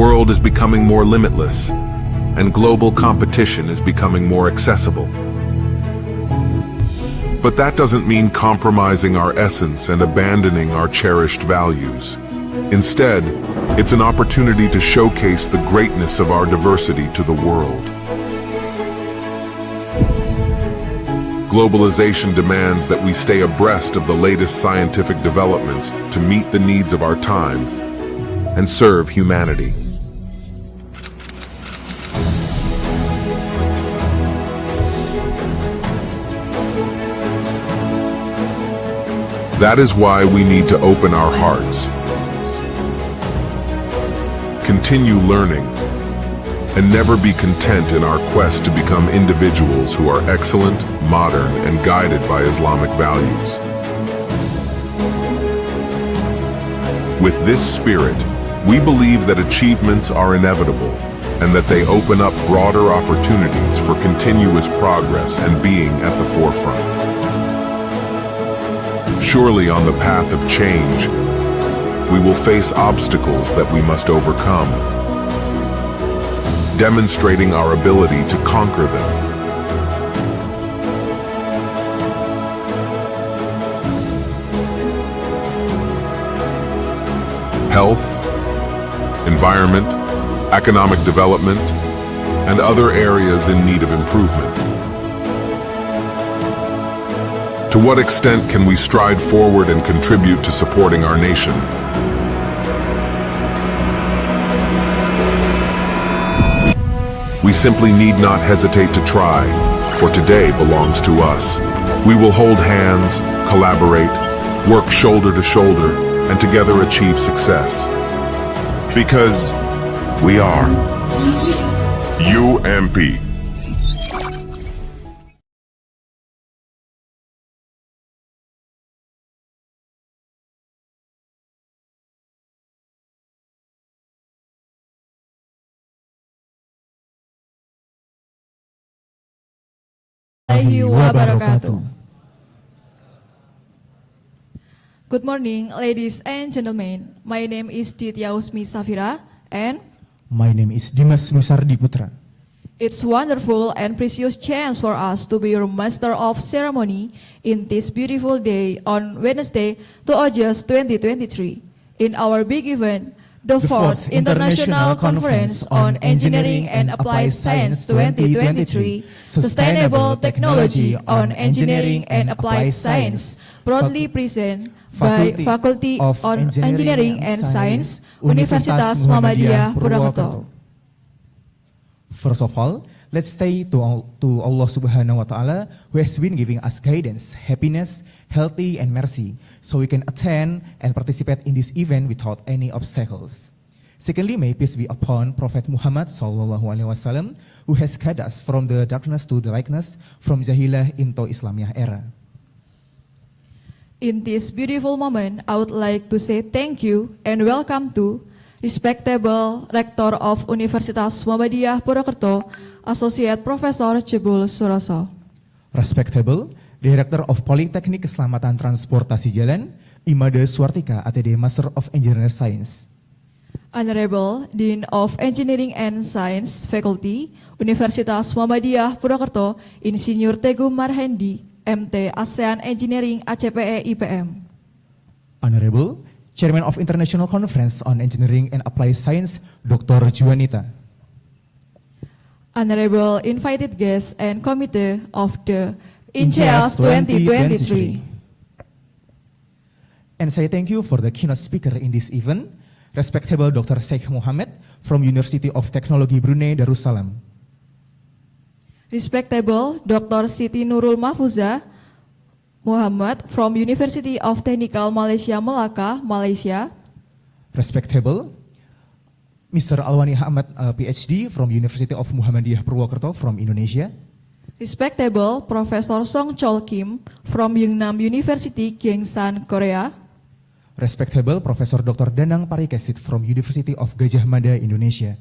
world is becoming more limitless, and global competition is becoming more accessible. But that doesn't mean compromising our essence and abandoning our cherished values. Instead, it's an opportunity to showcase the greatness of our diversity to the world. Globalization demands that we stay abreast of the latest scientific developments to meet the needs of our time and serve humanity. That is why we need to open our hearts, continue learning, and never be content in our quest to become individuals who are excellent, modern, and guided by Islamic values. With this spirit, we believe that achievements are inevitable and that they open up broader opportunities for continuous progress and being at the forefront. Surely on the path of change, we will face obstacles that we must overcome, demonstrating our ability to conquer them. Health, environment, economic development, and other areas in need of improvement. To what extent can we stride forward and contribute to supporting our nation? We simply need not hesitate to try, for today belongs to us. We will hold hands, collaborate, work shoulder to shoulder, and together achieve success. Because we are UMP. Good morning, ladies and gentlemen. My name is Ditya Usmi Safira, and my name is Dimas Nusardi Putra. It's wonderful and precious chance for us to be your master of ceremony in this beautiful day on Wednesday, 2 August 2023, in our big event, the 4th International Conference on Engineering and Applied Science 2023, Sustainable Technology on Engineering and Applied Science, proudly present by Faculty of Engineering and Science, Universitas Muhammadiyah Purwokerto. First of all, let's say to Allah Subhanahu wa Ta'ala, who has been giving us guidance, happiness, healthy, and mercy, so we can attend and participate in this event without any obstacles. Secondly, may peace be upon Prophet Muhammad Sallallahu Alaihi Wasallam, who has guided us from the darkness to the lightness, from Jahilah into Islamiyah era. In this beautiful moment, I would like to say thank you and welcome to respectable Rector of Universitas Muhammadiyah Purwokerto, Associate Professor Jebul Suroso. Respectable Director of Politeknik Keselamatan Transportasi Jalan, Imade Suartika, ATD Master of Engineering Science. Honorable Dean of Engineering and Science Faculty, Universitas Muhammadiyah Purwokerto, Insinyur Teguh Marhendi, MT ASEAN Engineering ACPE IPM. Honorable Chairman of International Conference on Engineering and Applied Science, Dr. Juanita. Honorable invited guests and committee of the Inceas 2023. And say thank you for the keynote speaker in this event, respectable Dr. Sheikh Muhammad from University of Technology Brunei Darussalam. Respectable Dr. Siti Nurul Mahfuza Muhammad from University of Technical Malaysia Melaka, Malaysia. Respectable Mr. Alwani Ahmad, PhD from University of Muhammadiyah Purwokerto from Indonesia. Respectable Professor Song Chol Kim from Yeongnam University, Gyeongsan, Korea. Respectable Professor Dr. Danang Parikesit from University of Gajah Mada, Indonesia.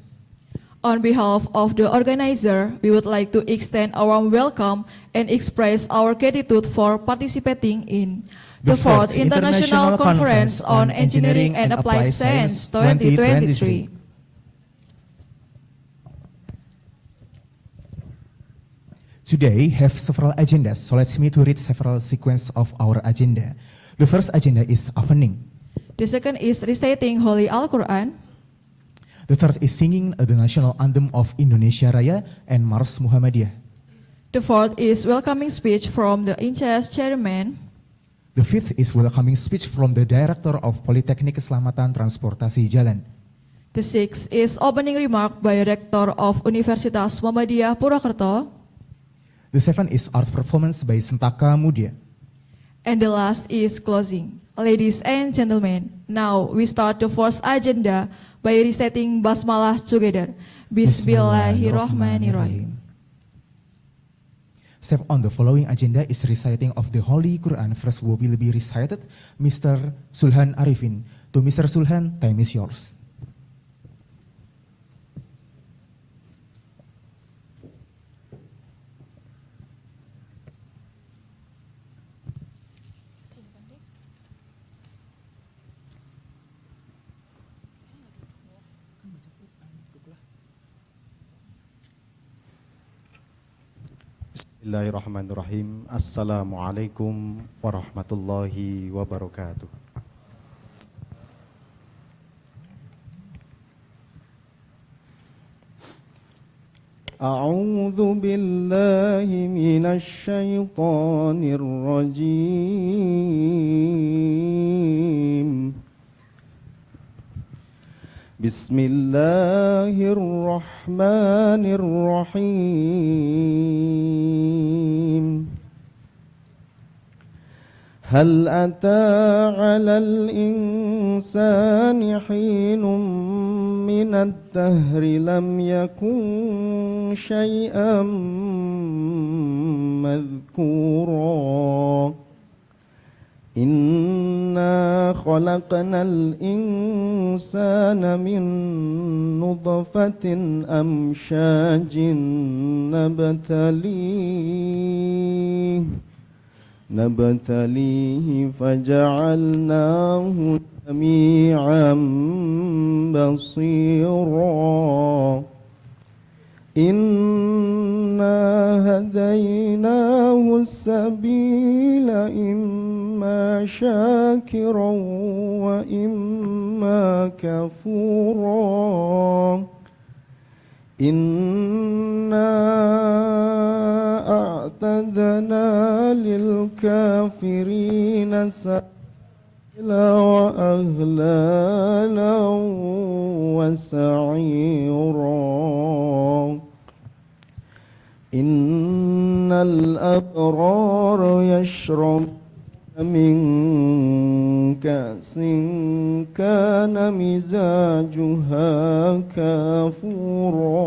On behalf of the organizer, we would like to extend our warm welcome and express our gratitude for participating in the 4th International Conference on Engineering and Applied Science 2023. today have several agendas, so let me to read several sequence of our agenda. The first agenda is evening. The second is reciting Holy Al-Quran. The third is singing the national anthem of Indonesia Raya and Mars Muhammadiyah. The fourth is welcoming speech from the Inceas chairman. The fifth is welcoming speech from the Director of Politeknik Keselamatan Transportasi Jalan. The sixth is opening remark by Rector of Universitas Muhammadiyah Purwakarta. The seventh is art performance by Sentaka Mudia. And the last is closing. Ladies and gentlemen, now we start the first agenda by reciting Basmalah together. Bismillahirrahmanirrahim. Step on the following agenda is reciting of the Holy Quran. First will be recited Mr. Sulhan Arifin. To Mr. Sulhan, time is yours. Bismillahirrahmanirrahim. Assalamualaikum warahmatullahi wabarakatuh. A'udzu billahi minasy syaithanir rajim. Bismillahirrahmanirrahim. Hal ata 'alal insani hinum minad dahri lam yakun syai'an madhkura. Inna khalaqnal insana min nutfatin amsyajin nabtalihi faja'alnahu sami'an basira. Inna hadainahu sabila imma syakiran wa imma kafura. Inna a'tadna lil kafirina sa'ila wa aghlala wa sa'ira. Innal abrara yashrabuna min ka'sin kana mizajuha kafura.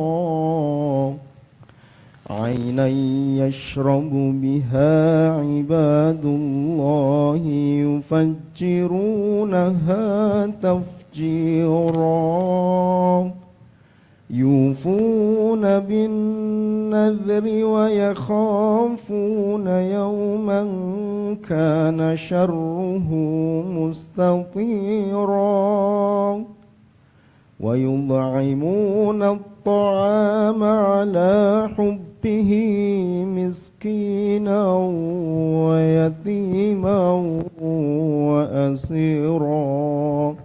Aynan yashrabu biha ibadullahi yufajjirunaha tafjira. يوفون بالنذر ويخافون يوما كان شره مستطيرا. ويطعمون الطعام على حبه مسكينا ويتيما وأسيرا.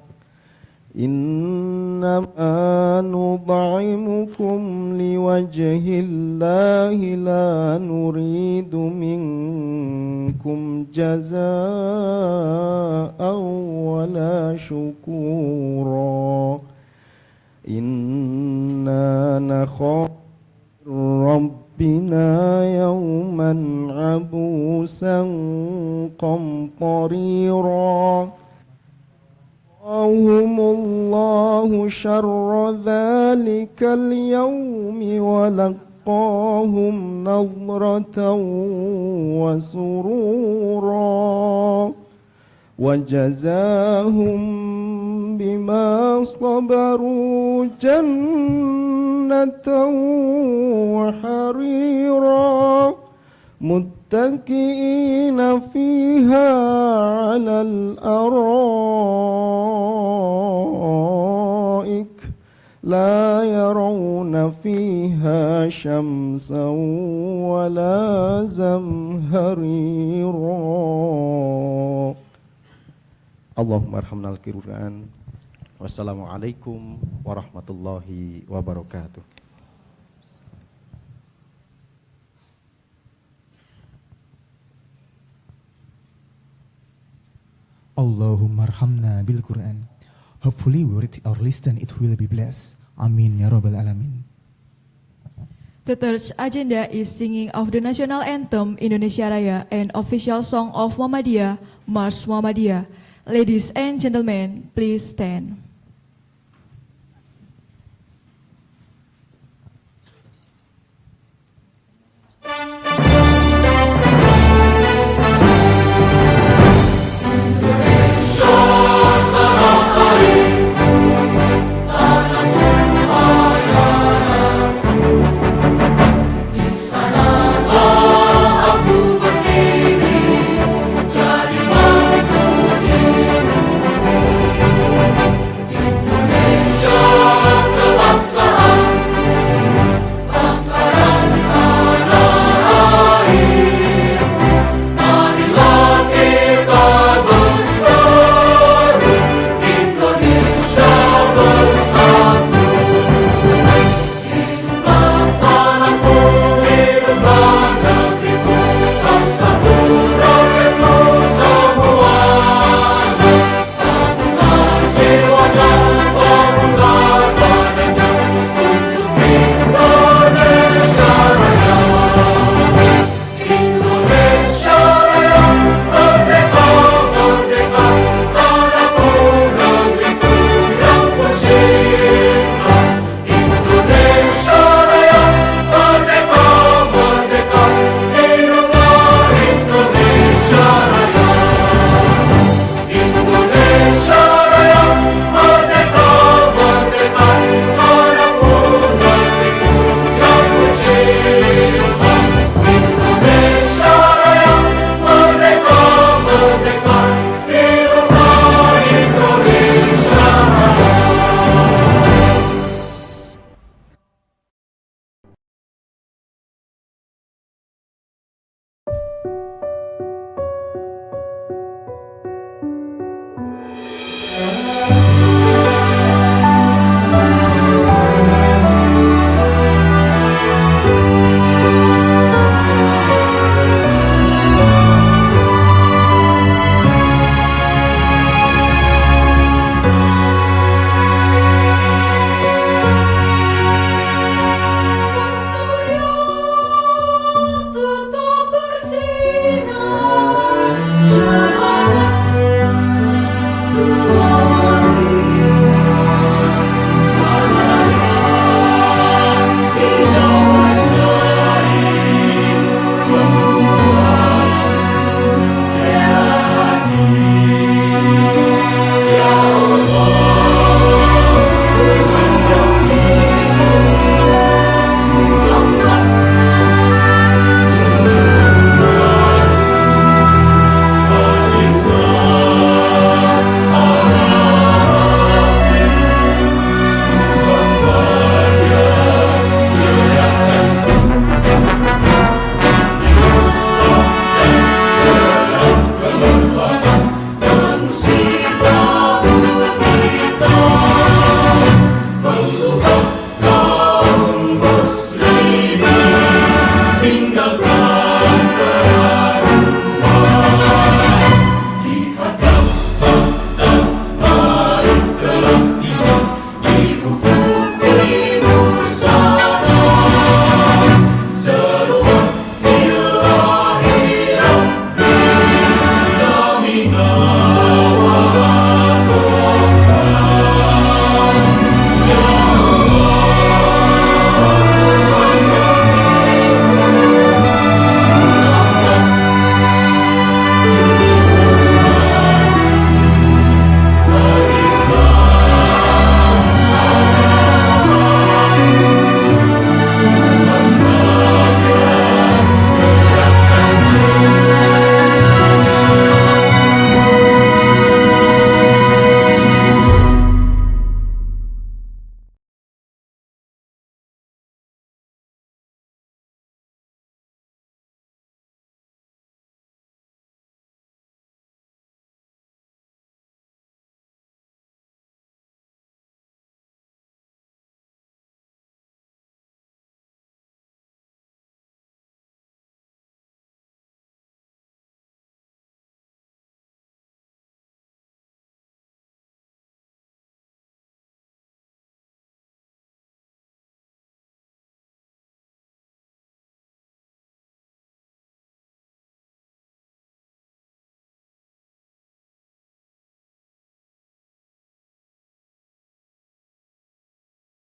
إنما نطعمكم لوجه الله لا نريد منكم جزاء ولا شكورا. إنا نخاف ربنا يوما عبوسا قمطريرا. وقاهم الله شر ذلك اليوم ولقاهم نضرة وسرورا. وجزاهم بما صبروا جنة وحريرا. متكئين فيها على الأرائك لا يرون فيها شمسا ولا زمهريرا اللهم ارحمنا القرآن wassalamualaikum warahmatullahi wabarakatuh. Allahumma arhamna bil Quran. Hopefully we read or listen, it will be blessed. Amin ya rabbal alamin. The third agenda is singing of the national anthem Indonesia Raya and official song of Muhammadiyah, Mars Muhammadiyah. Ladies and gentlemen, please stand.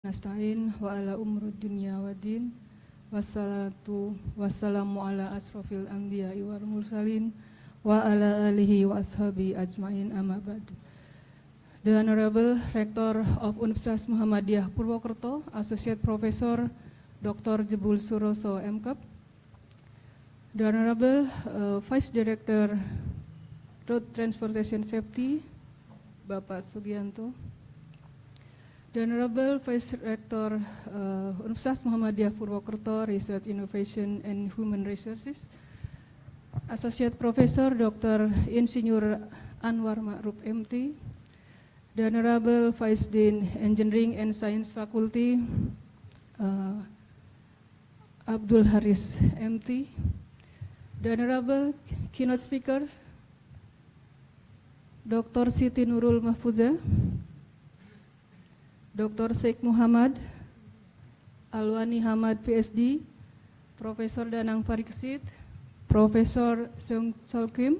Nasta'in wa ala umrud dunya wa din wassalatu wassalamu ala asrofil anbiya wal mursalin wa ala alihi wa ashabi ajmain amma ba'd. The Honorable Rector of Universitas Muhammadiyah Purwokerto, Associate Professor Dr. Jebul Suroso MKep, the Honorable Vice Director Road Transportation Safety Bapak Sugianto, the Honorable Vice Rector Universitas Muhammadiyah Purwokerto Research Innovation and Human Resources, Associate Professor Dr. Insinyur Anwar Ma'ruf MT, the Honorable Vice Dean Engineering and Science Faculty Abdul Haris MT, the Honorable Keynote Speaker Dr. Siti Nurul Mahfuza, Dr. Sheikh Muhammad Alwani Hamad PhD, Profesor Danang Parikesit, Profesor Seung Sol Kim,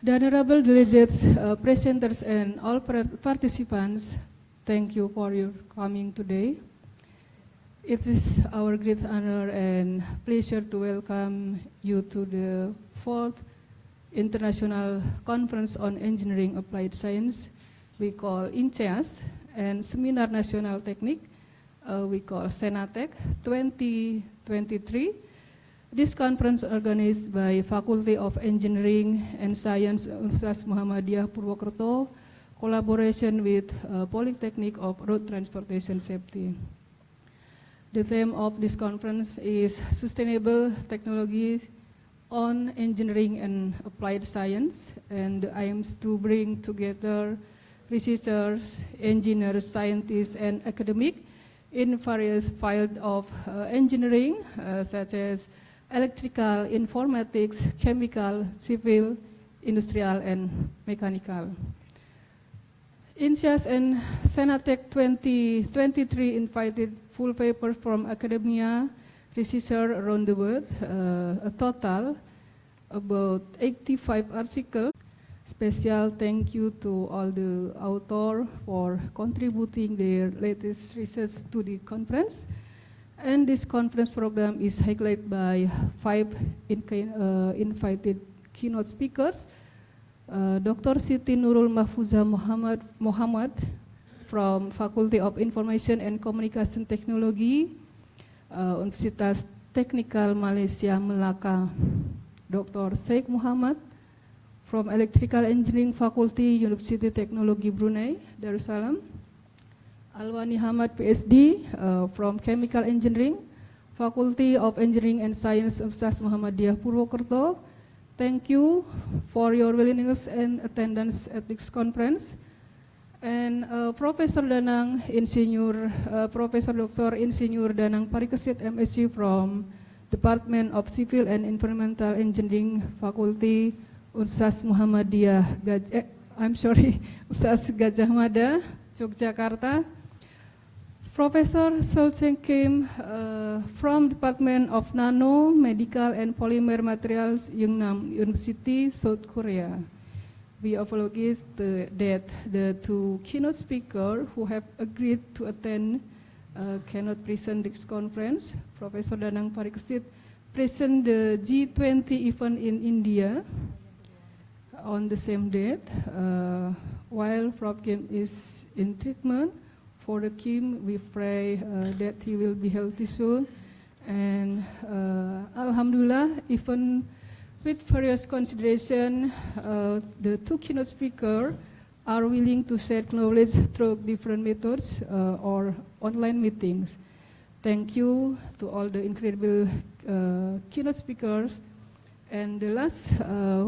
the Honorable Delegates, presenters, and all participants, thank you for your coming today. It is our great honor and pleasure to welcome you to the 4th International Conference on Engineering Applied Science, we call Inceas, and Seminar Nasional Teknik, we call Senatek 2023. This conference organized by Faculty of Engineering and Science Universitas Muhammadiyah Purwokerto, collaboration with Polytechnic of Road Transportation Safety. The theme of this conference is Sustainable Technology on Engineering and Applied Science, and the aims to bring together researchers, engineers, scientists, and academics in various fields of engineering, such as electrical, informatics, chemical, civil, industrial, and mechanical. Inceas and Senatek 2023 invited full papers from academia, researchers around the world, a total about 85 articles. Special thank you to all the authors for contributing their latest research to the conference. And this conference program is highlighted by 5 invited keynote speakers. Dr. Siti Nurul Mahfuza Muhammad from Faculty of Information and Communication Technology, Universitas Teknikal Malaysia Melaka. Dr. Sheikh Muhammad from Electrical Engineering Faculty, University Technology Brunei, Darussalam. Alwani Hamad PhD from Chemical Engineering, Faculty of Engineering and Science Universitas Muhammadiyah Purwokerto. Thank you for your willingness and attendance at this conference. And Professor Danang Insinyur, Professor Dr. Insinyur Danang Parikesit MSc from Department of Civil and Environmental Engineering Faculty, Universitas Muhammadiyah Universitas Gajah Mada, Yogyakarta. Professor Sol Cheng Kim from Department of Nano, Medical and Polymer Materials, Yungnam University, South Korea. We apologize that the 2 keynote speakers who have agreed to attend cannot present this conference. Professor Danang Parikesit present the G20 event in India on the same date, while Prof. Kim is in treatment. For the Kim, we pray that he will be healthy soon. And Alhamdulillah, even with various consideration, the 2 keynote speakers are willing to share knowledge through different methods or online meetings. Thank you to all the incredible keynote speakers. And the last,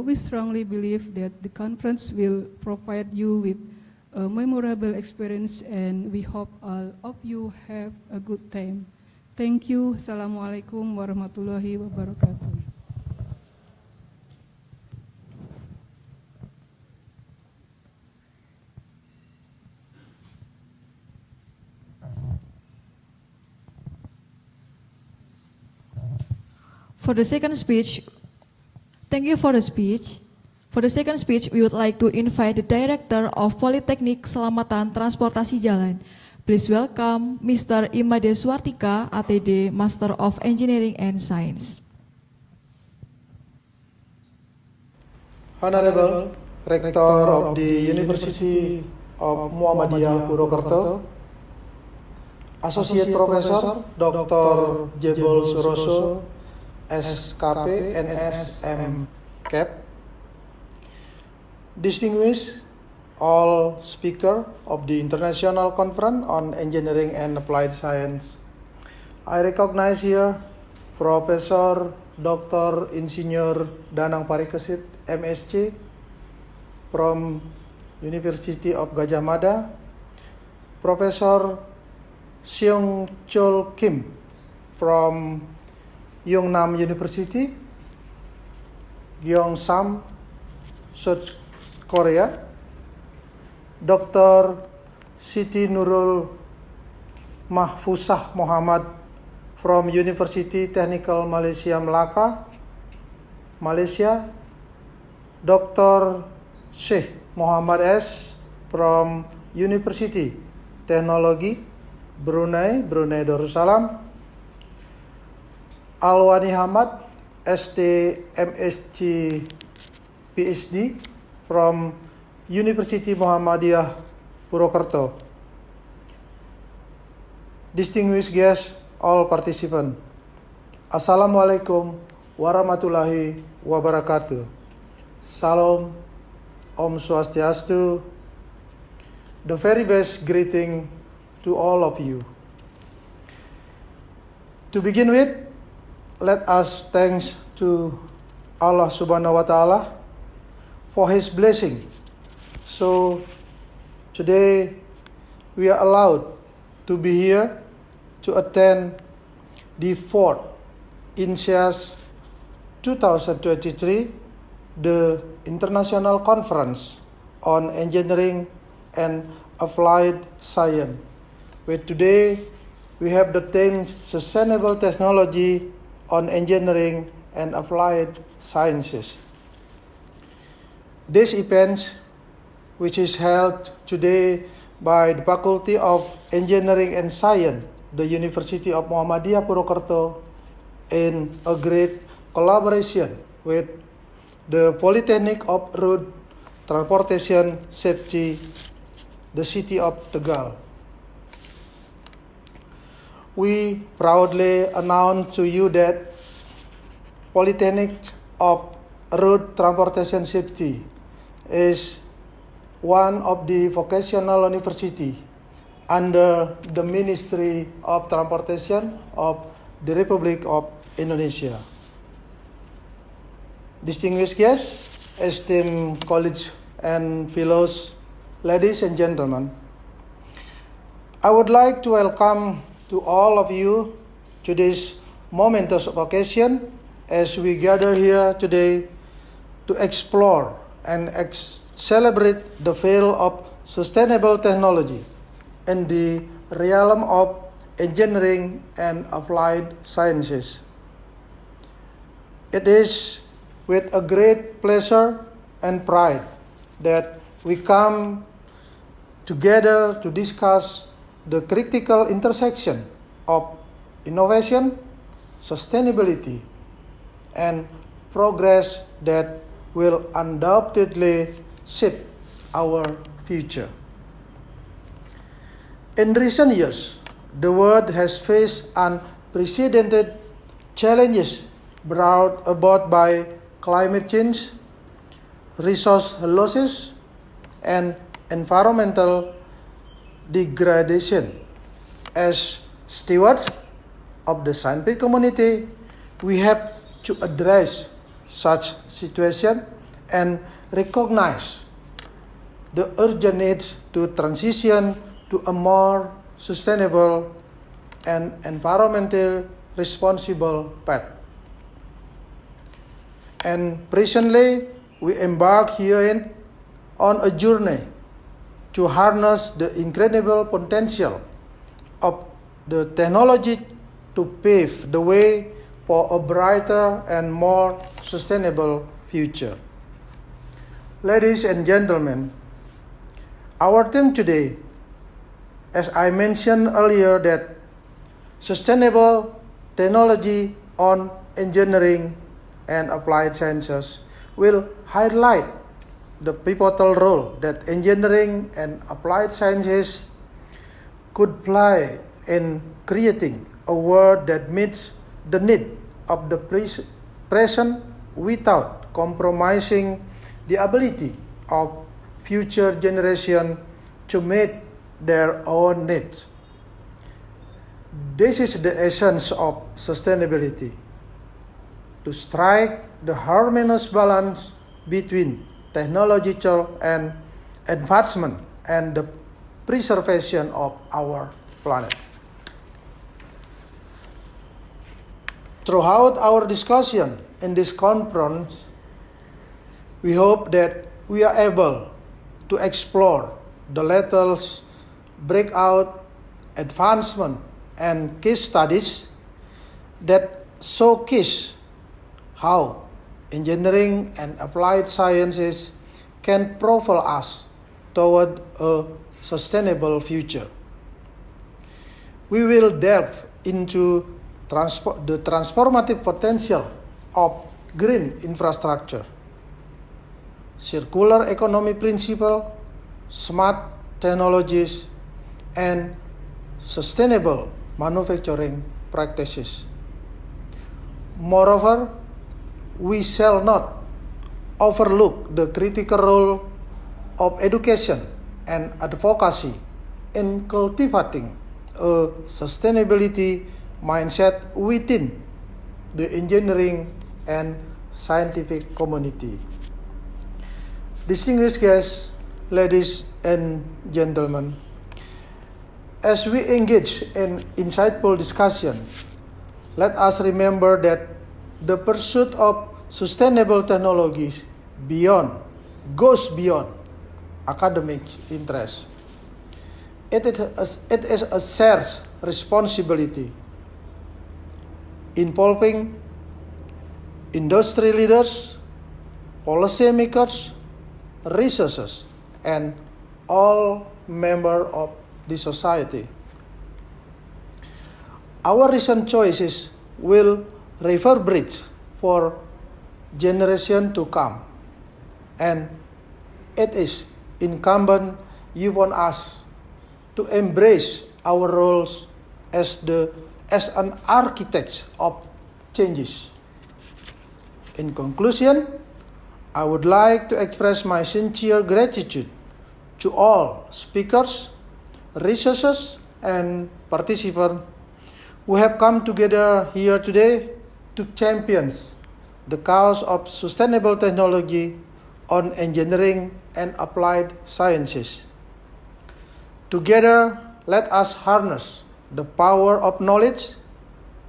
we strongly believe that the conference will provide you with a memorable experience, and we hope all of you have a good time. Thank you. Assalamualaikum warahmatullahi wabarakatuh. For the second speech, thank you for the speech. For the second speech, we would like to invite the Director of Polytechnic Keselamatan Transportasi Jalan, Please welcome Mr. Imade Swartika, ATD, Master of Engineering and Science. Honorable Rector of the University of Muhammadiyah Purwokerto, Associate Professor Dr. Jebol Suroso, SKP, NS, MCAP, distinguished all speakers of the International Conference on Engineering and Applied Science. I recognize here Professor Dr. Insinyur Danang Parikesit, MSc, from University of Gajah Mada, Professor Seong Chol Kim from Yongnam University, Gyeongsam, South Korea, Dr. Siti Nurul Mahfuzah Muhammad from University Technical Malaysia Melaka, Malaysia, Dr. Sheikh Muhammad S. from University Teknologi Brunei, Brunei Darussalam, Alwani Hamad, ST MSc PhD from University Muhammadiyah Purwokerto. Distinguished guests, all participants, Assalamualaikum warahmatullahi wabarakatuh. Salam, Om Swastiastu. The very best greeting to all of you. To begin with, let us thanks to Allah Subhanahu wa Ta'ala for His blessing. So today we are allowed to be here to attend the 4th Inceas 2023, the International Conference on Engineering and Applied Science. With today we have the theme Sustainable Technology on Engineering and Applied Sciences. This event, which is held today by the Faculty of Engineering and Science, the University of Muhammadiyah Purwokerto, in a great collaboration with the Polytechnic of Road Transportation Safety, the city of Tegal. We proudly announce to you that Polytechnic of Road Transportation Safety is one of the vocational university under the Ministry of Transportation of the Republic of Indonesia. Distinguished guests, esteemed colleagues and fellows, ladies and gentlemen, I would like to welcome to all of you to this momentous occasion as we gather here today to explore and celebrate the field of sustainable technology in the realm of engineering and applied sciences. It is with a great pleasure and pride that we come together to discuss the critical intersection of innovation, sustainability, and progress that will undoubtedly shape our future. In recent years, the world has faced unprecedented challenges brought about by climate change, resource losses, and environmental degradation. As stewards of the scientific community, we have to address such situation and recognize the urgent need to transition to a more sustainable and environmentally responsible path. And presently, we embark herein on a journey to harness the incredible potential of the technology to pave the way for a brighter and more sustainable future. Ladies and gentlemen, our theme today, as I mentioned earlier, that sustainable technology on engineering and applied sciences will highlight the pivotal role that engineering and applied sciences could play in creating a world that meets the need of the present without compromising the ability of future generations to meet their own needs. This is the essence of sustainability, to strike the harmonious balance between technological and advancement and the preservation of our planet. Throughout our discussion in this conference, we hope that we are able to explore the latest breakout, advancement, and case studies that showcase how engineering and applied sciences can propel us toward a sustainable future. We will delve into the transformative potential of green infrastructure, circular economy principle, smart technologies, and sustainable manufacturing practices. Moreover, we shall not overlook the critical role of education and advocacy in cultivating a sustainability mindset within the engineering and scientific community. Distinguished guests, ladies and gentlemen, as we engage in insightful discussion, let us remember that the pursuit of sustainable technologies goes beyond academic interest. It is a shared responsibility involving industry leaders, policymakers, researchers, and all members of the society. Our recent choices will reverberate for generations to come, and it is incumbent upon us to embrace our roles as an architect of changes. In conclusion, I would like to express my sincere gratitude to all speakers, researchers, and participants who have come together here today to champion the cause of sustainable technology on engineering and applied sciences. Together, let us harness the power of knowledge,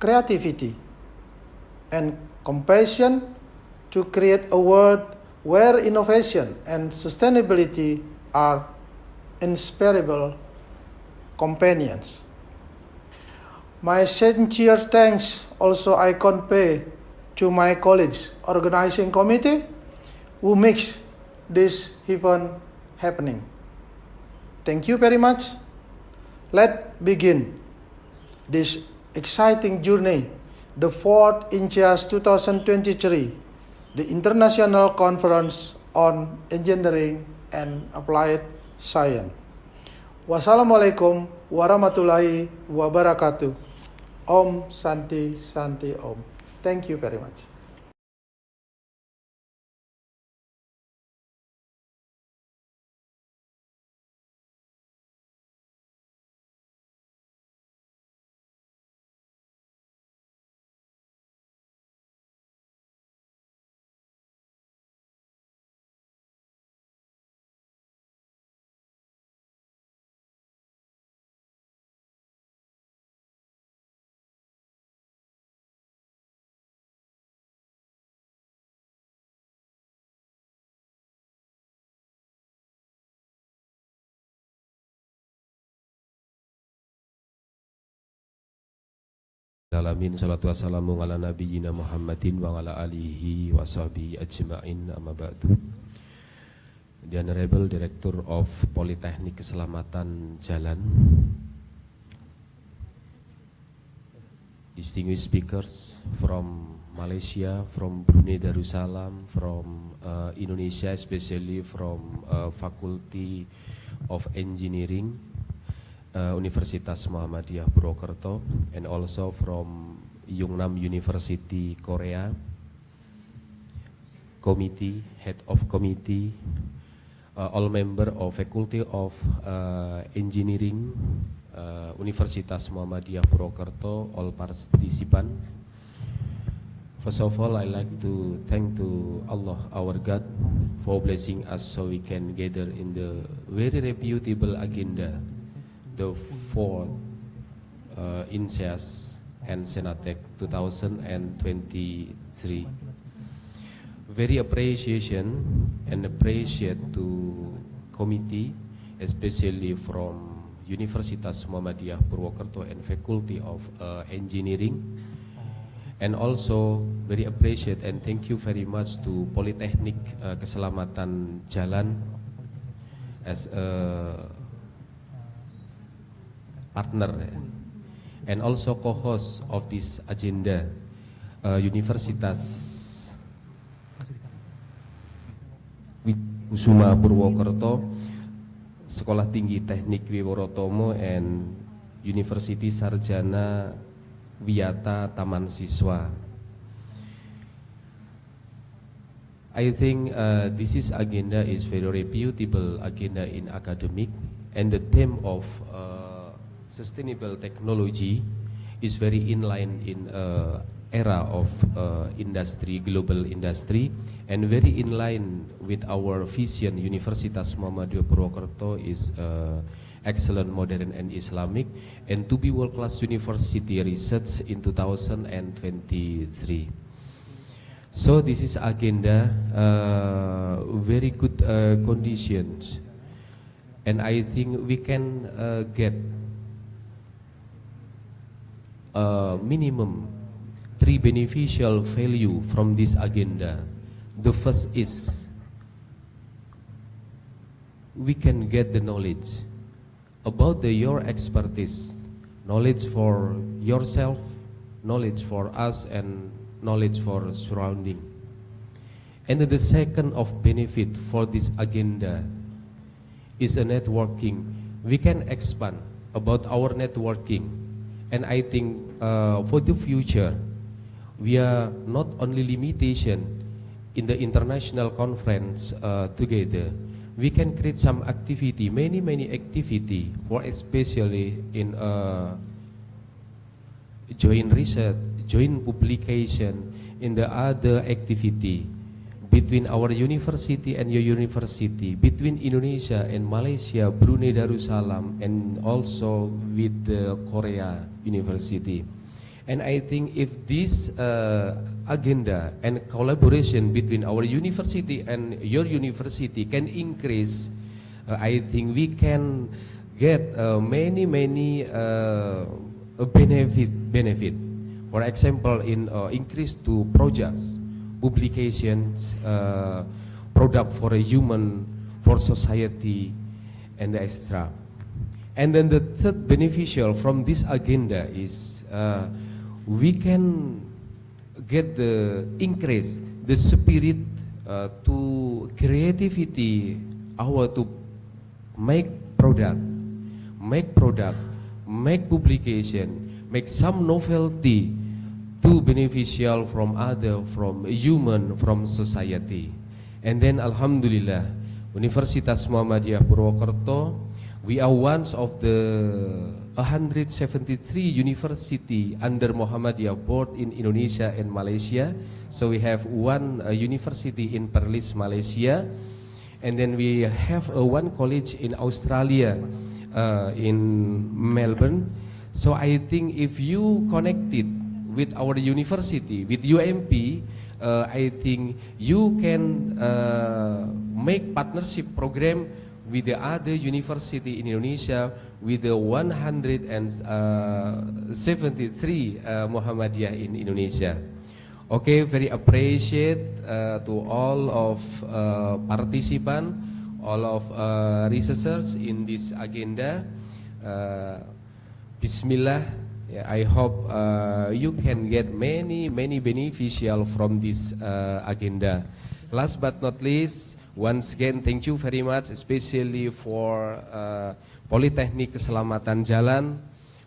creativity, and compassion to create a world where innovation and sustainability are inseparable companions. My sincere thanks also I convey to my colleagues, organizing committee, who makes this event happening. Thank you very much. Let's begin this exciting journey, the fourth Inceas 2023, the International Conference on Engineering and Applied Science. Wassalamualaikum warahmatullahi wabarakatuh. Om Santi Santi Om. Thank you very much. Alamin, salatu wassalamu ala nabiyyina Muhammadin wa ala alihi wa sahbihi ajma'in, amma ba'du. the Honorable Director of Politeknik Keselamatan Jalan, distinguished speakers from Malaysia, from Brunei Darussalam, from Indonesia, especially from Faculty of Engineering, Universitas Muhammadiyah Purwokerto, and also from Yungnam University, Korea, committee, head of committee, all member of Faculty of Engineering, Universitas Muhammadiyah Purwokerto, all participants. First of all, I like to thank to Allah, our God, for blessing us so we can gather in the very reputable agenda, the fourth Inceas and Senatek 2023. Very appreciation and appreciate to committee, especially from Universitas Muhammadiyah Purwokerto and Faculty of Engineering, and also very appreciate and thank you very much to Politeknik Keselamatan Jalan as a partner and also co-host of this agenda, Universitas Kusuma Purwokerto, Sekolah Tinggi Teknik Wiworotomo, and University Sarjana Wiyata Taman Siswa. I think this is agenda is very reputable agenda in academic, and the theme of sustainable technology is very in line in era of industry, global industry, and very in line with our vision. Universitas Muhammadiyah Purwokerto is excellent, modern, and Islamic, and to be world-class university research in 2023. So this is agenda, very good conditions, and I think we can get minimum 3 beneficial value from this agenda. The first is we can get the knowledge about your expertise, knowledge for yourself, knowledge for us, and knowledge for surrounding. And the second of benefit for this agenda is a networking. We can expand about our networking, and I think for the future we are not only limitation in the international conference together. We can create some activity, many activity, for especially in joint research, joint publication, in the other activity between our university and your university, between Indonesia and Malaysia, Brunei Darussalam, and also with the Korea University. And I think if this agenda and collaboration between our university and your university can increase, I think we can get many benefit. For example, in increase to projects, publications, product for a human, for society, and etc. And then the third beneficial from this agenda is we can get the increase the spirit to creativity, our to make product, make publication, make some novelty to beneficial from other, from human, from society. And then Alhamdulillah, Universitas Muhammadiyah Purwokerto, we are one of the 173 university under Muhammadiyah board in Indonesia and Malaysia. So we have one university in Perlis, Malaysia, and then we have one college in Australia, in Melbourne. So I think if you connected with our university, with UMP, I think you can make partnership program with the other university in Indonesia, with the 173 Muhammadiyah in Indonesia. Okay, very appreciate to all of participants all of researchers in this agenda. Bismillah. Yeah, I hope you can get many beneficial from this agenda. Last but not least, once again thank you very much, especially for Politeknik Keselamatan Jalan,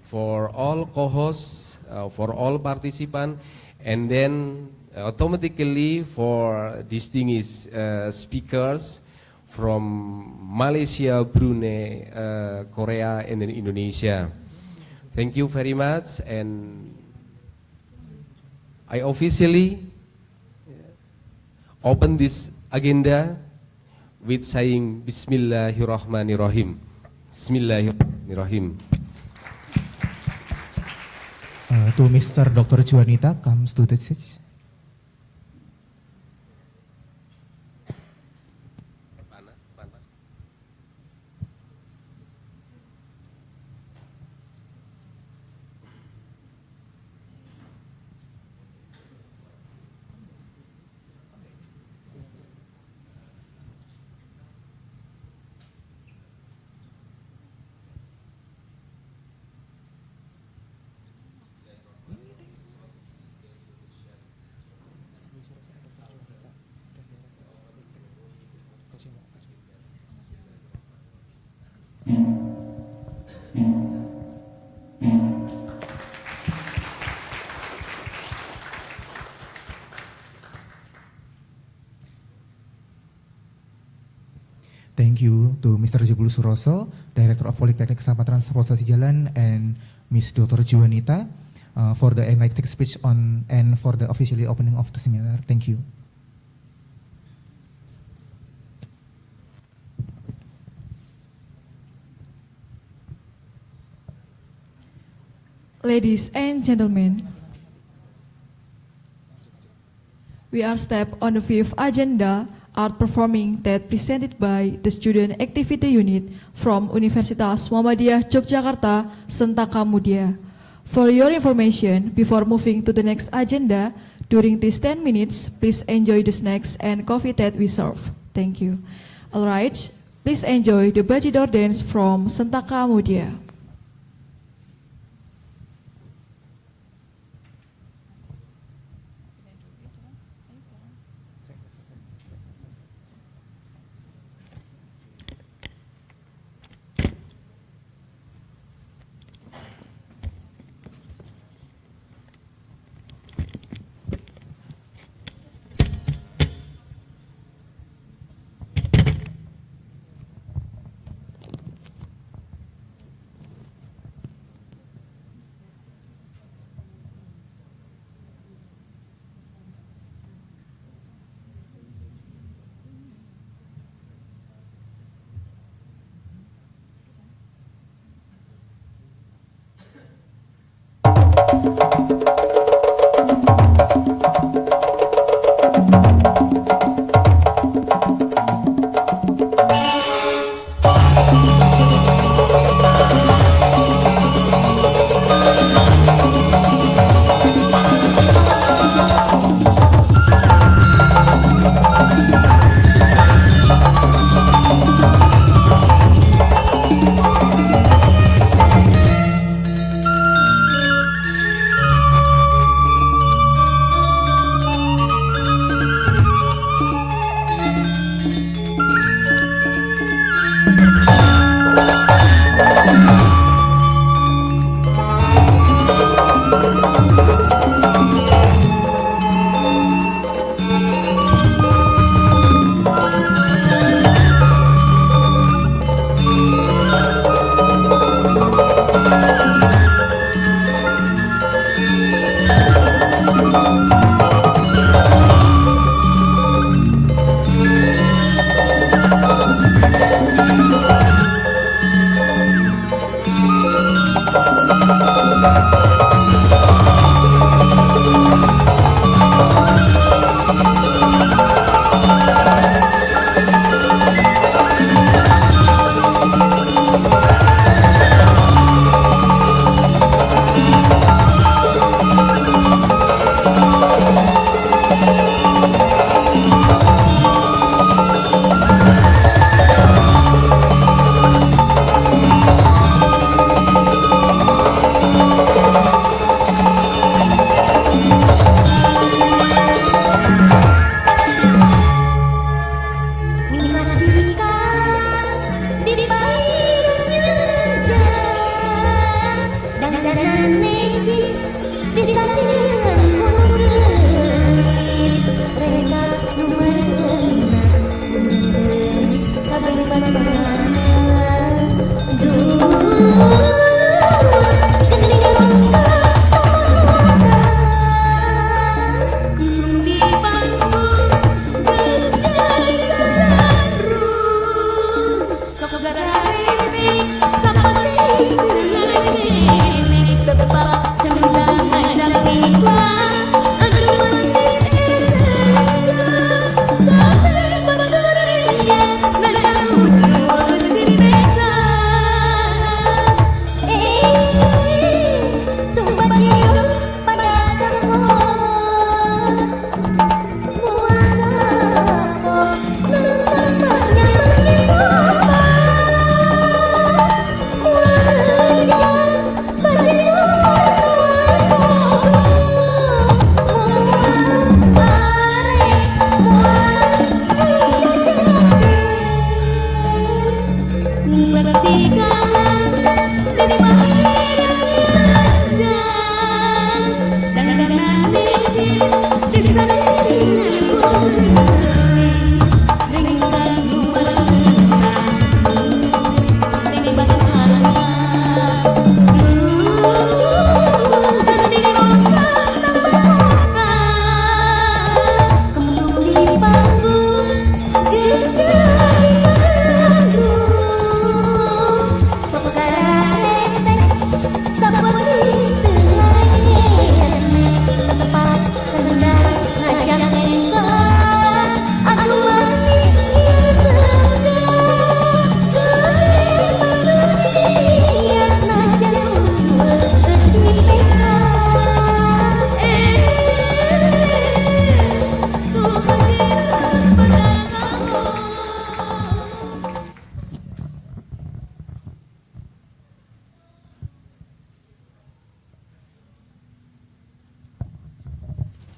for all co-hosts, for all participants, and then automatically for distinguished speakers from Malaysia, Brunei, Korea, and then Indonesia. Thank you very much, and I officially open this agenda with saying Bismillahirrahmanirrahim. Bismillahirrahmanirrahim. To Mr. Dr. Juanita comes to the stage. Thank you to Mr. Jebul Suroso, Director of Politeknik Keselamatan Transportasi Jalan, and Ms. Dr. Juanita for the enlightening speech on and for the officially opening of the seminar. Thank you. Ladies and gentlemen, we are step on the fifth agenda, art performing that presented by the Student Activity Unit from Universitas Muhammadiyah Yogyakarta, Sentaka Mudia. For your information, before moving to the next agenda, during these 10 minutes, please enjoy the snacks and coffee that we serve. Thank you. All right, please enjoy the Bajidor dance from Sentaka Mudia.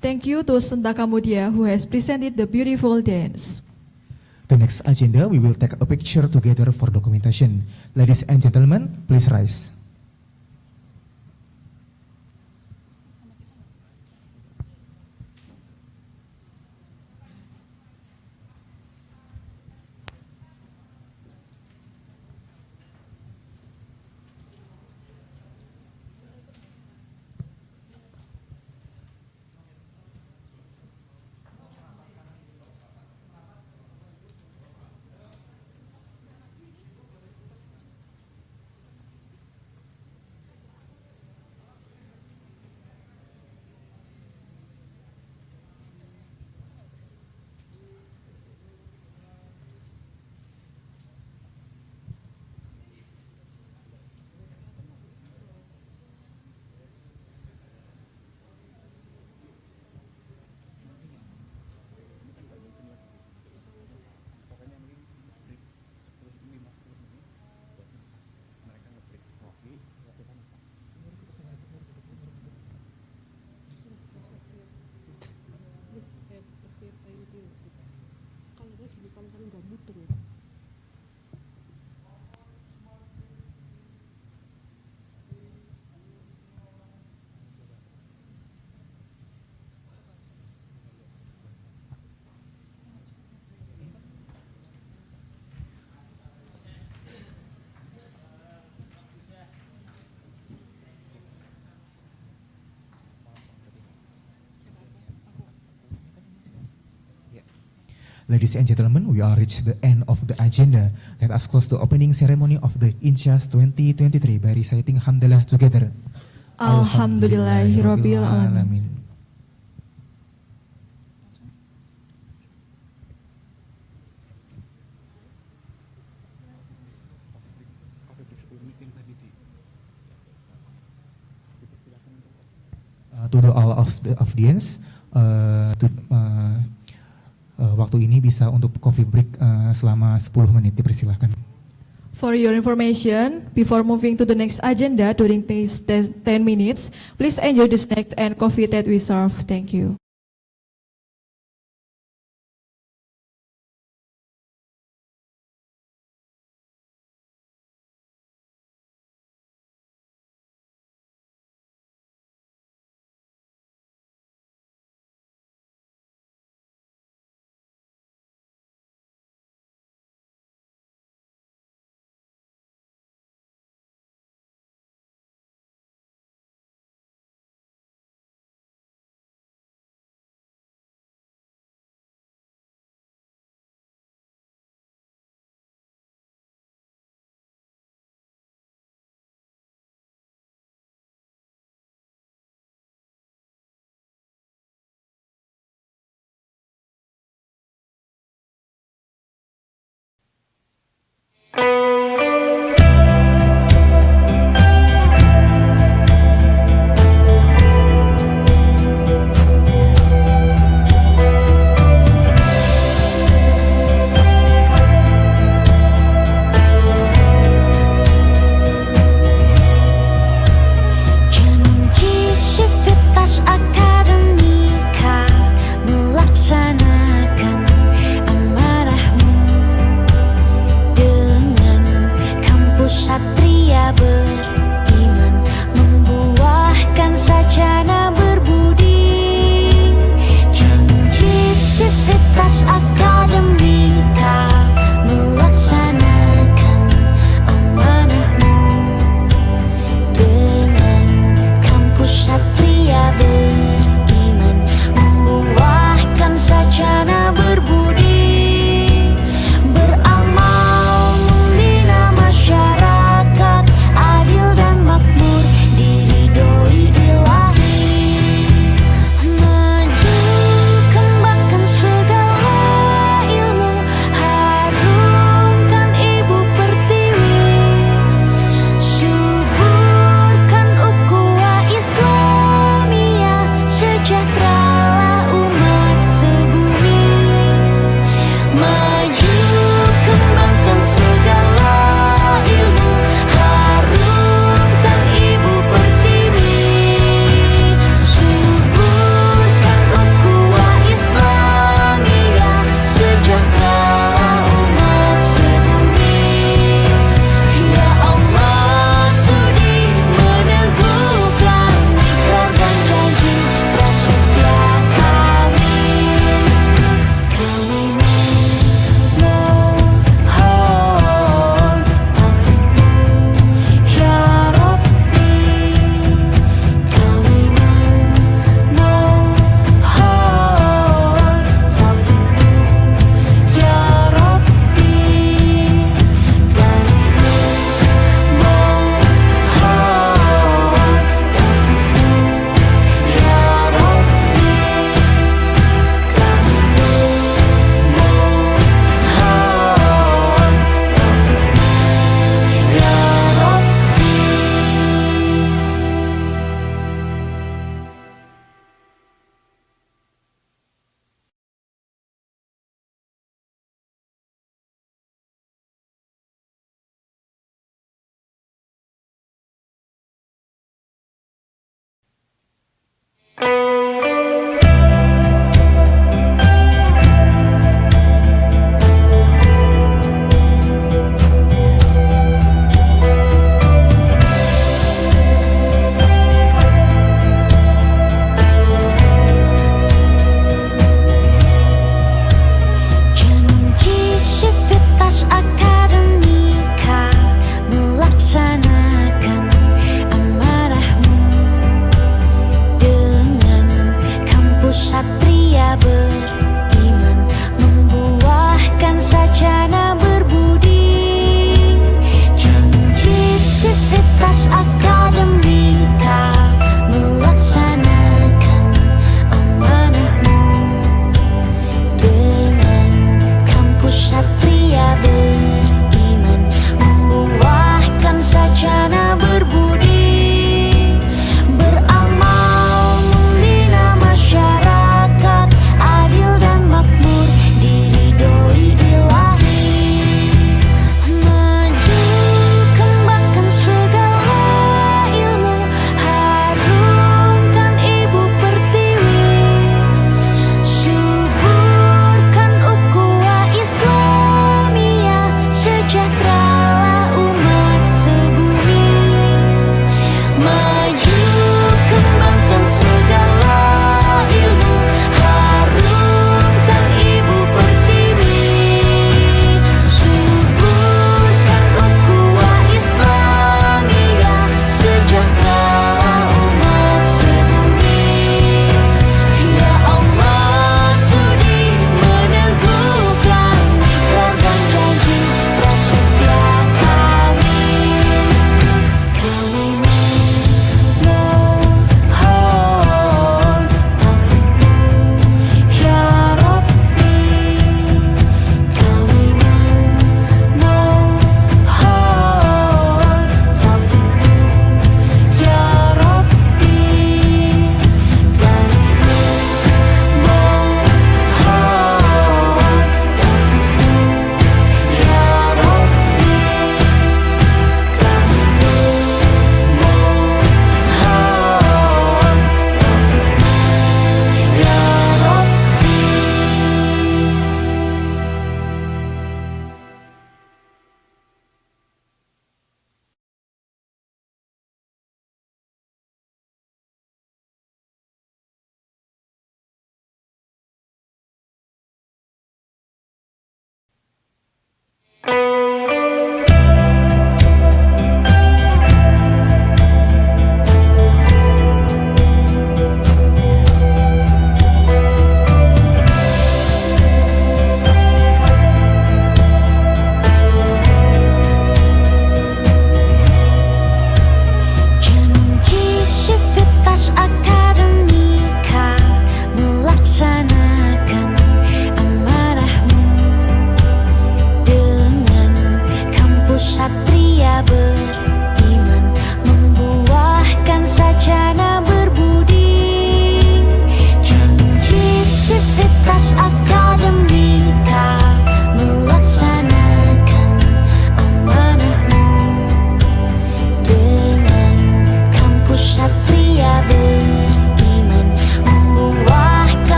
Thank you to Sendaka Mudia who has presented the beautiful dance. The next agenda, we will take a picture together for documentation. Ladies and gentlemen, please rise. Ladies and gentlemen, we are reached the end of the agenda. Let us close the opening ceremony of the Inceas 2023 by reciting Hamdalah together. Alhamdulillahirabbil alamin. To the all of the audience, waktu ini bisa untuk coffee break selama 10 menit, dipersilahkan. For your information, before moving to the next agenda during these 10 minutes, please enjoy the snacks and coffee that we serve. Thank you.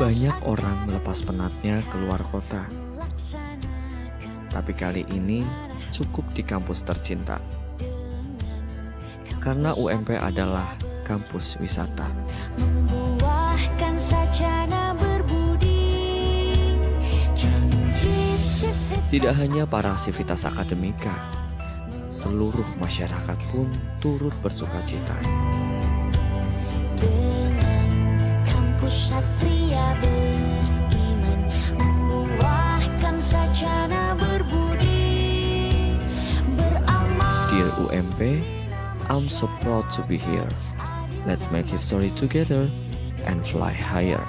banyak orang melepas penatnya keluar kota. Tapi kali ini cukup di kampus tercinta. Karena UMP adalah kampus wisata. Membuahkan sarjana berbudi. Tidak hanya para sivitas akademika, seluruh masyarakat pun turut bersuka cita. Dengan kampus satria beriman, membuahkan sarjana berbudi, beramal. Dear UMP, I'm so proud to be here. Let's make history together and fly higher.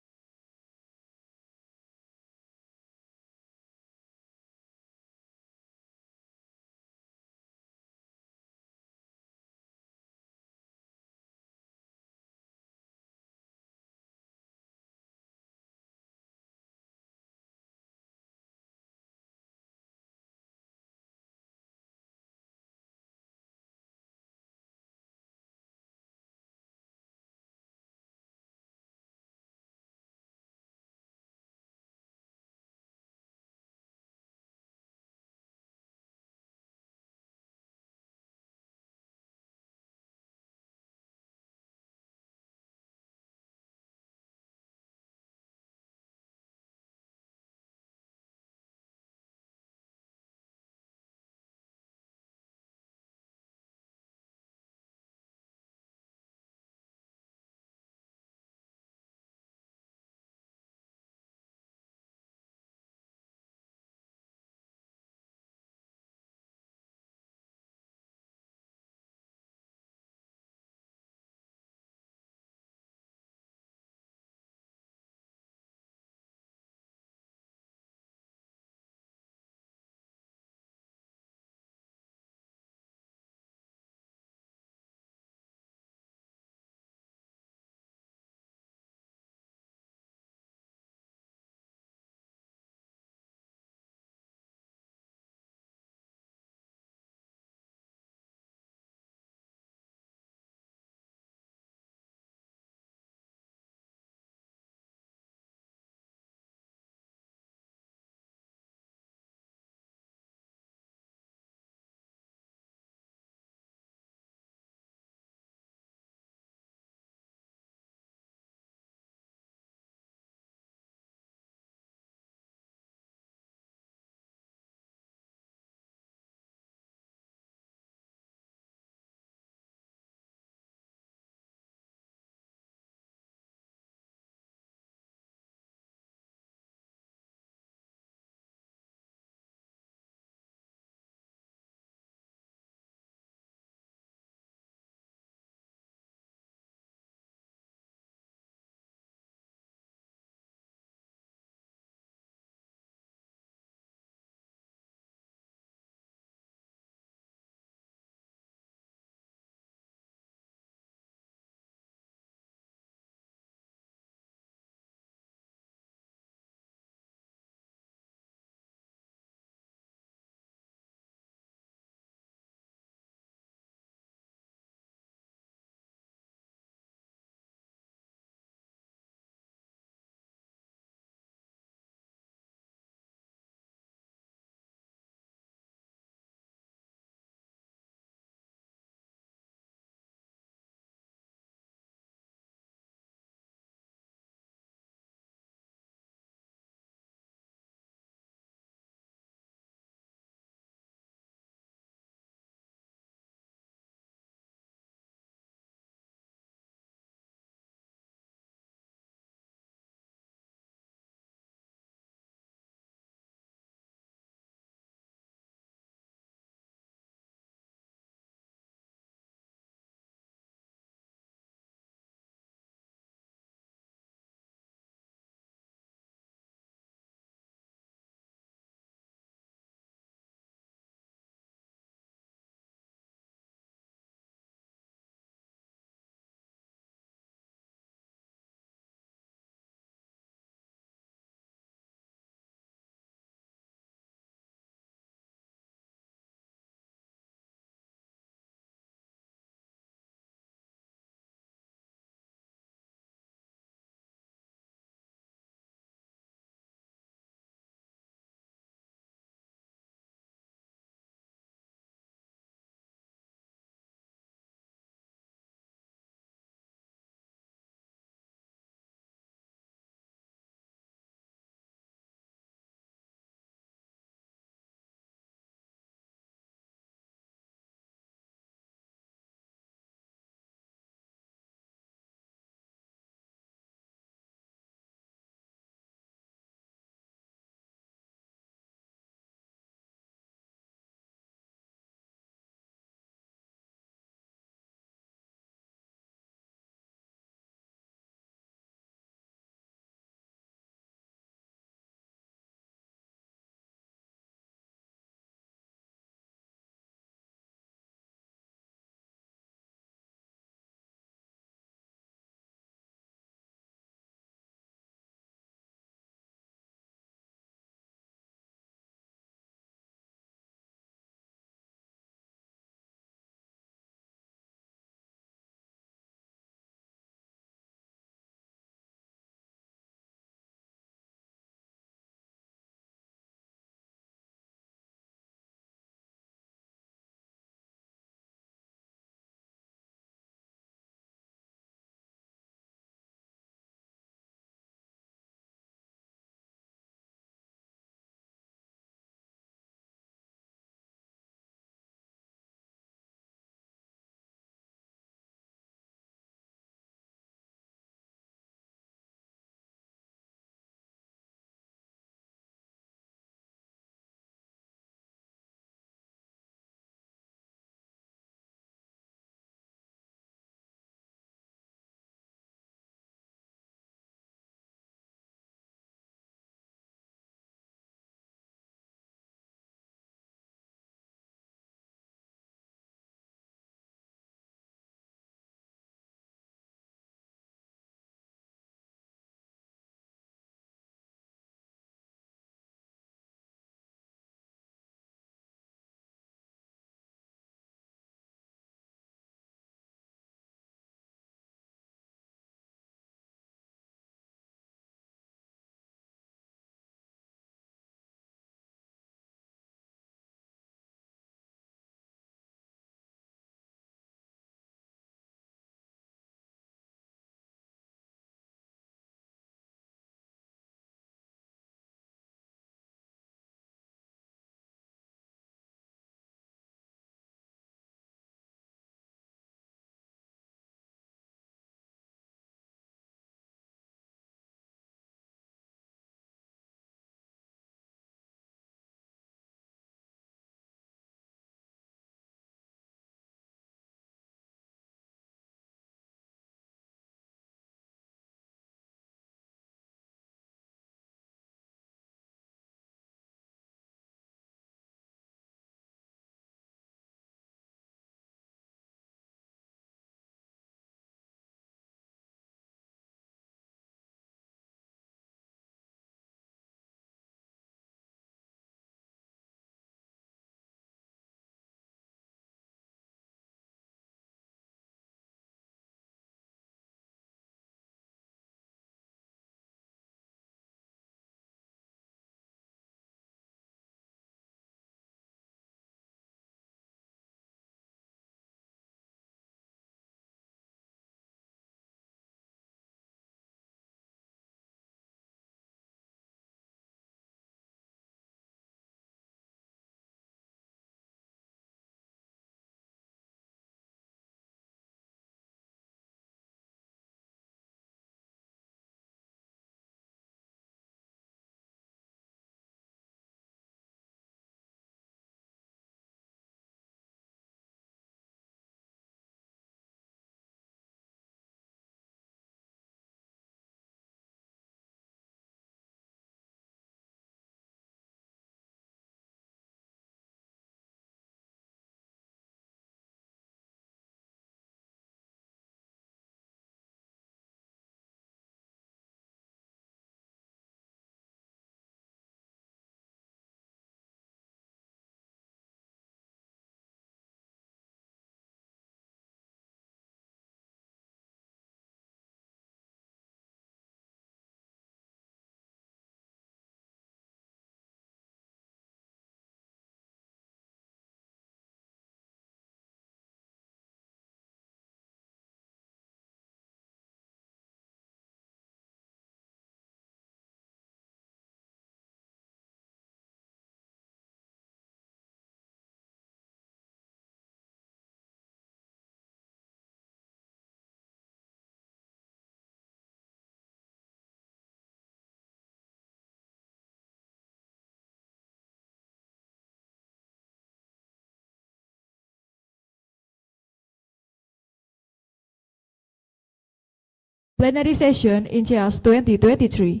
plenary session Inceas 2023.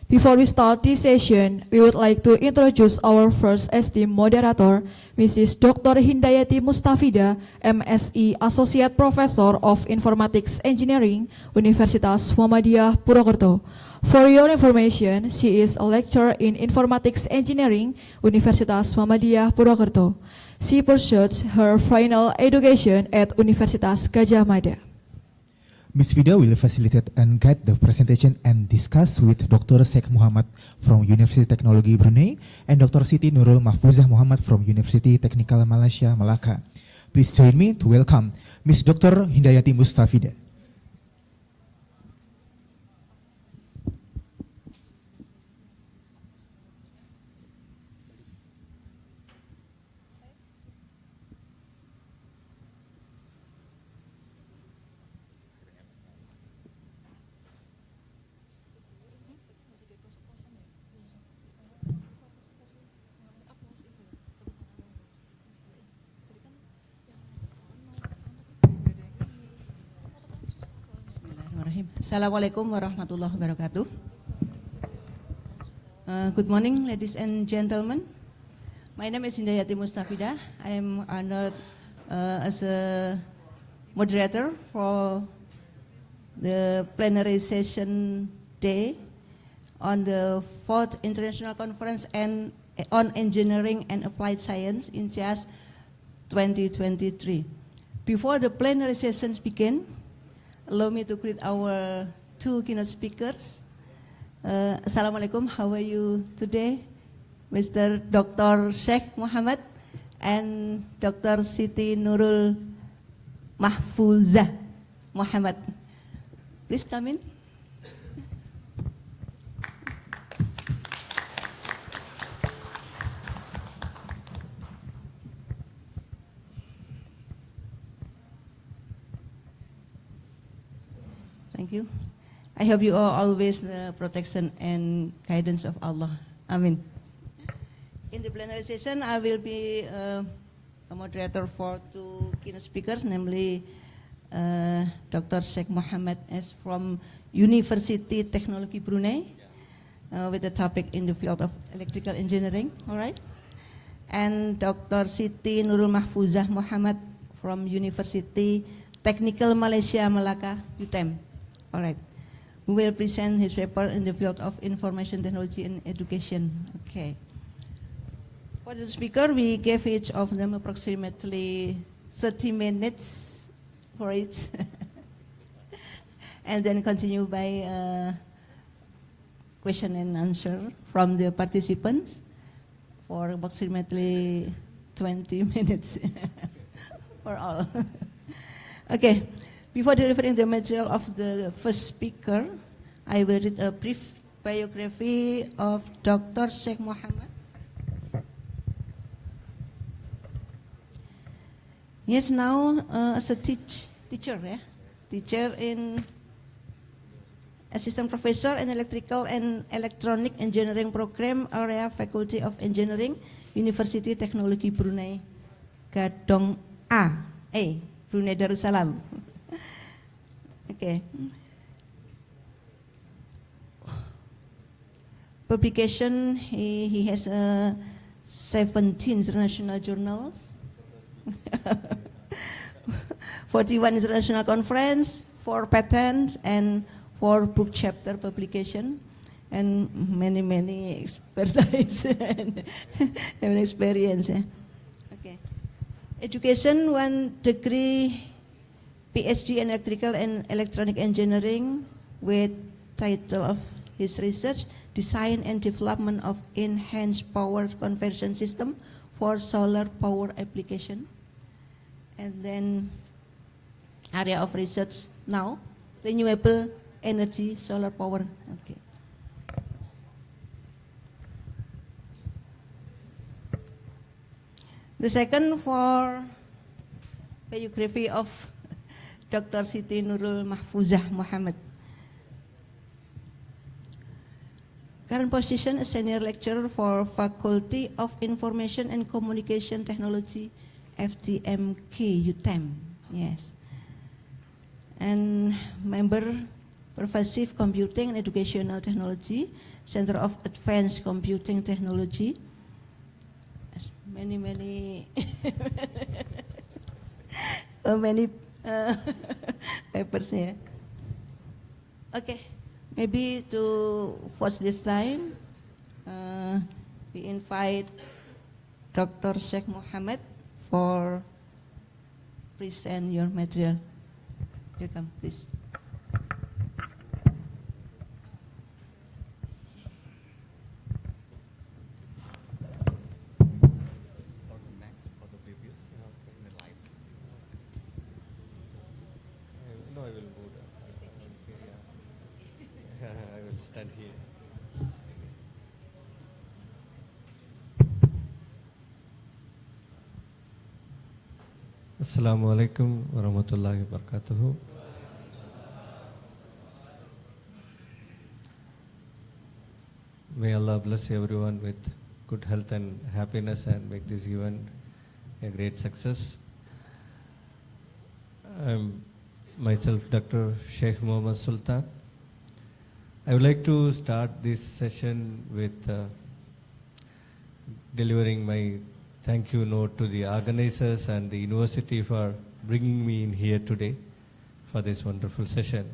Before we start this session, we would like to introduce our first esteemed moderator, Mrs. Dr. Hindayati Mustafida, MSc Associate Professor of Informatics Engineering, Universitas Muhammadiyah Purwokerto. For your information, she is a lecturer in Informatics Engineering, Universitas Muhammadiyah Purwokerto. She pursued her final education at Universitas Gadjah Mada. Ms. Vida will facilitate and guide the presentation and discuss with Dr. Sheikh Muhammad from University Technology Brunei and Dr. Siti Nurul Mahfuzah Muhammad from University Technical Malaysia, Malacca. Please join me to welcome Ms. Dr. Hindayati Mustafida. Assalamualaikum warahmatullahi wabarakatuh. Good morning, ladies and gentlemen. My name is Hindayati Mustafida. I am honored as a moderator for the plenary session day on the 4th International Conference on Engineering and Applied Science in Inceas 2023. Before the plenary sessions begin, allow me to greet our two keynote speakers. Assalamualaikum, how are you today? Mr. Dr. Sheikh Muhammad and Dr. Siti Nurul Mahfuzah Muhammad. Please come in. Thank you. I hope you are always the protection and guidance of Allah. Amin. In the plenary session, I will be a moderator for two keynote speakers, namely Dr. Sheikh Muhammad S. from University Technology Brunei, with the topic in the field of electrical engineering, all right? And Dr. Siti Nurul Mahfuzah Muhammad from University Technical Malaysia, Malacca, UTM. All right, who will present his paper in the field of information technology and education. Okay. For the speaker, we gave each of them approximately 30 minutes for each. And then continue by question and answer from the participants for approximately 20 minutes for all. Okay. Before delivering the material of the first speaker, I will read a brief biography of Dr. Sheikh Muhammad. He is now as a teacher in assistant professor in electrical and electronic engineering program area Faculty of Engineering, University Technology Brunei, Gadong A, Brunei Darussalam. Okay. Publication, he has 17 international journals, 41 international conference, 4 patents, and 4 book chapter publication, and many expertise and experience. Okay. Education, 1 degree PhD in Electrical and Electronic Engineering with title of his research, Design and Development of Enhanced Power Conversion System for Solar Power Application. And then area of research now, renewable energy, solar power. Okay. The second for biography of Dr. Siti Nurul Mahfuzah Muhammad. Current position is senior lecturer for Faculty of Information and Communication Technology, FTMK UTM. Yes. And member Pervasive Computing and Educational Technology, Center of Advanced Computing Technology. Many many papers here. Okay, maybe to watch this time, we invite Dr. Sheikh Mohammed for present your material. Welcome, please. No, I will move down. I will stand here. Assalamu alaikum warahmatullahi wabarakatuh. May Allah bless everyone with good health and happiness and make this event a great success. I'm myself Dr. Sheikh Muhammad Sultan. I would like to start this session with delivering my thank you note to the organizers and the university for bringing me in here today for this wonderful session.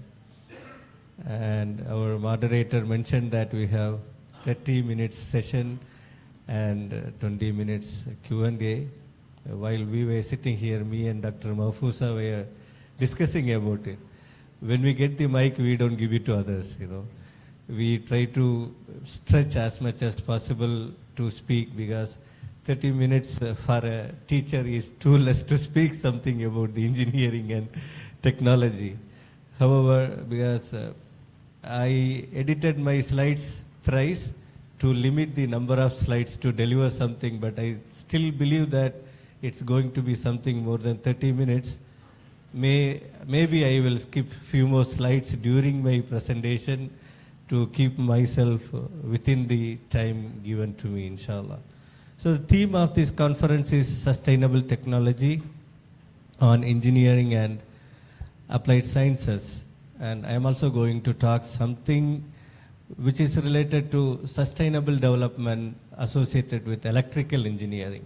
And our moderator mentioned that we have 30 minutes session and 20 minutes Q&A. While we were sitting here, me and Dr. Mahfouza were discussing about it. When we get the mic, we don't give it to others, you know. We try to stretch as much as possible to speak because 30 minutes for a teacher is too less to speak something about the engineering and technology. However, because I edited my slides thrice to limit the number of slides to deliver something, but I still believe that it's going to be something more than 30 minutes. Maybe I will skip few more slides during my presentation to keep myself within the time given to me, inshallah. So the theme of this conference is sustainable technology on engineering and applied sciences. And I am also going to talk something which is related to sustainable development associated with electrical engineering.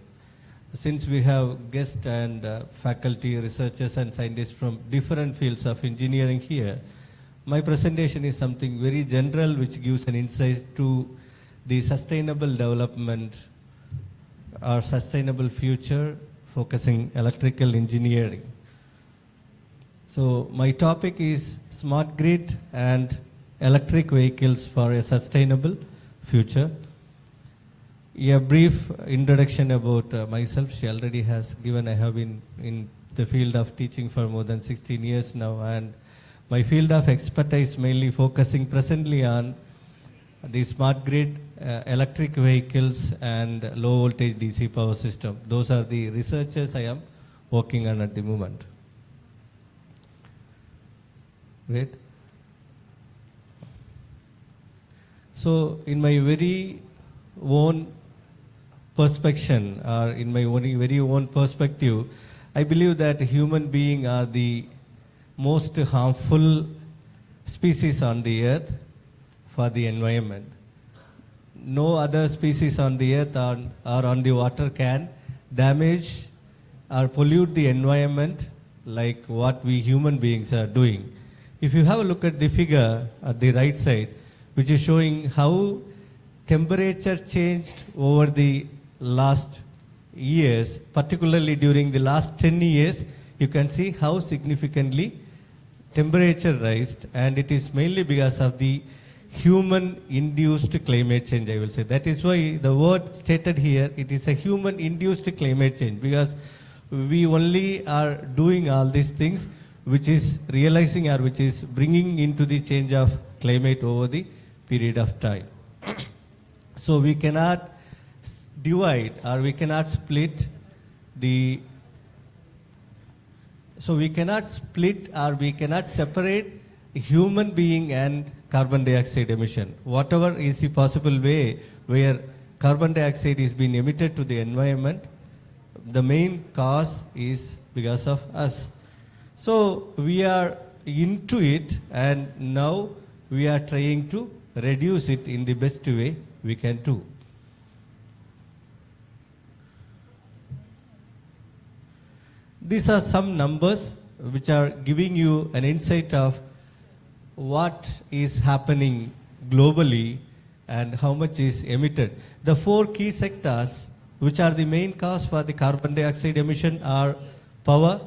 Since we have guests and faculty, researchers and scientists from different fields of engineering here, my presentation is something very general which gives an insight to the sustainable development or sustainable future focusing electrical engineering. So my topic is smart grid and electric vehicles for a sustainable future. A brief introduction about myself. She already has given. I have been in the field of teaching for more than 16 years now, and my field of expertise mainly focusing presently on the smart grid, electric vehicles and low voltage DC power system. Those are the researches I am working on at the moment. Great. So in my very own perspective, or in my very own perspective, I believe that human beings are the most harmful species on the earth for the environment. No other species on the earth or on the water can damage or pollute the environment like what we human beings are doing. If you have a look at the figure at the right side, which is showing how temperature changed over the last years, particularly during the last 10 years, you can see how significantly temperature rised, and it is mainly because of the human-induced climate change, I will say. That is why the word stated here, it is a human-induced climate change, because we only are doing all these things which is realizing or which is bringing into the change of climate over the period of time. So we cannot divide or we cannot split the So we cannot split or we cannot separate human being and carbon dioxide emission. Whatever is the possible way where carbon dioxide is being emitted to the environment, the main cause is because of us. So we are into it, and now we are trying to reduce it in the best way we can do. These are some numbers which are giving you an insight of what is happening globally and how much is emitted. The 4 key sectors which are the main cause for the carbon dioxide emission are power,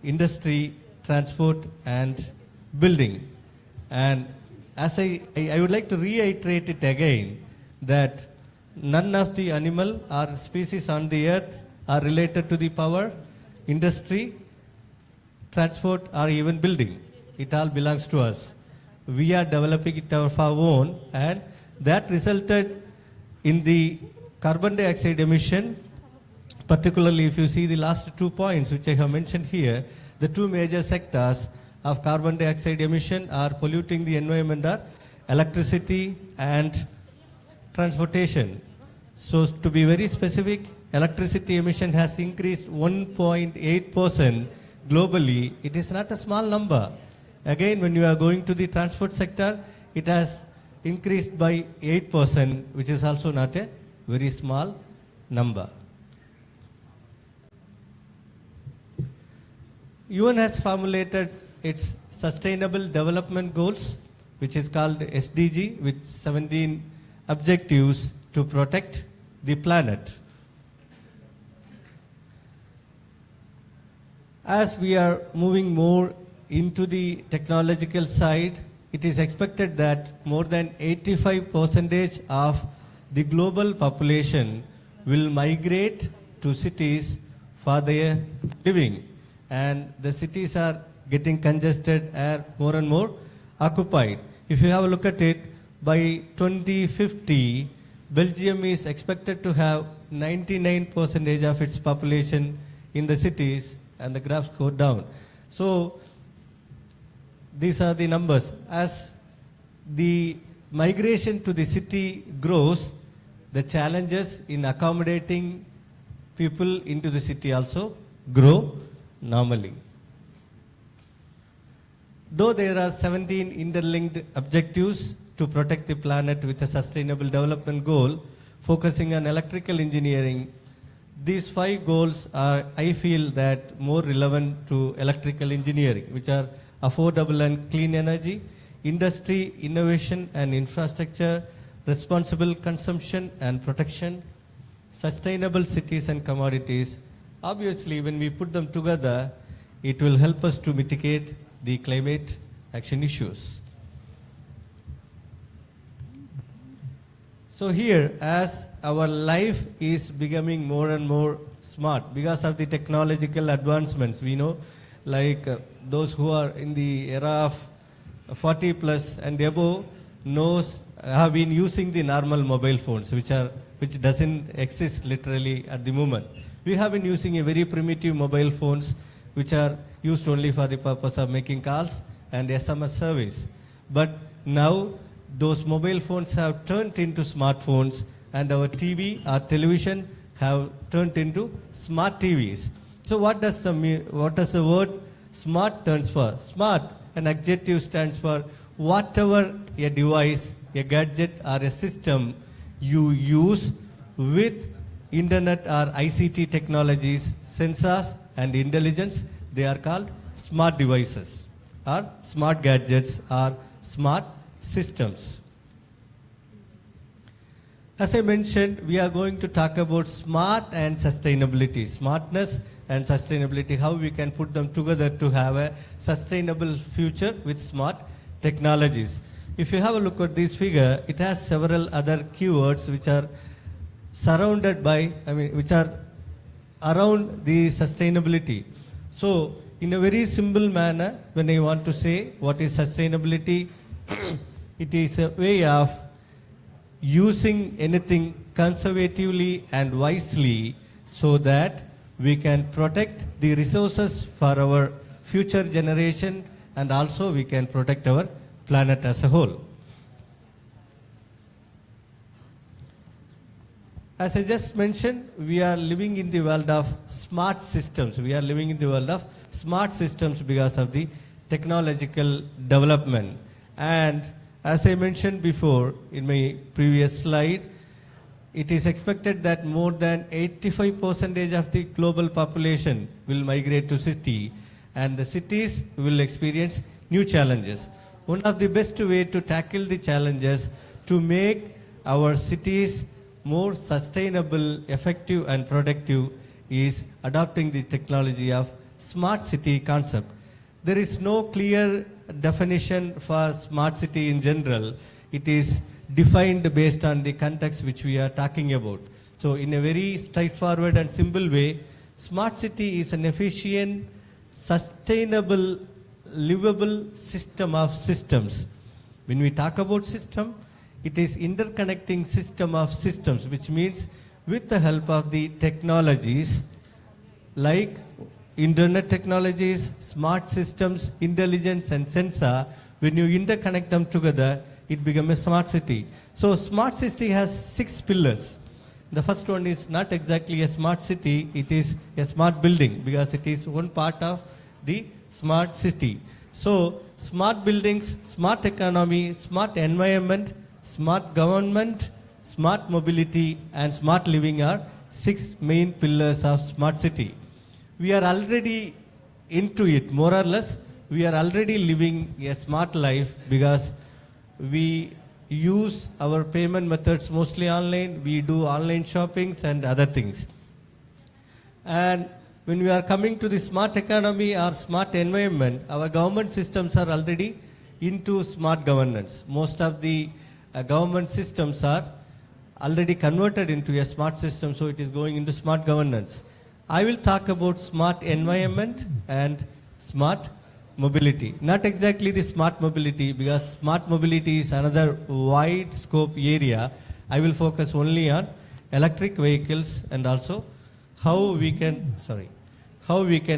industry, transport and building. And as I would like to reiterate it again that none of the animal or species on the earth are related to the power, industry, transport or even building. It all belongs to us. We are developing it of our own, and that resulted in the carbon dioxide emission, particularly if you see the last 2 points which I have mentioned here, the 2 major sectors of carbon dioxide emission are polluting the environment are electricity and transportation. So to be very specific, electricity emission has increased 1.8% globally. It is not a small number. Again, when you are going to the transport sector, it has increased by 8%, which is also not a very small number. UN has formulated its Sustainable Development Goals, which is called SDG, with 17 objectives to protect the planet. As we are moving more into the technological side, it is expected that more than 85% of the global population will migrate to cities for their living. And the cities are getting congested and more occupied. If you have a look at it, by 2050, Belgium is expected to have 99% of its population in the cities, and the graphs go down. So these are the numbers. As the migration to the city grows, the challenges in accommodating people into the city also grow normally. Though there are 17 interlinked objectives to protect the planet with a sustainable development goal, focusing on electrical engineering, these 5 goals are, I feel, that more relevant to electrical engineering, which are affordable and clean energy, industry, innovation and infrastructure, responsible consumption and protection, sustainable cities and commodities. Obviously, when we put them together, it will help us to mitigate the climate action issues. So here, as our life is becoming more and more smart because of the technological advancements, we know, like those who are in the era of 40 plus and above have been using the normal mobile phones, which doesn't exist literally at the moment. We have been using a very primitive mobile phones which are used only for the purpose of making calls and SMS service. But now those mobile phones have turned into smartphones, and our TV, our television have turned into smart TVs. So what does the word smart stands for? Smart, an adjective, stands for whatever a device, a gadget or a system you use with internet or ICT technologies, sensors and intelligence, they are called smart devices or smart gadgets or smart systems. As I mentioned, we are going to talk about smart and sustainability, smartness and sustainability, how we can put them together to have a sustainable future with smart technologies. If you have a look at this figure, it has several other keywords which are surrounded by, which are around the sustainability. So in a very simple manner, when I want to say what is sustainability, it is a way of using anything conservatively and wisely so that we can protect the resources for our future generation, and also we can protect our planet as a whole. As I just mentioned, we are living in the world of smart systems. We are living in the world of smart systems because of the technological development. And as I mentioned before in my previous slide, it is expected that more than 85% of the global population will migrate to city, and the cities will experience new challenges. One of the best way to tackle the challenges to make our cities more sustainable, effective and productive is adopting the technology of smart city concept. There is no clear definition for smart city in general. It is defined based on the context which we are talking about. So in a very straightforward and simple way, smart city is an efficient, sustainable, livable system of systems. When we talk about system, it is interconnecting system of systems, which means with the help of the technologies like internet technologies, smart systems, intelligence and sensor, when you interconnect them together, it becomes a smart city. So smart city has 6 pillars. The first one is not exactly a smart city, it is a smart building because it is one part of the smart city. So smart buildings, smart economy, smart environment, smart government, smart mobility and smart living are 6 main pillars of smart city. We are already into it, more or less. We are already living a smart life because we use our payment methods mostly online. We do online shoppings and other things. And when we are coming to the smart economy or smart environment, our government systems are already into smart governance. Most of the government systems are already converted into a smart system, so it is going into smart governance. I will talk about smart environment and smart mobility. Not exactly the smart mobility because smart mobility is another wide scope area. I will focus only on electric vehicles and also how we can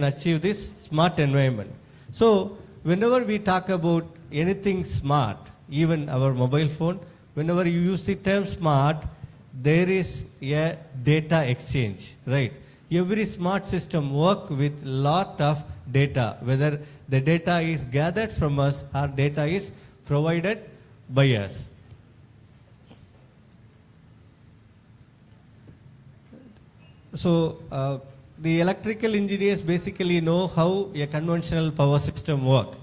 achieve this smart environment. So whenever we talk about anything smart, even our mobile phone, whenever you use the term smart, there is a data exchange, right? Every smart system works with lot of data, whether the data is gathered from us or data is provided by us. So the electrical engineers basically know how a conventional power system works.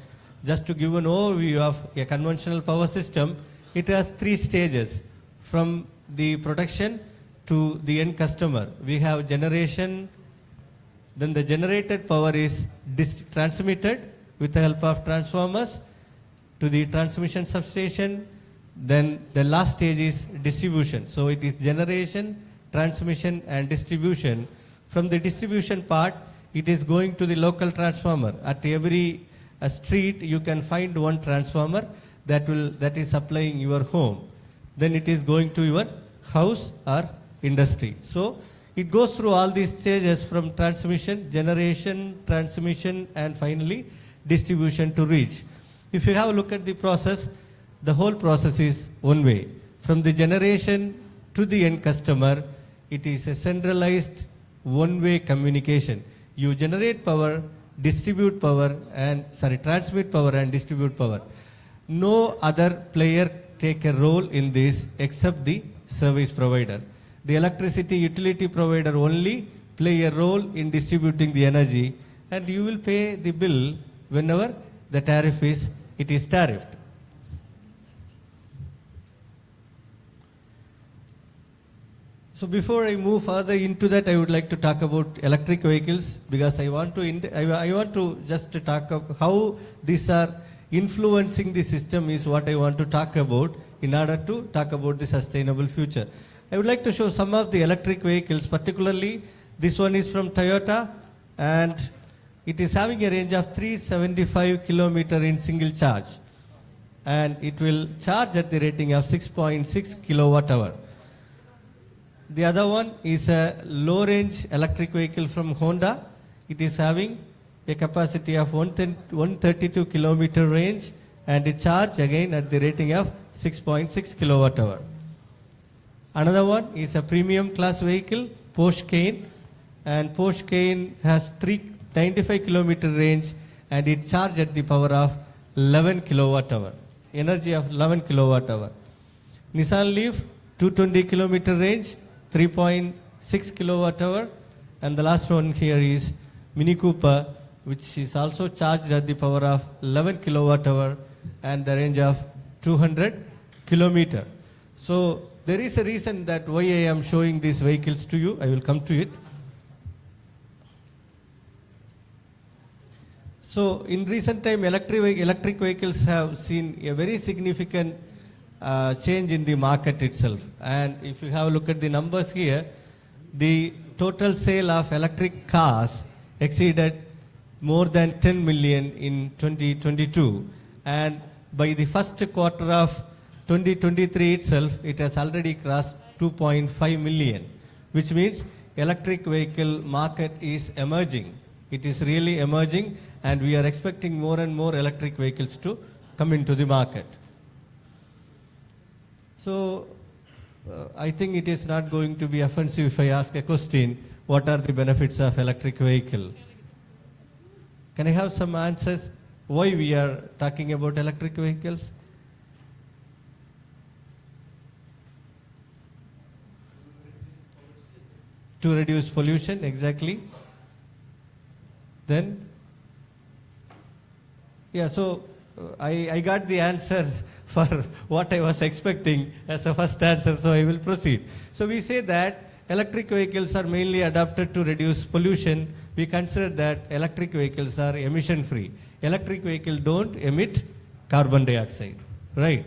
Just to give an overview of a conventional power system, it has 3 stages from the production to the end customer. We have generation, then the generated power is transmitted with the help of transformers to the transmission substation. Then the last stage is distribution. So it is generation, transmission and distribution. From the distribution part, it is going to the local transformer. At every street, you can find one transformer that is supplying your home. Then it is going to your house or industry. So it goes through all these stages from transmission, generation, transmission and finally distribution to reach. If you have a look at the process, the whole process is one way. From the generation to the end customer, it is a centralized one-way communication. You generate power, transmit power and distribute power. No other player take a role in this except the service provider. The electricity utility provider only play a role in distributing the energy, and you will pay the bill whenever the tariff is tariffed. So before I move further into that, I would like to talk about electric vehicles because I want to just talk about how these are influencing the system is what I want to talk about in order to talk about the sustainable future. I would like to show some of the electric vehicles, particularly this one is from Toyota and it is having a range of 375 kilometer in single charge and it will charge at the rating of 6.6 kilowatt hour. The other one is a low range electric vehicle from Honda. It is having a capacity of 132 kilometer range and it charge again at the rating of 6.6 kilowatt hour. Another one is a premium class vehicle, Porsche Cayenne, and Porsche Cayenne has 395 kilometer range and it charged at the power of 11 kilowatt hour, energy of 11 kilowatt hour. Nissan Leaf, 220 kilometer range, 3.6 kilowatt hour, and the last one here is Mini Cooper, which is also charged at the power of 11 kilowatt hour and the range of 200 kilometer. So there is a reason that why I am showing these vehicles to you. I will come to it. So in recent time, electric vehicles have seen a very significant change in the market itself. And if you have a look at the numbers here, the total sale of electric cars exceeded more than 10 million in 2022. And by the first quarter of 2023 itself, it has already crossed 2.5 million, which means electric vehicle market is emerging. It is really emerging, and we are expecting more and more electric vehicles to come into the market. So I think it is not going to be offensive if I ask a question, what are the benefits of electric vehicle? Can I have some answers why we are talking about electric vehicles? To reduce pollution, exactly. Then, yeah, so I got the answer for what I was expecting as a first answer, so I will proceed. So we say that electric vehicles are mainly adapted to reduce pollution. We consider that electric vehicles are emission free. Electric vehicles don't emit carbon dioxide, right?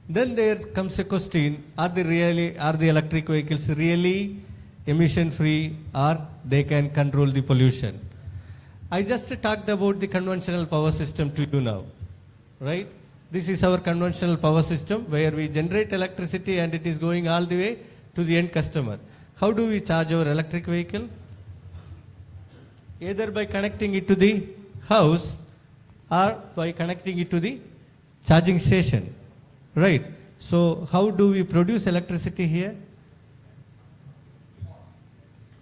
Then there comes a question, are the electric vehicles really emission free, or they can control the pollution? I just talked about the conventional power system to you now, right? This is our conventional power system where we generate electricity and it is going all the way to the end customer. How do we charge our electric vehicle? Either by connecting it to the house or by connecting it to the charging station, right? So how do we produce electricity here?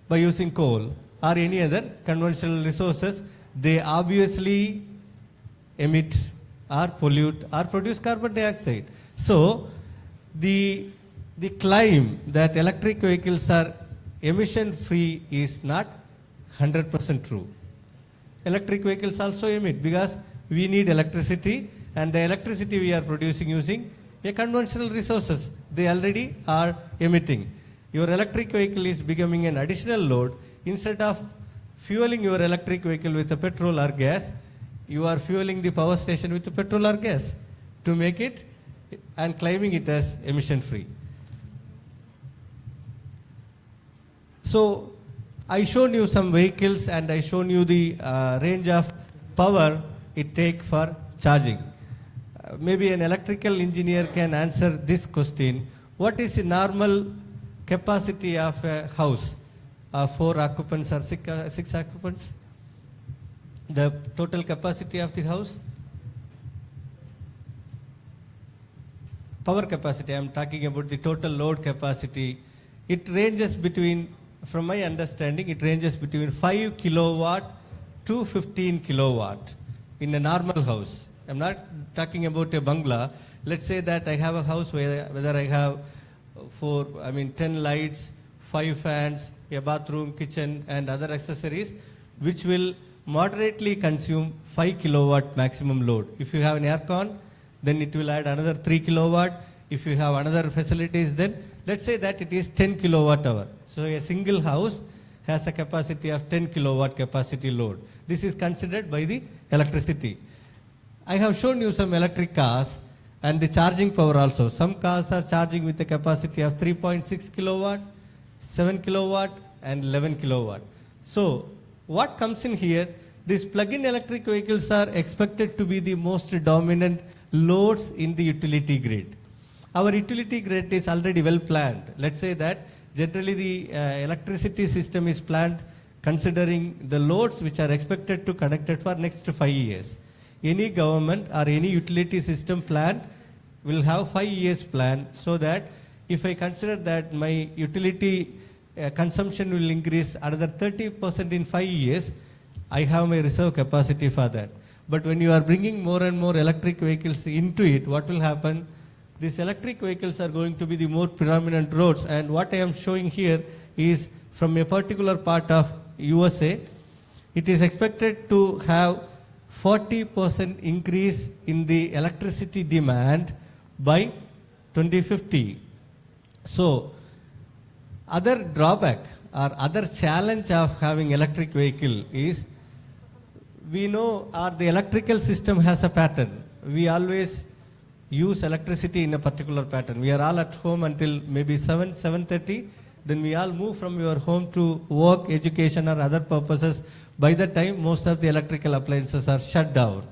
By using coal or any other conventional resources. They obviously emit or pollute or produce carbon dioxide. So the claim that electric vehicles are emission free is not 100% true. Electric vehicles also emit because we need electricity, and the electricity we are producing using a conventional resources. They already are emitting. Your electric vehicle is becoming an additional load. Instead of fueling your electric vehicle with a petrol or gas, you are fueling the power station with a petrol or gas to make it and claiming it as emission free. So I shown you some vehicles and I shown you the range of power it takes for charging. Maybe an electrical engineer can answer this question. What is the normal capacity of a house? 4 occupants or 6 occupants? The total capacity of the house? Power capacity, I am talking about the total load capacity. It ranges between, from my understanding, it ranges between 5 kilowatt to 15 kilowatt in a normal house. I am not talking about a bungalow. Let's say that I have a house whether I have 10 lights, 5 fans, a bathroom, kitchen and other accessories, which will moderately consume 5 kilowatt maximum load. If you have an aircon, then it will add another 3 kilowatt. If you have another facilities, then let's say that it is 10 kilowatt hour. So a single house has a capacity of 10 kilowatt capacity load. This is considered by the electricity. I have shown you some electric cars and the charging power also. Some cars are charging with a capacity of 3.6 kilowatt, 7 kilowatt and 11 kilowatt. So what comes in here, these plug-in electric vehicles are expected to be the most dominant loads in the utility grid. Our utility grid is already well planned. Let's say that generally the electricity system is planned considering the loads which are expected to connected for next 5 years. Any government or any utility system plan will have 5 years plan, so that if I consider that my utility consumption will increase another 30% in 5 years, I have my reserve capacity for that. But when you are bringing more and more electric vehicles into it, what will happen? These electric vehicles are going to be the more predominant roads, and what I am showing here is from a particular part of USA. It is expected to have 40% increase in the electricity demand by 2050. So, other drawback or other challenge of having electric vehicle is, we know the electrical system has a pattern. We always use electricity in a particular pattern. We are all at home until maybe 7:30. Then we all move from your home to work, education or other purposes. By that time, most of the electrical appliances are shut down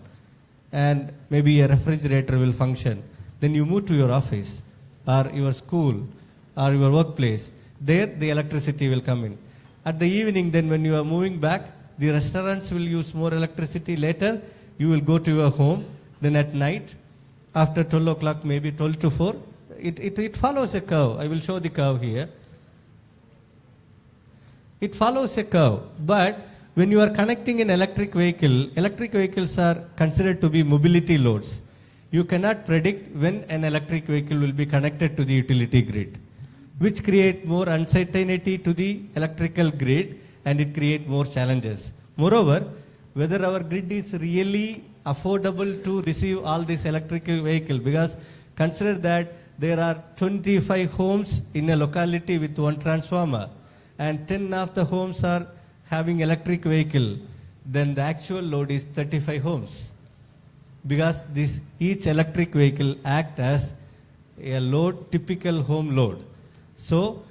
and maybe a refrigerator will function. Then you move to your office or your school or your workplace. There the electricity will come in. At the evening, then when you are moving back, the restaurants will use more electricity. Later, you will go to your home. Then at night, after 12 o'clock, maybe 12 to 4, it follows a curve. I will show the curve here. It follows a curve. But when you are connecting an electric vehicles are considered to be mobility loads. You cannot predict when an electric vehicle will be connected to the utility grid, which create more uncertainty to the electrical grid, and it create more challenges. Moreover, whether our grid is really affordable to receive all these electric vehicle, because consider that there are 25 homes in a locality with one transformer, and 10 of the homes are having electric vehicle, then the actual load is 35 homes. Because each electric vehicle act as a load, typical home load. So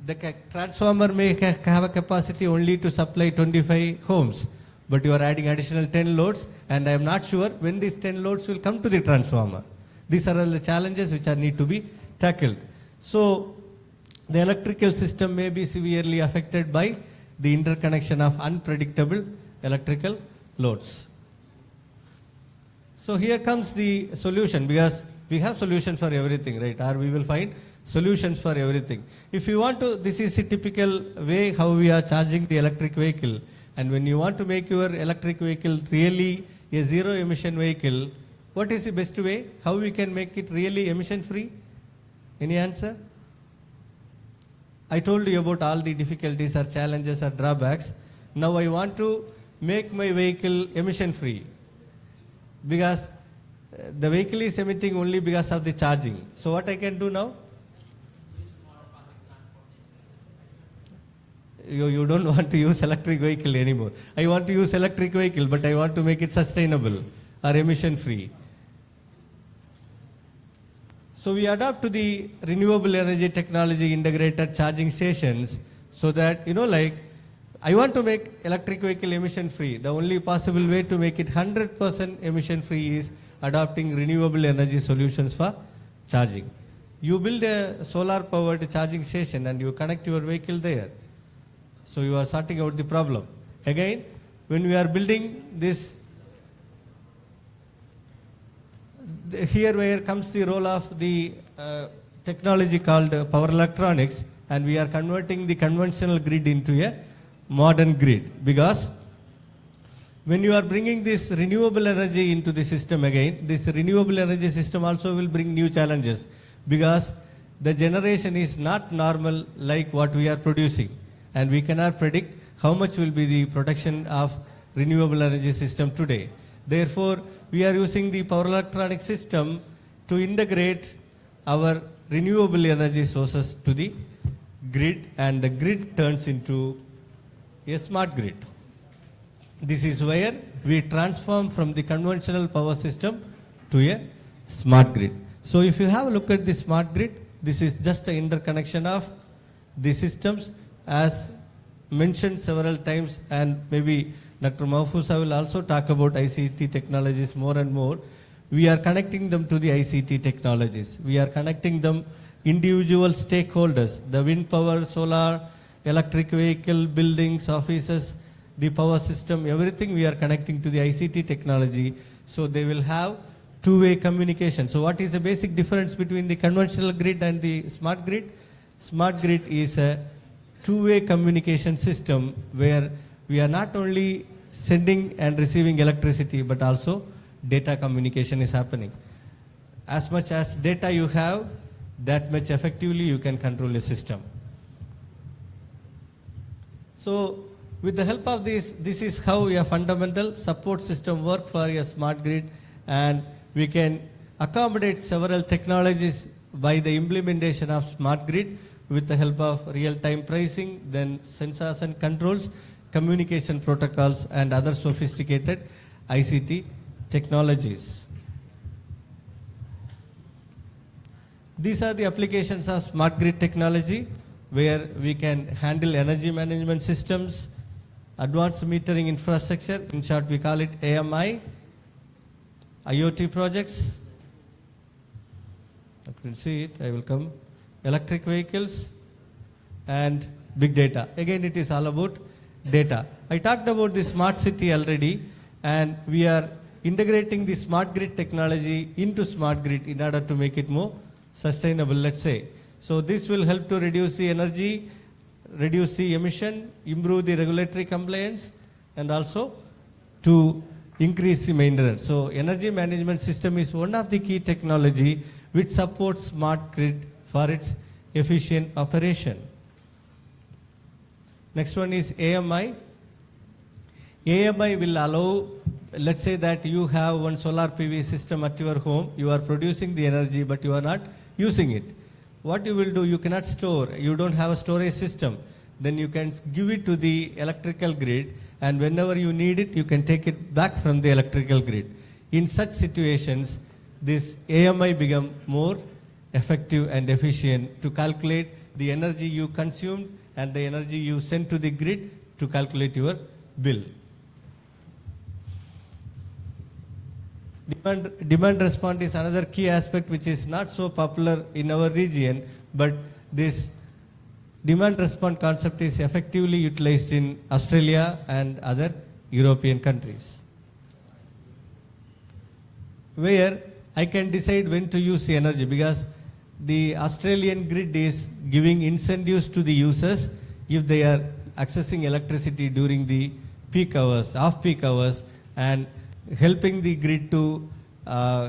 the transformer may have a capacity only to supply 25 homes, but you are adding additional 10 loads, and I am not sure when these 10 loads will come to the transformer. These are all the challenges which need to be tackled. So the electrical system may be severely affected by the interconnection of unpredictable electrical loads. So here comes the solution, because we have solutions for everything, right? Or we will find solutions for everything. If you want to, this is a typical way how we are charging the electric vehicle. And when you want to make your electric vehicle really a zero emission vehicle, what is the best way? How we can make it really emission free? Any answer? I told you about all the difficulties or challenges or drawbacks. Now I want to make my vehicle emission free, because the vehicle is emitting only because of the charging. So what I can do now? You don't want to use electric vehicle anymore. I want to use electric vehicle, but I want to make it sustainable or emission free. So we adapt to the renewable energy technology integrated charging stations, so that, I want to make electric vehicle emission free. The only possible way to make it 100% emission free is adopting renewable energy solutions for charging. You build a solar powered charging station and you connect your vehicle there. So you are sorting out the problem. Again, when we are building this, here where comes the role of the technology called power electronics, and we are converting the conventional grid into a modern grid. Because when you are bringing this renewable energy into the system again, this renewable energy system also will bring new challenges, because the generation is not normal like what we are producing, and we cannot predict how much will be the production of renewable energy system today. Therefore, we are using the power electronic system to integrate our renewable energy sources to the grid, and the grid turns into a smart grid. This is where we transform from the conventional power system to a smart grid. So if you have a look at the smart grid, this is just an interconnection of the systems, as mentioned several times, and maybe Dr. Mahfouza will also talk about ICT technologies more and more. We are connecting them to the ICT technologies. We are connecting them individual stakeholders, the wind power, solar, electric vehicle, buildings, offices, the power system, everything we are connecting to the ICT technology, so they will have two-way communication. So what is the basic difference between the conventional grid and the smart grid? Smart grid is a two-way communication system where we are not only sending and receiving electricity, but also data communication is happening. As much as data you have, that much effectively you can control a system. So with the help of this is how a fundamental support system work for a smart grid, and we can accommodate several technologies by the implementation of smart grid with the help of real-time pricing, then sensors and controls, communication protocols, and other sophisticated ICT technologies. These are the applications of smart grid technology, where we can handle energy management systems, advanced metering infrastructure, in short we call it AMI, IoT projects, I couldn't see it, I will come, electric vehicles, and big data. Again, it is all about data. I talked about the smart city already, and we are integrating the smart grid technology into smart grid in order to make it more sustainable, let's say. So this will help to reduce the energy, reduce the emission, improve the regulatory compliance, and also to increase the maintenance. So energy management system is one of the key technology which supports smart grid for its efficient operation. Next one is AMI. AMI will allow, let's say that you have one solar PV system at your home, you are producing the energy but you are not using it. What you will do, you cannot store, you don't have a storage system, then you can give it to the electrical grid, and whenever you need it, you can take it back from the electrical grid. In such situations, this AMI become more effective and efficient to calculate the energy you consumed and the energy you send to the grid to calculate your bill. Demand response is another key aspect which is not so popular in our region, but this demand response concept is effectively utilized in Australia and other European countries, where I can decide when to use the energy, because the Australian grid is giving incentives to the users if they are accessing electricity during the peak hours, off-peak hours, and helping the grid to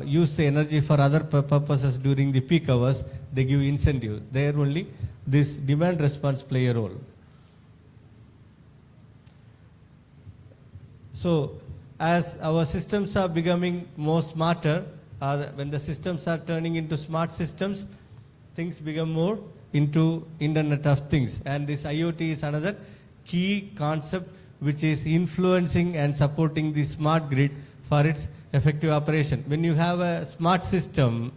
use the energy for other purposes during the peak hours. They give incentive. There only this demand response play a role. So as our systems are becoming more smarter, when the systems are turning into smart systems, things become more into Internet of Things. And this IoT is another key concept which is influencing and supporting the smart grid for its effective operation. When you have a smart system,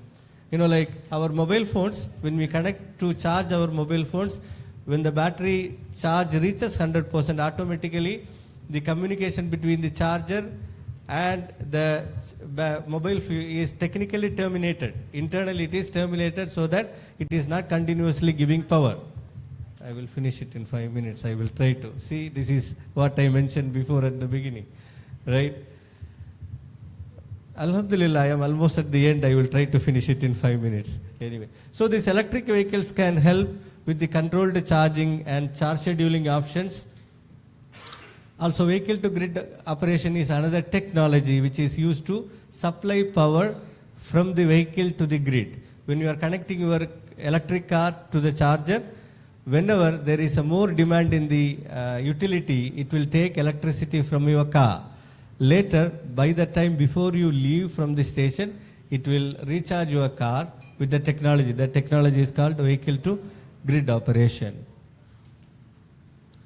you know, like our mobile phones, when we connect to charge our mobile phones, when the battery charge reaches 100%, automatically the communication between the charger and the mobile is technically terminated. Internally it is terminated so that it is not continuously giving power. I will finish it in 5 minutes. I will try to. See, this is what I mentioned before at the beginning, right? Alhamdulillah, I am almost at the end. I will try to finish it in 5 minutes. Anyway, so these electric vehicles can help with the controlled charging and charge scheduling options. Also, vehicle to grid operation is another technology which is used to supply power from the vehicle to the grid. When you are connecting your electric car to the charger, whenever there is a more demand in the utility, it will take electricity from your car. Later, by the time before you leave from the station, it will recharge your car with the technology. The technology is called vehicle to grid operation.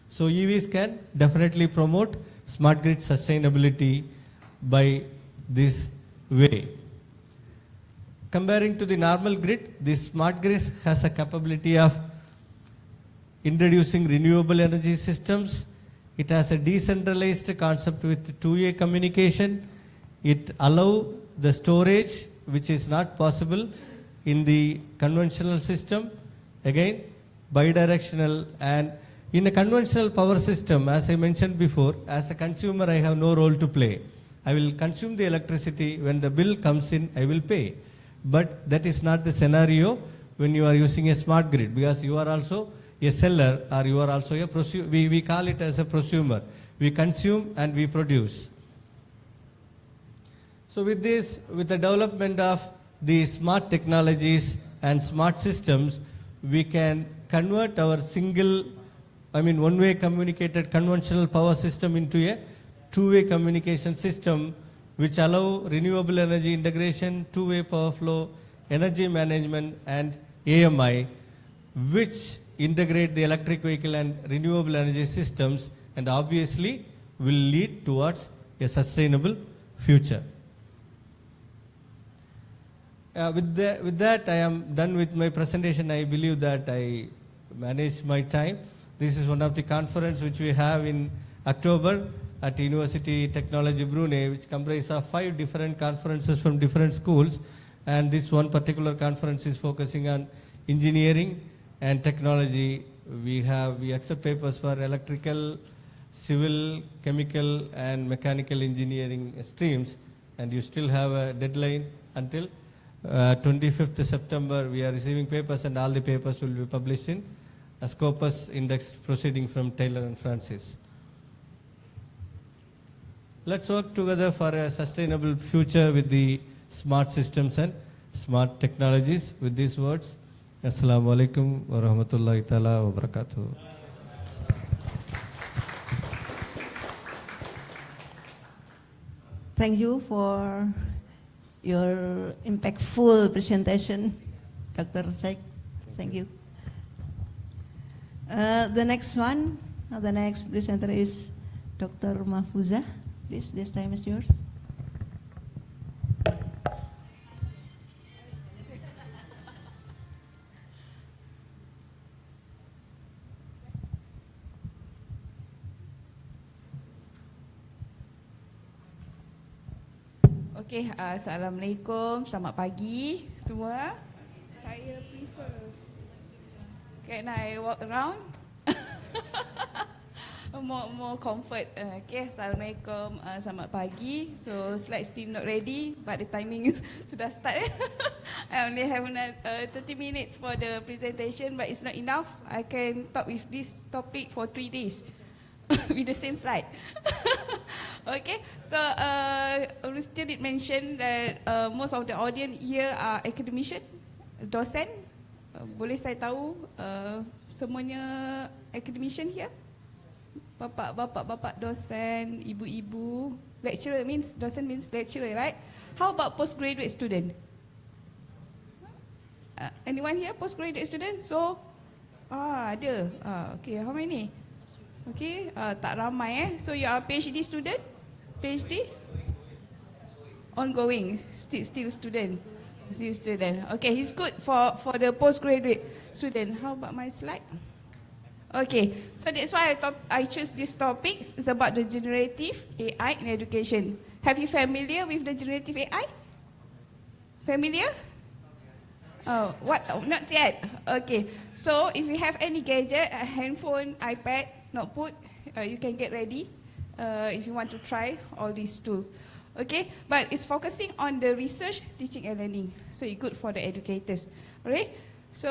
So EVs can definitely promote smart grid sustainability by this way. Comparing to the normal grid, this smart grid has a capability of introducing renewable energy systems. It has a decentralized concept with two-way communication. It allows the storage, which is not possible in the conventional system. Again, bidirectional. And in a conventional power system, as I mentioned before, as a consumer, I have no role to play. I will consume the electricity. When the bill comes in, I will pay. But that is not the scenario when you are using a smart grid, because you are also a seller, or you are also a prosumer. We call it as a prosumer. we consume and we produce. So with this, with the development of the smart technologies and smart systems, we can convert our one-way communicated conventional power system into a two-way communication system which allow renewable energy integration, two-way power flow, energy management and AMI, which integrate the electric vehicle and renewable energy systems and obviously will lead towards a sustainable future. With that, I am done with my presentation. I believe that I managed my time. This is one of the conference which we have in October at University Technology Brunei, which comprises of 5 different conferences from different schools. And this one particular conference is focusing on engineering and technology. We accept papers for electrical, civil, chemical, and mechanical engineering streams. And you still have a deadline until 25th September. We are receiving papers, and all the papers will be published in a Scopus Index proceeding from Taylor and Francis. Let's work together for a sustainable future with the smart systems and smart technologies. With these words, Assalamu alaikum wa rahmatullahi ta'ala wa barakatuh. Thank you for your impactful presentation, Dr. Sheikh. Thank you. The next presenter is Dr. Mahfuza. Please, this time is yours. Okay, Assalamualaikum, selamat pagi semua. Saya prefer, can I walk around? more comfort. Okay, Assalamualaikum, selamat pagi. So slides still not ready, but the timing is sudah start. I only have 30 minutes for the presentation, but it's not enough. I can talk with this topic for 3 days with the same slide. Okay, so Rustia did mention that most of the audience here are academician, dosen. Boleh saya tahu semuanya academician here? Bapak dosen, ibu-ibu, lecturer means, dosen means lecturer, right? How about postgraduate student? Anyone here postgraduate student? So, ada. Okay, how many? Okay, tak ramai So you are PhD student? PhD? Ongoing, still student. Still student. Okay, he's good for the postgraduate student. How about my slide? Okay, so that's why I choose this topic. It's about the generative AI in education. Have you familiar with the generative AI? Familiar? Oh, what? Oh, not yet. Okay, so if you have any gadget, a handphone, iPad, notebook, you can get ready if you want to try all these tools. Okay, but it's focusing on the research, teaching and learning. So it's good for the educators. Alright, so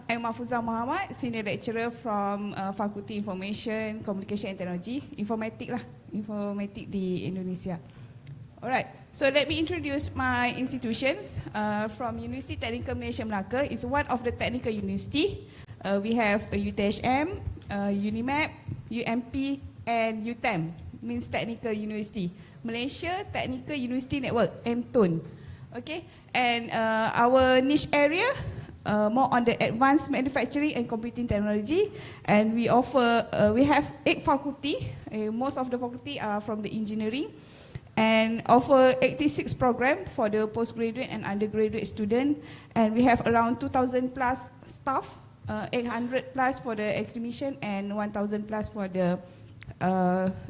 I'm Mahfuza Muhammad, senior lecturer from Faculty Information, Communication and Technology, Informatik di Indonesia. Alright, so let me introduce my institutions. From University Technical Malaysia Melaka, it's one of the technical university. We have UTHM, UNIMAP, UMP, and UTEM, means Technical University. Malaysia Technical University Network, MTUN. Okay, and our niche area, more on the advanced manufacturing and computing technology. And we offer, we have 8 faculty. Most of the faculty are from the engineering. And offer 86 program for the postgraduate and undergraduate student. And we have around 2,000 plus staff, 800 plus for the academician and 1,000 plus for the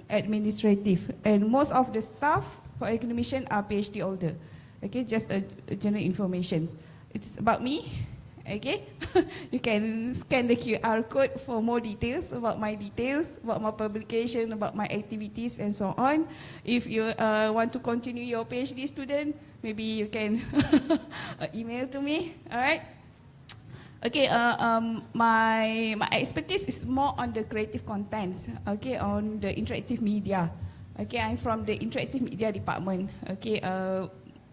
administrative. And most of the staff for academician are PhD holder. Okay, just a general information. It's about me. Okay, you can scan the QR code for more details, about my publication, about my activities and so on. If you want to continue your PhD student, maybe you can email to me. All right. Okay, my expertise is more on the creative contents, okay, on the interactive media. Okay, I'm from the interactive media department. Okay,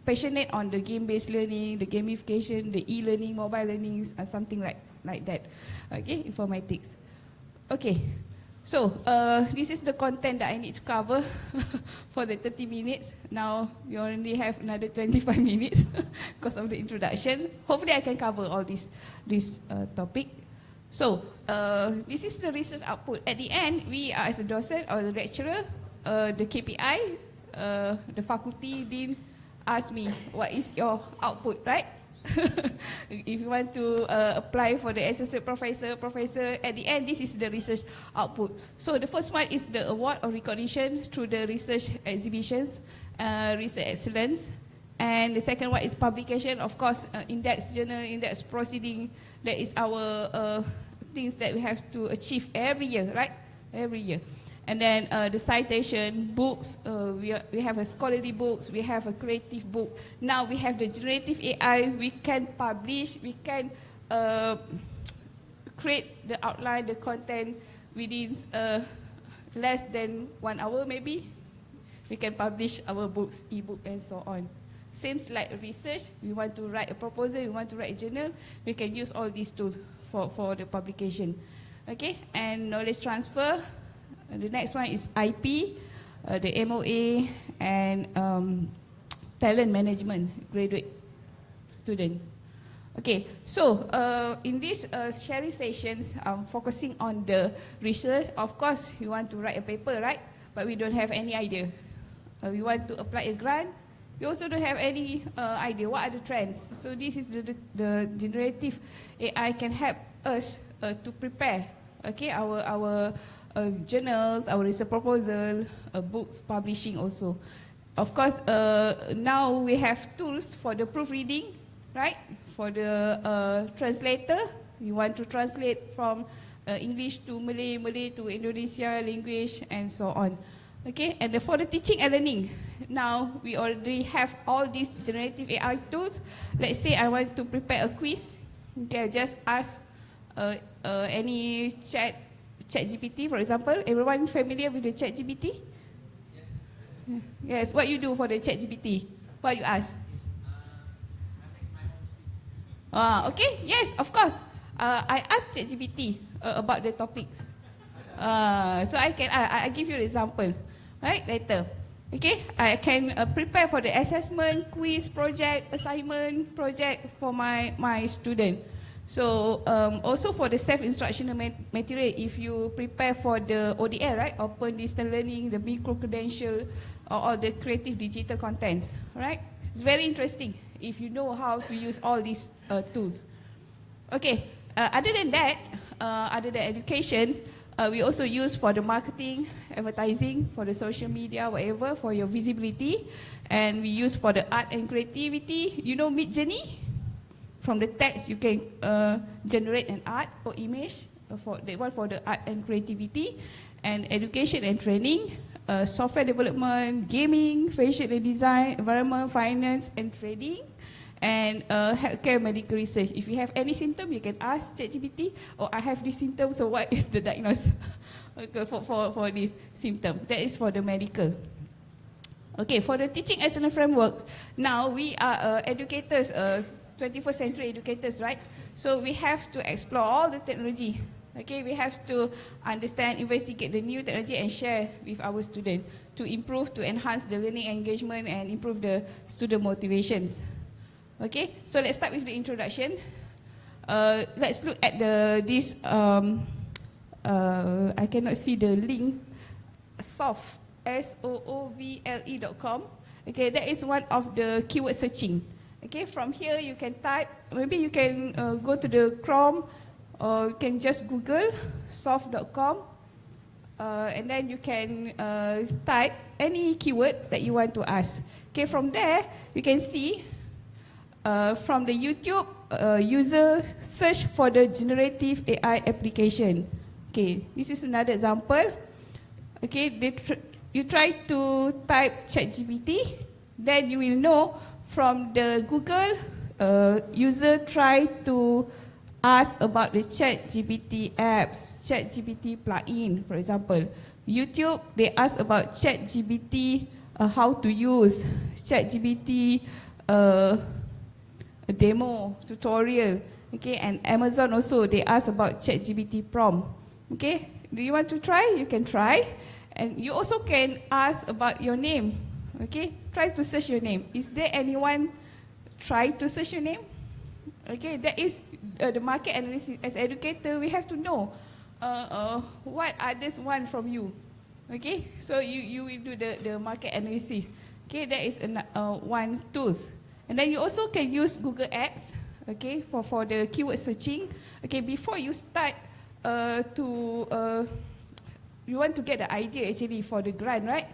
passionate on the game-based learning, the gamification, the e-learning, mobile learnings, something like that. Okay, informatics. Okay, so this is the content that I need to cover for the 30 minutes. Now we only have another 25 minutes because of the introduction. Hopefully I can cover all this topic. So this is the research output. At the end, we are as a docent or the lecturer, the KPI, the faculty dean asked me, what is your output, right? If you want to apply for the associate professor, at the end, this is the research output. So the first one is the award or recognition through the research exhibitions, research excellence. And the second one is publication, of course, index, journal, index proceeding. That is our things that we have to achieve every year, right? Every year. And then the citation, books, we have a scholarly books, we have a creative book. Now we have the generative AI, we can publish, we can create the outline, the content within less than 1 hour maybe. We can publish our books, ebook and so on. Seems like research, we want to write a proposal, we want to write a journal, we can use all these tools for the publication. Okay, and knowledge transfer. The next one is IP, the MOA, and talent management, graduate student. Okay, so in these sharing sessions, focusing on the research. Of course, we want to write a paper, right? But we don't have any idea. We want to apply a grant. We also don't have any idea what are the trends. So this is the generative AI can help us to prepare. Okay, our journals, our research proposal, books publishing also. Of course, now we have tools for the proofreading, right? For the translator, you want to translate from English to Malay, Malay to Indonesia language, and so on. Okay, and for the teaching and learning, now we already have all these generative AI tools. Let's say I want to prepare a quiz. Okay, just ask any ChatGPT, for example. Everyone familiar with the ChatGPT? Yes. What you do for the ChatGPT? What you ask? Okay. Yes, of course. I asked ChatGPT about the topics. So I give you an example, right? Later. Okay. I can prepare for the assessment, quiz, project, assignment, project for my student. So also for the self-instructional material, if you prepare for the ODL, right, open distance learning, the micro-credential, or the creative digital contents, right? It's very interesting if you know how to use all these tools. Okay, other than that, other than educations, we also use for the marketing, advertising, for the social media, whatever, for your visibility. And we use for the art and creativity. You know Midjourney? From the text, you can generate an art or image for that one for the art and creativity, and education and training, software development, gaming, fashion and design, environment, finance and trading, and healthcare medical research. If you have any symptom, you can ask ChatGPT, or I have this symptom, so what is the diagnosis okay, for this symptom? That is for the medical. Okay, for the teaching excellence frameworks, now we are educators, 21st century educators, right? So we have to explore all the technology. Okay, we have to understand, investigate the new technology and share with our students to improve, to enhance the learning engagement and improve the student motivations. Okay, so let's start with the introduction. Let's look at this. I cannot see the link. Soft, SOOVLE.com. Okay, that is one of the keyword searching. Okay, from here you can type, maybe you can go to the Chrome, or you can just Google soft.com, and then you can type any keyword that you want to ask. Okay, from there you can see from the YouTube user search for the generative AI application. Okay, this is another example. Okay, you try to type ChatGPT, then you will know from the Google user try to ask about the ChatGPT apps, ChatGPT plugin, for example. YouTube, they ask about ChatGPT, how to use ChatGPT, a demo, tutorial. Okay, and Amazon also, they ask about ChatGPT prompt. Okay, do you want to try? You can try. And you also can ask about your name. Okay, try to search your name. Is there anyone try to search your name? Okay, that is the market analysis. As educator, we have to know what others want from you. Okay, so you will do the market analysis. Okay, that is one tools. And then you also can use Google Ads. Okay, for the keyword searching. Okay, before you start you want to get the idea actually for the grant, right?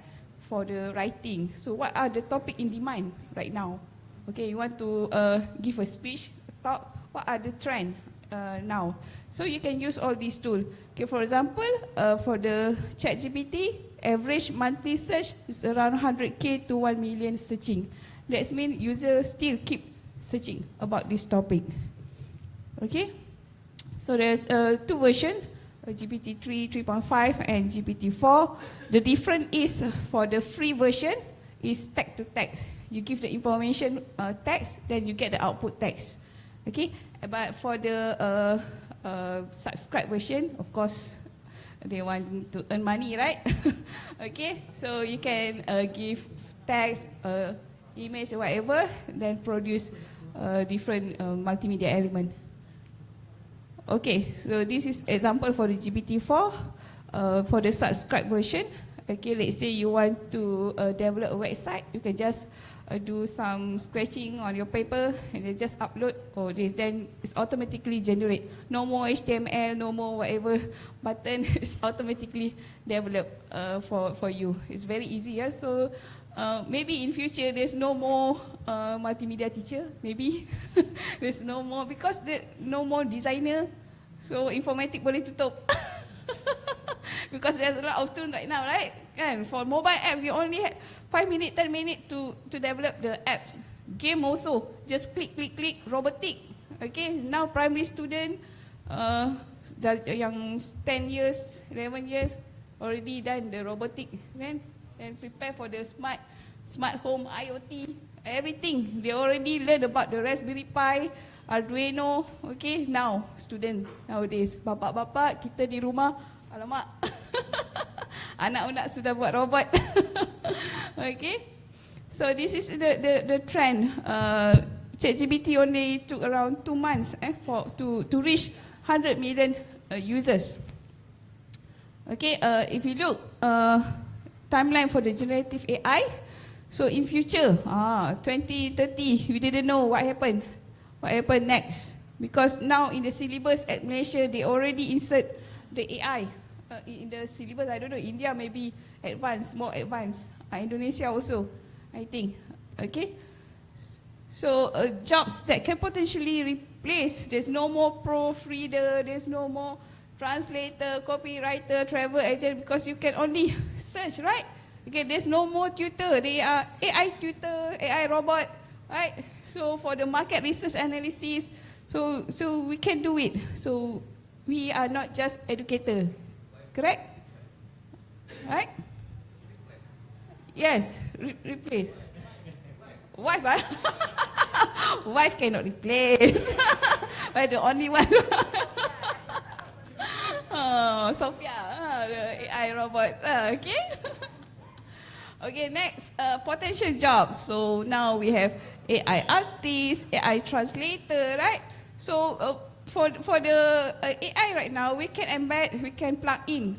For the writing. So what are the topic in demand right now? Okay, you want to give a speech, a talk. What are the trend now? So you can use all these tools. Okay, for example, for the ChatGPT, average monthly search is around 100K to 1 million searching. That means users still keep searching about this topic. Okay, so there's two versions, GPT-3, 3.5 and GPT-4. The difference is for the free version is text to text. You give the information text, then you get the output text. Okay, but for the subscribe version, of course, they want to earn money, right? Okay, so you can give text, image, whatever, then produce different multimedia element. Okay, so this is example for the GPT-4. For the subscribe version, okay, let's say you want to develop a website, you can just do some scratching on your paper and then just upload, or then it's automatically generate. No more HTML, no more whatever button, it's automatically developed for you. It's very easy, yeah? So maybe in future there's no more multimedia teacher, maybe. There's no more, because no more designer, so informatic boleh tutup. Because there's a lot of tools right now, right? And for mobile app, you only have 5 minutes, 10 minutes to develop the apps. Game also, just click, robotic. Okay, now primary student, yang 10 years, 11 years, already done the robotic. Then prepare for the smart home, IoT, everything. They already learn about the Raspberry Pi, Arduino. Okay, now student nowadays, bapak-bapak kita di rumah, alamak, anak-anak sudah buat robot. Okay, so this is the trend. ChatGPT only took around 2 months to reach 100 million users. Okay, if you look timeline for the generative AI, so in future, 2030, we didn't know what happened next, because now in the syllabus at Malaysia, they already insert the AI in the syllabus. I don't know, India maybe more advanced. Indonesia also, I think. Okay, so jobs that can potentially replace. There's no more proofreader. There's no more translator, copywriter, travel agent, because you can only search, right? Okay, there's no more tutor. They are AI tutor, AI robot, right? So for the market research analysis, so we can do it. So we are not just educator, correct? Right? Yes, replace. Wife, wife cannot replace. But the only one. Sophia, the AI robots. Okay. Okay, next, potential jobs. So now we have AI artist, AI translator, right? So for the AI right now, we can embed, we can plug in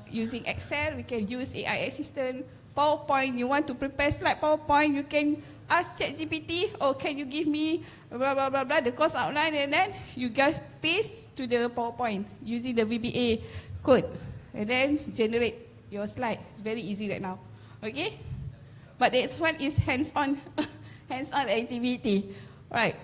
using Excel. We can use AI assistant, PowerPoint. You want to prepare slide PowerPoint, you can ask ChatGPT, or can you give me blah blah blah blah the course outline, and then you guys paste to the PowerPoint using the VBA code, and then generate your slide. It's very easy right now. Okay, but this one is hands-on, hands-on activity, right?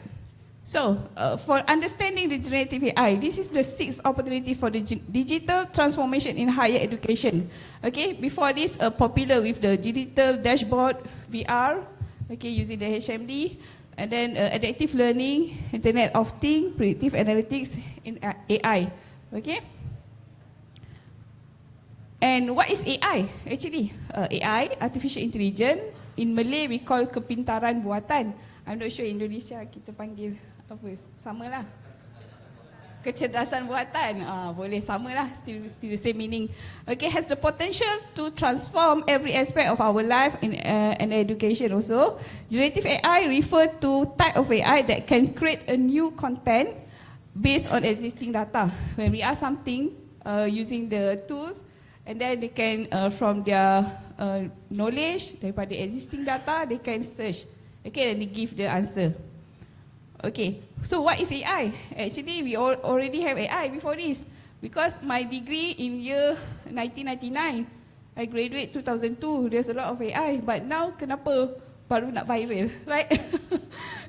So for understanding the generative AI, this is the 6th opportunity for the digital transformation in higher education. Okay, before this, popular with the digital dashboard, VR. Okay, using the HMD. and then adaptive learning, Internet of Things, predictive analytics in AI. Okay. And what is AI actually? AI, artificial intelligence. In Malay we call kepintaran buatan. I'm not sure Indonesia kita panggil apa? Samalah. Kecerdasan buatan, boleh samalah, still the same meaning. Okay, has the potential to transform every aspect of our life in and education also. Generative AI refer to type of AI that can create a new content based on existing data. When we ask something using the tools, and then they can from their knowledge daripada existing data, they can search. Okay, and they give the answer. Okay, so what is AI? Actually, we already have AI before this, because my degree in year 1999, I graduate 2002. There's a lot of AI, but now kenapa baru nak viral, right?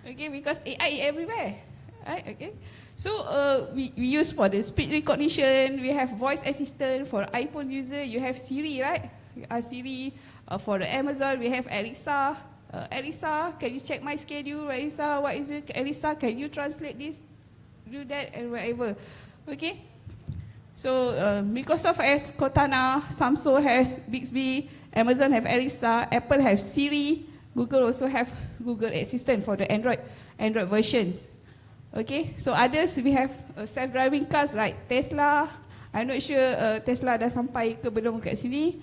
Okay, because AI is everywhere, right? Okay, so we use for the speech recognition. We have voice assistant for iPhone user. You have Siri, right? Siri for the Amazon. We have Alexa. Alexa, can you check my schedule? Alexa, what is it? Alexa, can you translate this? Do that and whatever. Okay. So Microsoft has Cortana, Samsung has Bixby, Amazon have Alexa, Apple have Siri, Google also have Google Assistant for the Android versions. Okay. So others we have self-driving cars like Tesla. I'm not sure Tesla dah sampai ke belum kat sini.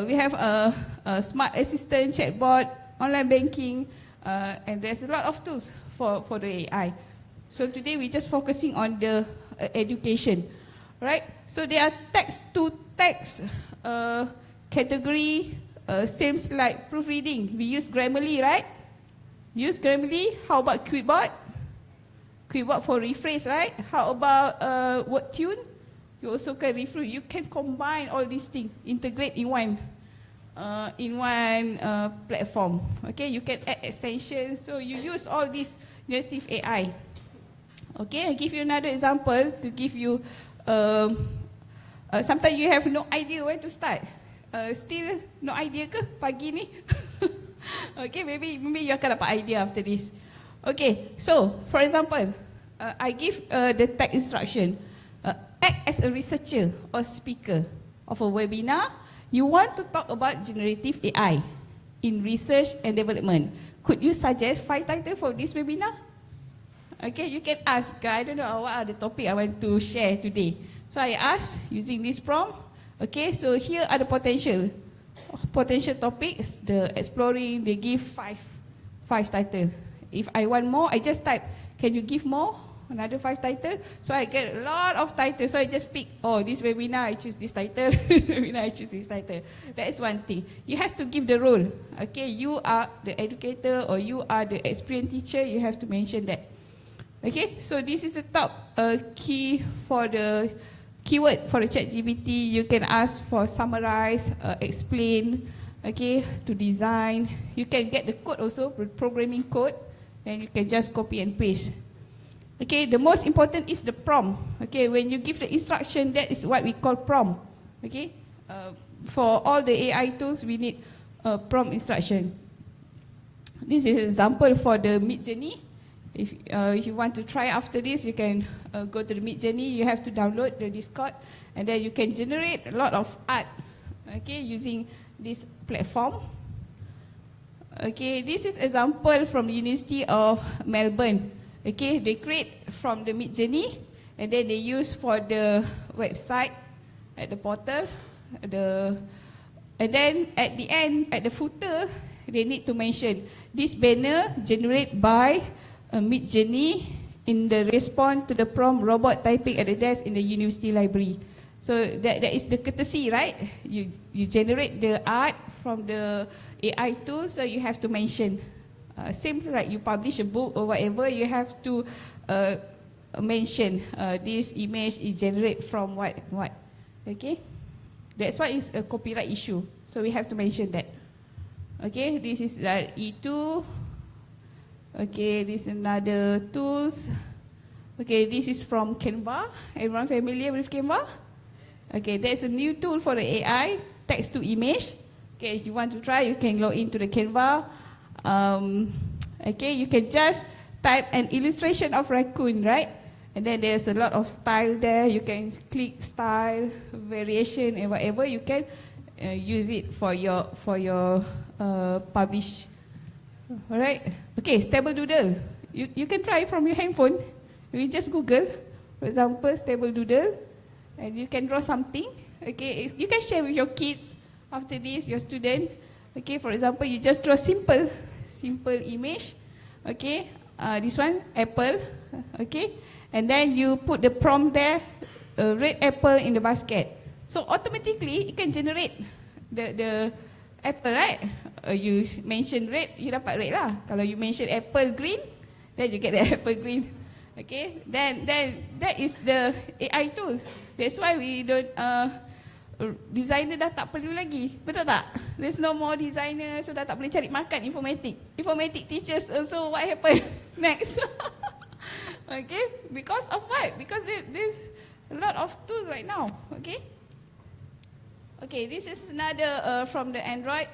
We have a smart assistant, chatbot, online banking, and there's a lot of tools for the AI. So today we're just focusing on the education, right? So there are text-to-text category, same like proofreading. We use Grammarly, right? Use Grammarly. How about Quizbot? Quizbot for rephrase, right? How about WordTune? You also can refer. You can combine all these things, integrate in one platform. Okay, you can add extensions. So you use all this generative AI. Okay, I give you another example to give you. Sometimes you have no idea where to start. Still no idea ke pagi ni? Okay, maybe you akan dapat idea after this. Okay, so for example, I give the text instruction. Act as a researcher or speaker of a webinar. You want to talk about generative AI in research and development. Could you suggest 5 titles for this webinar? Okay, you can ask. I don't know what are the topic I want to share today. So I ask using this prompt. Okay, so here are the potential topics. The exploring, they give five titles. If I want more, I just type. Can you give more? Another 5 titles. So I get a lot of titles. So I just pick, this webinar, I choose this title. This webinar, I choose this title. That is one thing. You have to give the role. Okay, you are the educator or you are the experienced teacher. You have to mention that. Okay, so this is the top key for the keyword for the ChatGPT. You can ask for summarize, explain, okay, to design. You can get the code also, programming code, and you can just copy and paste. Okay, the most important is the prompt. Okay, when you give the instruction, that is what we call prompt. Okay, for all the AI tools, we need prompt instruction. This is an example for the Midjourney. If you want to try after this, you can go to the Midjourney. You have to download the Discord, and then you can generate a lot of art. Okay, using this platform. Okay, this is example from the University of Melbourne. Okay, they create from the Midjourney, and then they use for the website at the portal, and then at the end, at the footer, they need to mention this banner generated by Midjourney in the response to the prompt robot typing at the desk in the university library. So that is the courtesy, right? You generate the art from the AI tool, so you have to mention. Same like you publish a book or whatever, you have to mention this image is generated from what. Okay, that's why it's a copyright issue. So we have to mention that. Okay, this is E2. Okay, this is another tools. Okay, this is from Canva. Everyone familiar with Canva? Okay, there's a new tool for the AI, text to image. Okay, if you want to try, you can log into the Canva. Okay, you can just type an illustration of raccoon, right? And then there's a lot of style there. You can click style, variation, and whatever. You can use it for your publish. Alright. Okay, stable doodle. You can try from your handphone. You just Google, for example, stable doodle, and you can draw something. Okay, you can share with your kids after this, your student. Okay, for example, you just draw simple image. Okay, this one apple. Okay, and then you put the prompt there, a red apple in the basket. So automatically it can generate the apple, right? You mention red, you dapat red lah. Kalau you mention apple green, then you get the apple green. Okay, then that is the AI tools. That's why we don't designer dah tak perlu lagi. Betul tak? There's no more designer, so dah tak boleh cari makan informatic teachers also what happened next? Okay, because of what? Because there's a lot of tools right now. Okay, this is another from the Android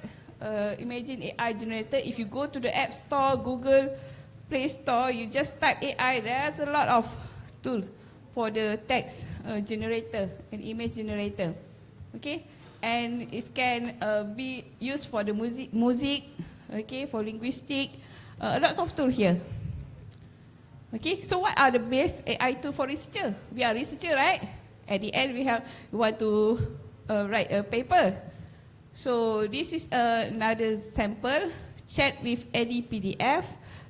Imagine AI generator. If you go to the App Store, Google Play Store, you just type AI, there's a lot of tools for the text generator and image generator. Okay, and it can be used for the music, okay, for linguistic, lots of tools here. Okay, so what are the best AI tools for researcher? We are researcher, right? At the end, we want to write a paper. So this is another sample. Chat with any PDF.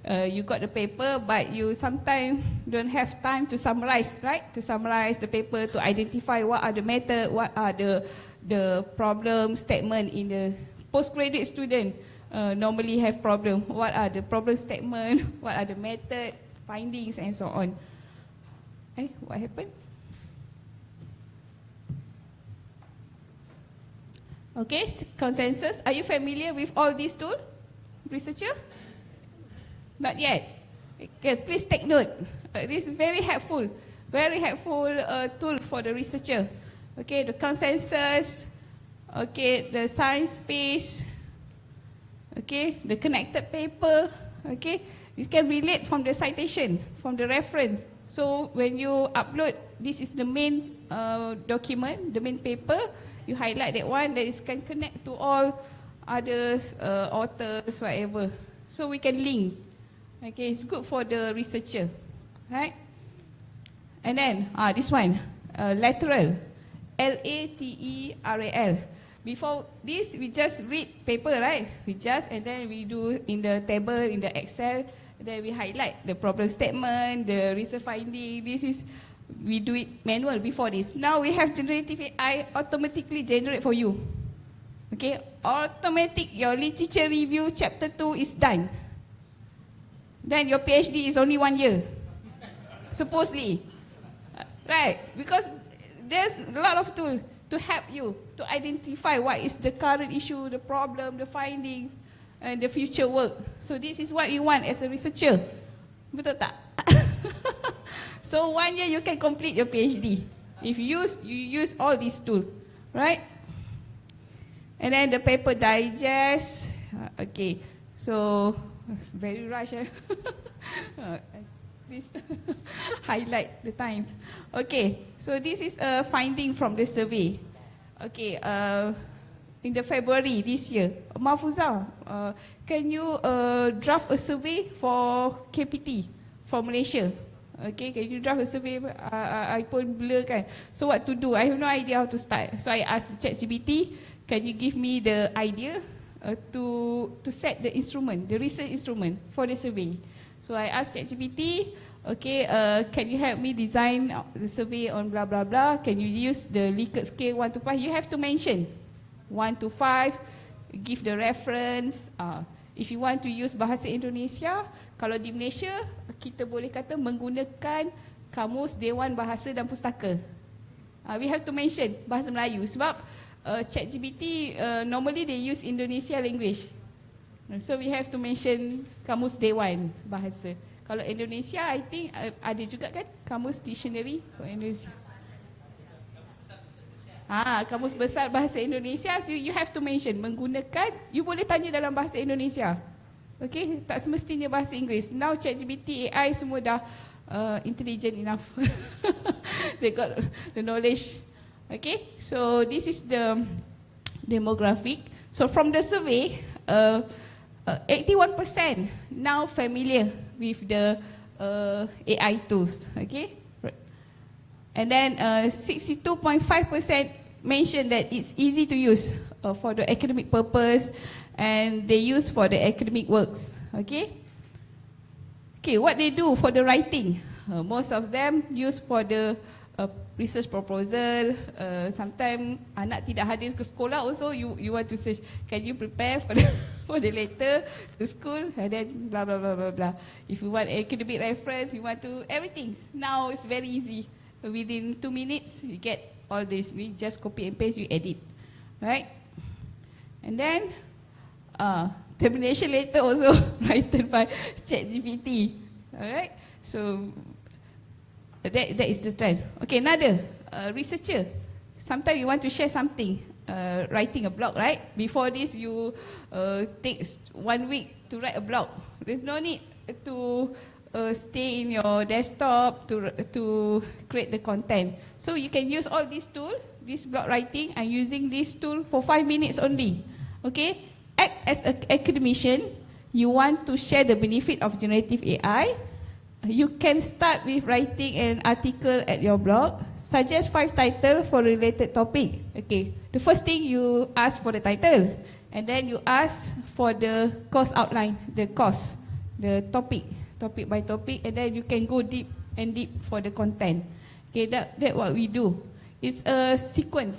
You got the paper, but you sometimes don't have time to summarize, right? To summarize the paper, to identify what are the method, what are the problem statement in the postgraduate student normally have problem. What are the problem statement? What are the method, findings, and so on. What happened? Okay, consensus. Are you familiar with all these tools, researcher? Not yet. Okay, please take note. This is very helpful tool for the researcher. Okay, the consensus. Okay, the science space. Okay, the connected paper. Okay, you can relate from the citation, from the reference. So when you upload, this is the main document, the main paper. You highlight that one, that is can connect to all others, authors, whatever. So we can link. Okay, it's good for the researcher, right? And then this one, lateral, lateral. Before this, we just read paper, right? And then we do in the table, in the Excel. Then we highlight the problem statement, the research finding. We do it manual before this. Now we have generative AI automatically generate for you. Okay, automatic, your literature review chapter 2 is done. Then your PhD is only 1 year, supposedly. Right, because there's a lot of tools to help you to identify what is the current issue, the problem, the findings, and the future work. So this is what you want as a researcher. Betul tak? So 1 year you can complete your PhD if you use all these tools, right? And then the paper digest. Okay, so it's very rush. Please highlight the times. Okay, so this is a finding from the survey. Okay, in the February this year, Mahfuzah, can you draft a survey for KPT for Malaysia? Okay, can you draft a survey? I pun blur kan. So what to do? I have no idea how to start. So I asked the ChatGPT, can you give me the idea to set the instrument, the research instrument for the survey? So I asked ChatGPT, okay, can you help me design the survey on blah blah blah? Can you use the Likert scale 1 to 5? You have to mention 1 to 5, give the reference. If you want to use bahasa Indonesia, kalau di Malaysia, kita boleh kata menggunakan Kamus Dewan Bahasa dan Pustaka. We have to mention bahasa Melayu sebab ChatGPT normally they use Indonesia language. So we have to mention Kamus Dewan Bahasa. Kalau Indonesia, I think ada juga kan Kamus Dictionary for Indonesia. Kamus Besar Bahasa Indonesia, so you have to mention menggunakan, you boleh tanya dalam bahasa Indonesia. Okay, tak semestinya bahasa Inggeris. Now ChatGPT, AI semua dah intelligent enough. They got the knowledge. Okay, so this is the demographic. So from the survey, 81% now familiar with the AI tools. Okay, and then 62.5% mentioned that it's easy to use for the academic purpose, and they use for the academic works. Okay. Okay, what they do for the writing? Most of them use for the research proposal. Sometimes anak tidak hadir ke sekolah, also you want to search. Can you prepare for the for the letter to school? And then blah blah blah blah blah. If you want academic reference, you want to everything. Now it's very easy. Within 2 minutes, you get all this. You just copy and paste, you edit, right? And then termination letter also written by ChatGPT. Alright, so that is the trend. Okay, another researcher. Sometimes you want to share something, writing a blog, right? Before this, you take 1 week to write a blog. There's no need to stay in your desktop to create the content. So you can use all these tools, this blog writing, and using this tool for 5 minutes only. Okay, act as an academician. You want to share the benefit of generative AI. You can start with writing an article at your blog. Suggest 5 titles for related topic. Okay, the first thing you ask for the title, and then you ask for the course outline, the course, the topic by topic, and then you can go deep and deep for the content. Okay, that what we do. It's a sequence,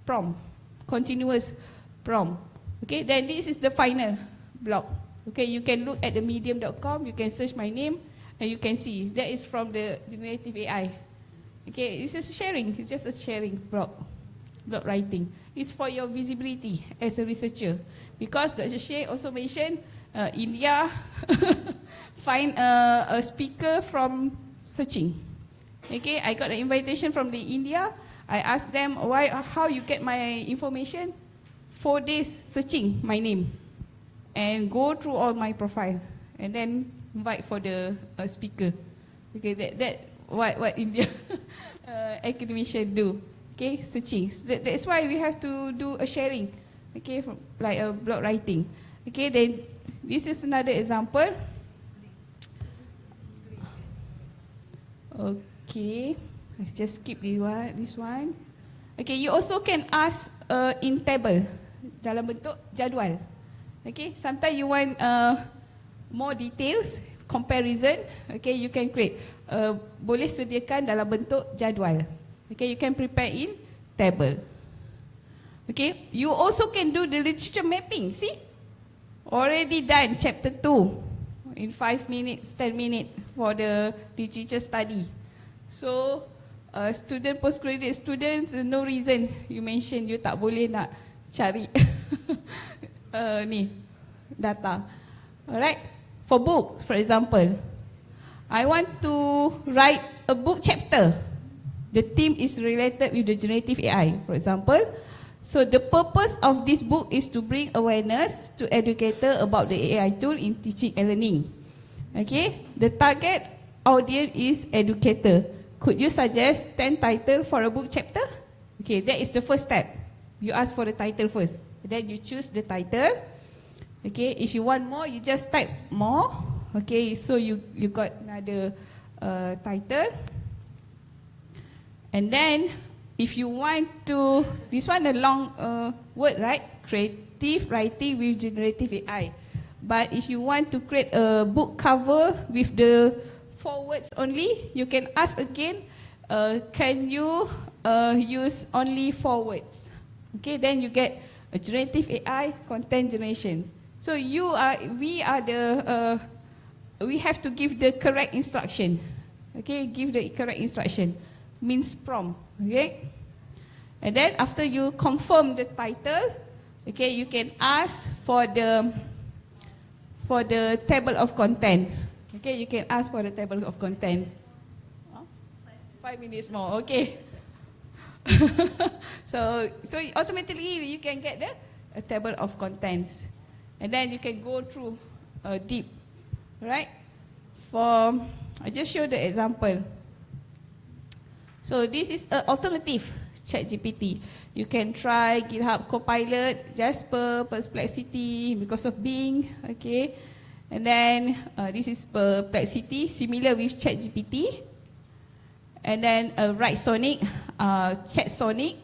prompt, continuous prompt. Okay, then this is the final blog. Okay, you can look at the medium.com, you can search my name, and you can see that is from the generative AI. Okay, it's just sharing, it's just a sharing blog writing. It's for your visibility as a researcher. Because Dr. Sheikh also mentioned, India find a speaker from searching. Okay, I got an invitation from the India. I asked them how you get my information. 4 days searching my name and go through all my profile and then invite for the speaker. Okay, that what India academician do. Okay, searching. That's why we have to do a sharing. Okay, like a blog writing. Okay, then this is another example. Okay, let's just skip this one. Okay, you also can ask in table dalam bentuk jadual. Okay, sometimes you want more details, comparison. Okay, you can create. Boleh sediakan dalam bentuk jadual. Okay, you can prepare in table. Okay, you also can do the literature mapping. See, already done chapter 2 in 5 minutes, 10 minutes for the literature study. So, student postgraduate students, no reason you mention you tak boleh nak cari ni data. Alright, for books, for example, I want to write a book chapter. The theme is related with the generative AI, for example. So the purpose of this book is to bring awareness to educators about the AI tool in teaching and learning. Okay, the target audience is educator. Could you suggest 10 titles for a book chapter? Okay, that is the first step. You ask for the title first, then you choose the title. Okay, if you want more, you just type more. Okay, so you got another title. And then, if you want to, this one a long word, right? Creative writing with generative AI. But if you want to create a book cover with the 4 words only, you can ask again, can you use only 4 words? Okay, then you get a generative AI content generation. So we have to give the correct instruction. Okay, give the correct instruction. Means prompt, okay? And then after you confirm the title, okay, you can ask for the table of contents. Okay, you can ask for the table of contents. 5 minutes more, okay. So automatically you can get the table of contents. and then you can go through deep, right? I just show the example. So this is an alternative ChatGPT. You can try GitHub Copilot, Jasper, Perplexity because of Bing, okay? And then this is Perplexity, similar with ChatGPT. And then WriteSonic, ChatSonic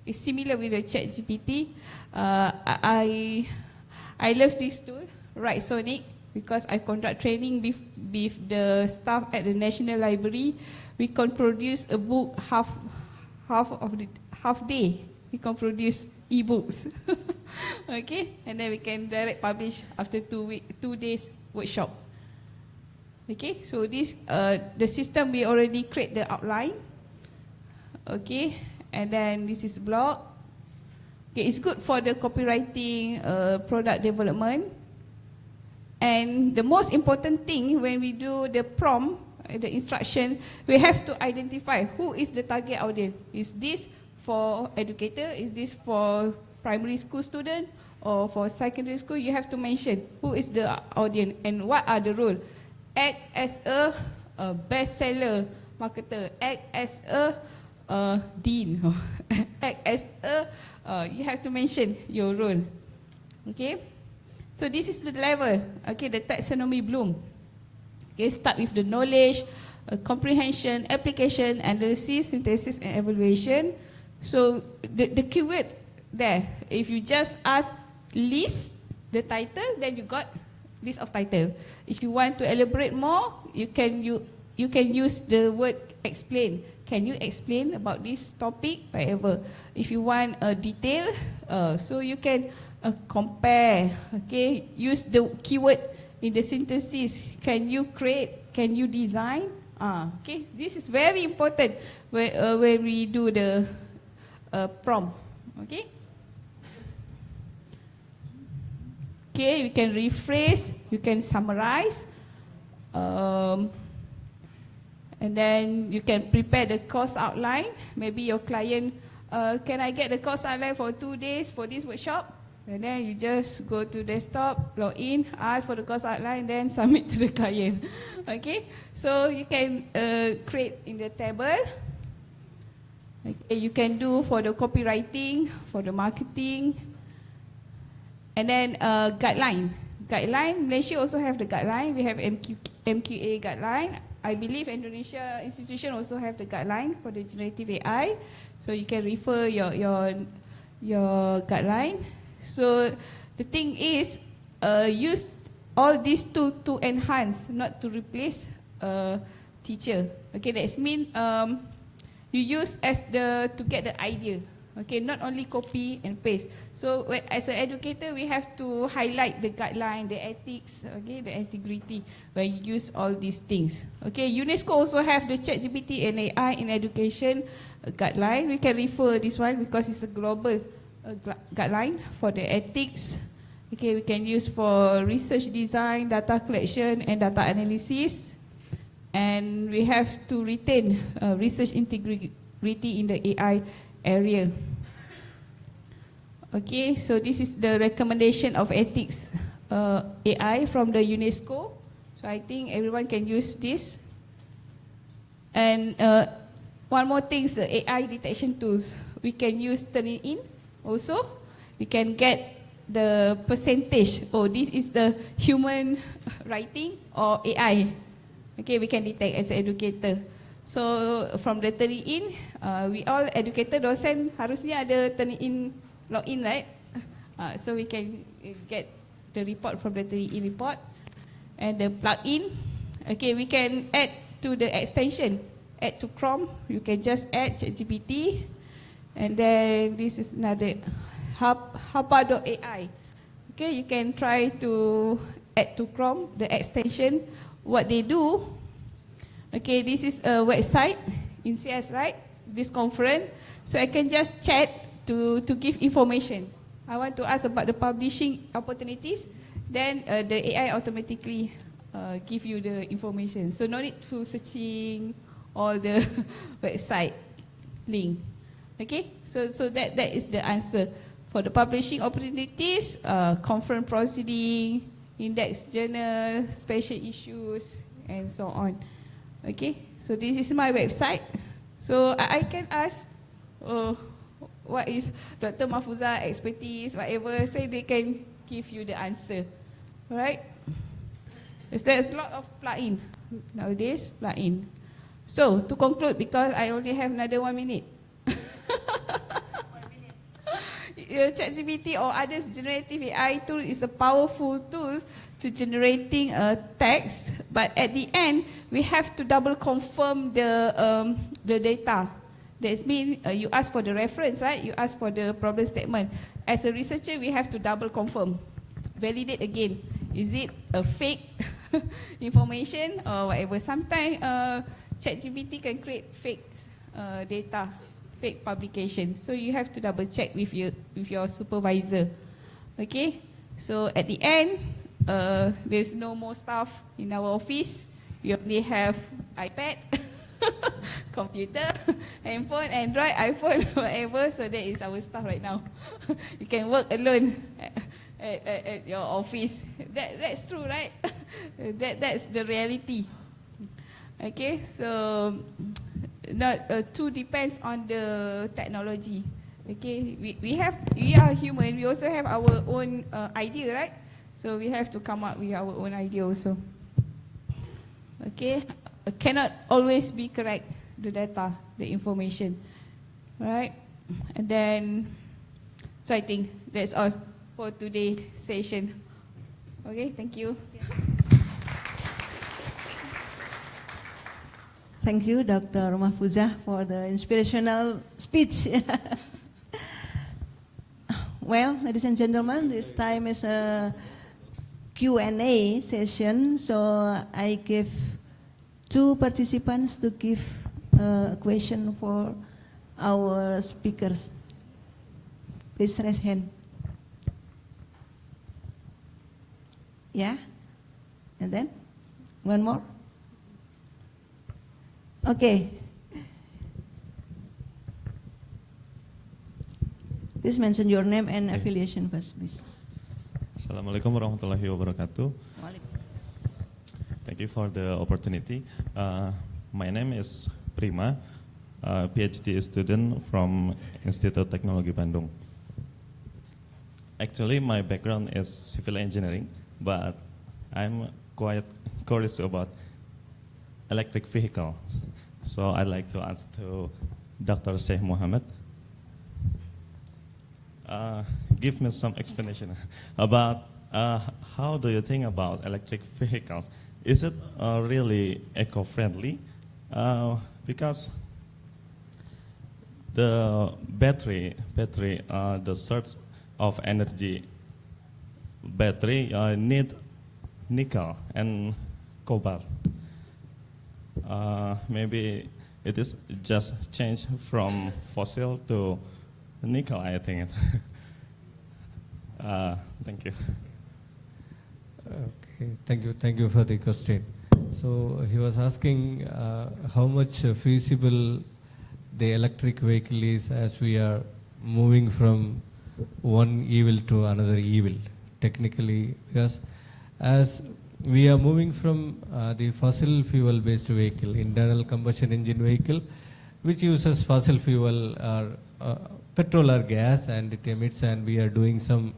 is similar with the ChatGPT. I love this tool, WriteSonic, because I conduct training with the staff at the National Library. We can produce a book half day. We can produce e-books, okay, and then we can direct publish after 2 days workshop. Okay, so this the system we already create the outline. Okay, and then this is blog. Okay, it's good for the copywriting, product development. And the most important thing when we do the prompt, the instruction, we have to identify who is the target audience. Is this for educator? Is this for primary school student or for secondary school? You have to mention who is the audience and what are the rules. Act as a bestseller marketer. Act as a dean. Act as you have to mention your role. Okay. So this is the level. Okay, the taxonomy bloom. Okay, start with the knowledge, comprehension, application, analysis, synthesis, and evaluation. So the keyword there, if you just ask list the title, then you got list of title. If you want to elaborate more, you can use the word explain. Can you explain about this topic, whatever. If you want a detail, so you can compare. Okay, use the keyword in the synthesis. Can you create? Can you design? Okay, this is very important when we do the prompt. Okay. Okay, you can rephrase, you can summarize, and then you can prepare the course outline. Maybe your client, can I get the course outline for 2 days for this workshop? And then you just go to desktop, log in, ask for the course outline, then submit to the client. Okay, so you can create in the table. Okay, you can do for the copywriting, for the marketing, and then guideline. Guideline, Malaysia also have the guideline. We have MQA guideline. I believe Indonesia institution also have the guideline for the generative AI. So you can refer your guideline. So the thing is, use all these tools to enhance, not to replace teacher. Okay, that means you use to get the idea. Okay, not only copy and paste. So as an educator, we have to highlight the guideline, the ethics, okay, the integrity when you use all these things. Okay, UNESCO also have the ChatGPT and AI in education guideline. We can refer this one because it's a global guideline for the ethics. Okay, we can use for research design, data collection, and data analysis. And we have to retain research integrity in the AI area. Okay, so this is the recommendation of ethics AI from the UNESCO. So I think everyone can use this. And one more thing is the AI detection tools. We can use Turnitin also. We can get the percentage. Oh, this is the human writing or AI. Okay, we can detect as an educator. So from the Turnitin, we all educator dosen harusnya ada Turnitin login, right? So we can get the report from the Turnitin report and the plugin. Okay, we can add to the extension. Add to Chrome. You can just add ChatGPT, and then this is another Hapa.ai. Okay, you can try to add to Chrome the extension. What they do. Okay, this is a website, Inceas, right? This conference. So I can just chat to give information. I want to ask about the publishing opportunities. Then the AI automatically give you the information. So no need to searching all the website link. Okay, so that is the answer For the publishing opportunities, conference proceeding, index journal, special issues, and so on. Okay, so this is my website. So I can ask, what is Dr. Mahfuza expertise, whatever, say they can give you the answer. Right? There's a lot of plug-in nowadays, plug-in. So to conclude, because I only have another 1 minute. ChatGPT or others generative AI tool is a powerful tool to generating a text, but at the end we have to double confirm the data. That means you ask for the reference, right? You ask for the problem statement. As a researcher, we have to double confirm, validate again. Is it a fake information or whatever? Sometimes ChatGPT can create fake data, fake publication. So you have to double check with your supervisor. Okay. So at the end, there's no more staff in our office. We only have iPad, computer, handphone, Android, iPhone, whatever. So that is our staff right now. You can work alone at your office. That's true, right? That's the reality. Okay, so not too depends on the technology. Okay, we are human. We also have our own idea, right? So we have to come up with our own idea also. Okay, cannot always be correct, the data, the information, right? And then, so I think that's all for today's session. Okay, thank you. Thank you, Dr. Mahfuza, for the inspirational speech. Well, ladies and gentlemen, this time is a Q&A session, so I give 2 participants to give a question for our speakers. Please raise hand. Yeah? And then? One more? Okay. Please mention your name and affiliation first, please. Assalamualaikum warahmatullahi wabarakatuh. Thank you for the opportunity. My name is Prima, a PhD student from Institute Teknologi Bandung. Actually, my background is civil engineering, but I'm quite curious about electric vehicles. So I'd like to ask to Dr. Sheikh Muhammad, give me some explanation about how do you think about electric vehicles? Is it really eco-friendly? Because the battery, the source of energy battery need nickel and cobalt. Maybe it is just change from fossil to nickel, I think. Thank you. Okay, thank you for the question. So he was asking how much feasible the electric vehicle is as we are moving from one evil to another evil, technically, because as we are moving from the fossil fuel based vehicle, internal combustion engine vehicle, which uses fossil fuel or petrol or gas, and it emits, and we are doing some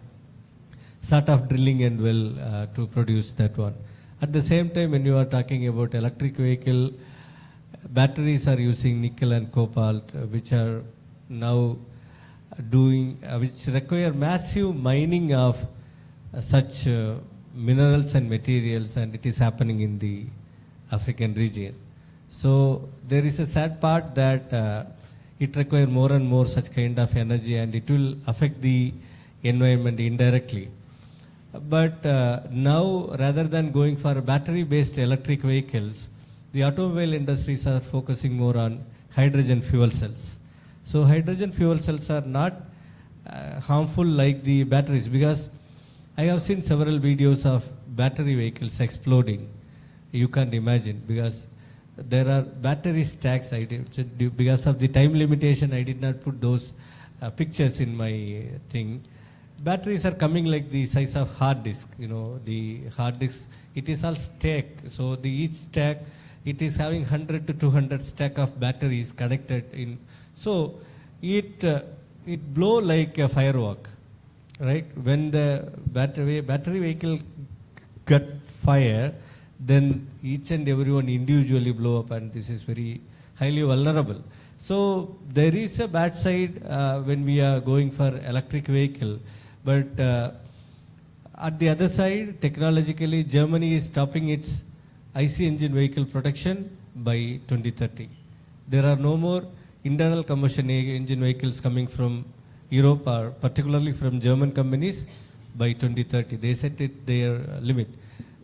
sort of drilling and well to produce that one. At the same time, when you are talking about electric vehicle, batteries are using nickel and cobalt, which are now doing, which require massive mining of such minerals and materials, and it is happening in the African region. So there is a sad part that it requires more and more such kind of energy, and it will affect the environment indirectly. But now, rather than going for battery-based electric vehicles, the automobile industries are focusing more on hydrogen fuel cells. So hydrogen fuel cells are not harmful like the batteries, because I have seen several videos of battery vehicles exploding. You can't imagine, because there are battery stacks. Because of the time limitation, I did not put those pictures in my thing. Batteries are coming like the size of hard disk. The hard disk, it is all stack. So each stack, it is having 100 to 200 stack of batteries connected in. So it blow like a firework, right? When the battery vehicle got fire, then each and everyone individually blow up, and this is very highly vulnerable. So there is a bad side when we are going for electric vehicle, but at the other side, technologically, Germany is stopping its IC engine vehicle production by 2030. There are no more internal combustion engine vehicles coming from Europe, or particularly from German companies, by 2030. They set it their limit.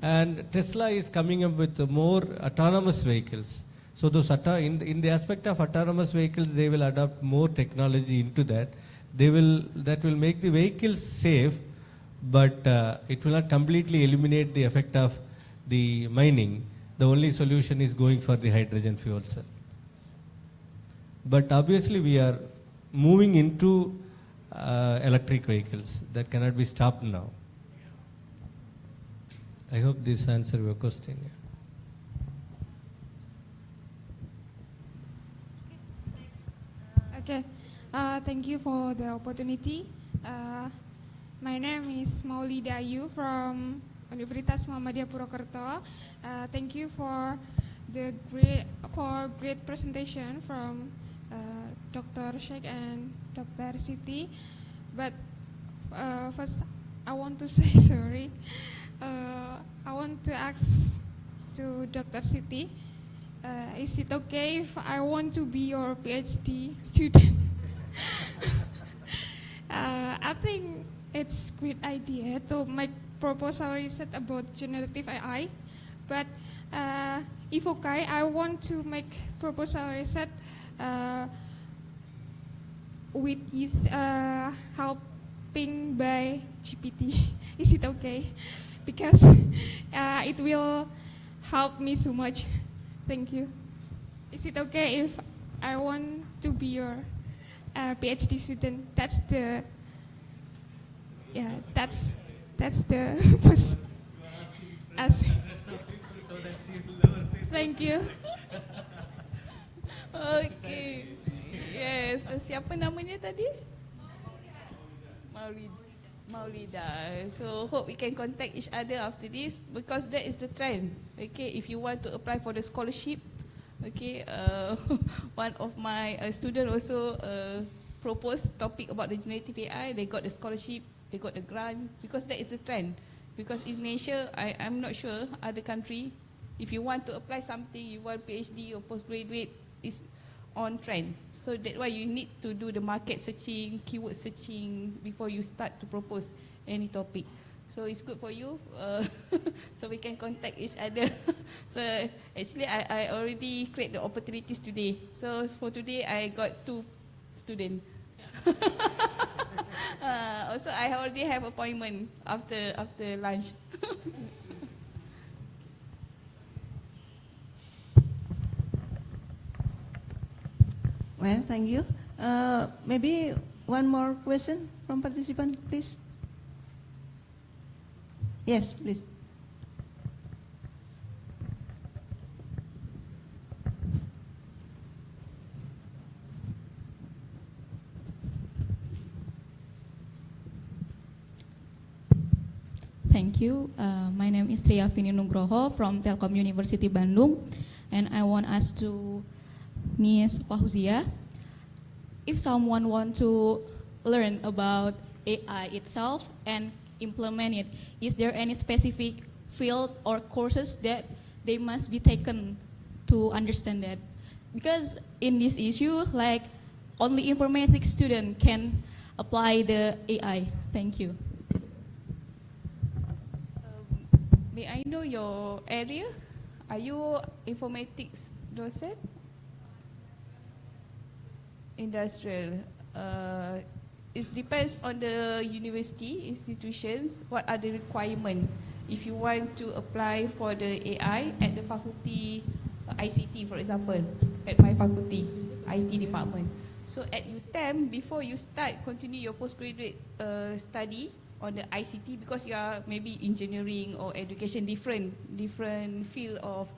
And Tesla is coming up with more autonomous vehicles. So those in the aspect of autonomous vehicles, they will adopt more technology into that. That will make the vehicles safe, but it will not completely eliminate the effect of the mining. The only solution is going for the hydrogen fuel cell. But obviously we are moving into electric vehicles. That cannot be stopped now. I hope this answers your question. Okay, thank you for the opportunity. My name is Maulida Ayu from Universitas Muhammadiyah Purwokerto. Thank you for the great presentation from Dr. Sheikh and Dr. Siti. But first, I want to say sorry. I want to ask to Dr. Siti, is it okay if I want to be your PhD student? I think it's a great idea to make proposal research about generative AI, but if okay, I want to make proposal research with this helping by GPT. Is it okay? Because it will help me so much. Thank you. Is it okay if I want to be your PhD student? That's the first. Thank you. Okay. Yes. Siapa namanya tadi? Maulida. So hope we can contact each other after this, because that is the trend. Okay, if you want to apply for the scholarship, okay, one of my student also proposed topic about the generative AI. They got the scholarship, they got the grant, because that is the trend. Because in Malaysia, I'm not sure other country, if you want to apply something, you want PhD or postgraduate, is on trend. So that's why you need to do the market searching, keyword searching before you start to propose any topic. So it's good for you, so we can contact each other. So actually I already create the opportunities today. So for today I got 2 students. Also I already have appointment after lunch. Well, thank you. Maybe one more question from participant, please. Yes, please. Thank you. My name is Triafini Nugroho from Telkom University Bandung, and I want us to Ms. Fahuzia, if someone want to learn about AI itself and implement it, is there any specific field or courses that they must be taken to understand that? Because in this issue, like only informatics student can apply the AI. Thank you. May I know your area? Are you informatics docent? Industrial. It depends on the university, institutions, what are the requirements. If you want to apply for the AI at the faculty ICT, for example, at my faculty, IT department. So at UTEM, before you continue your postgraduate study on the ICT, because you are maybe engineering or education, different field of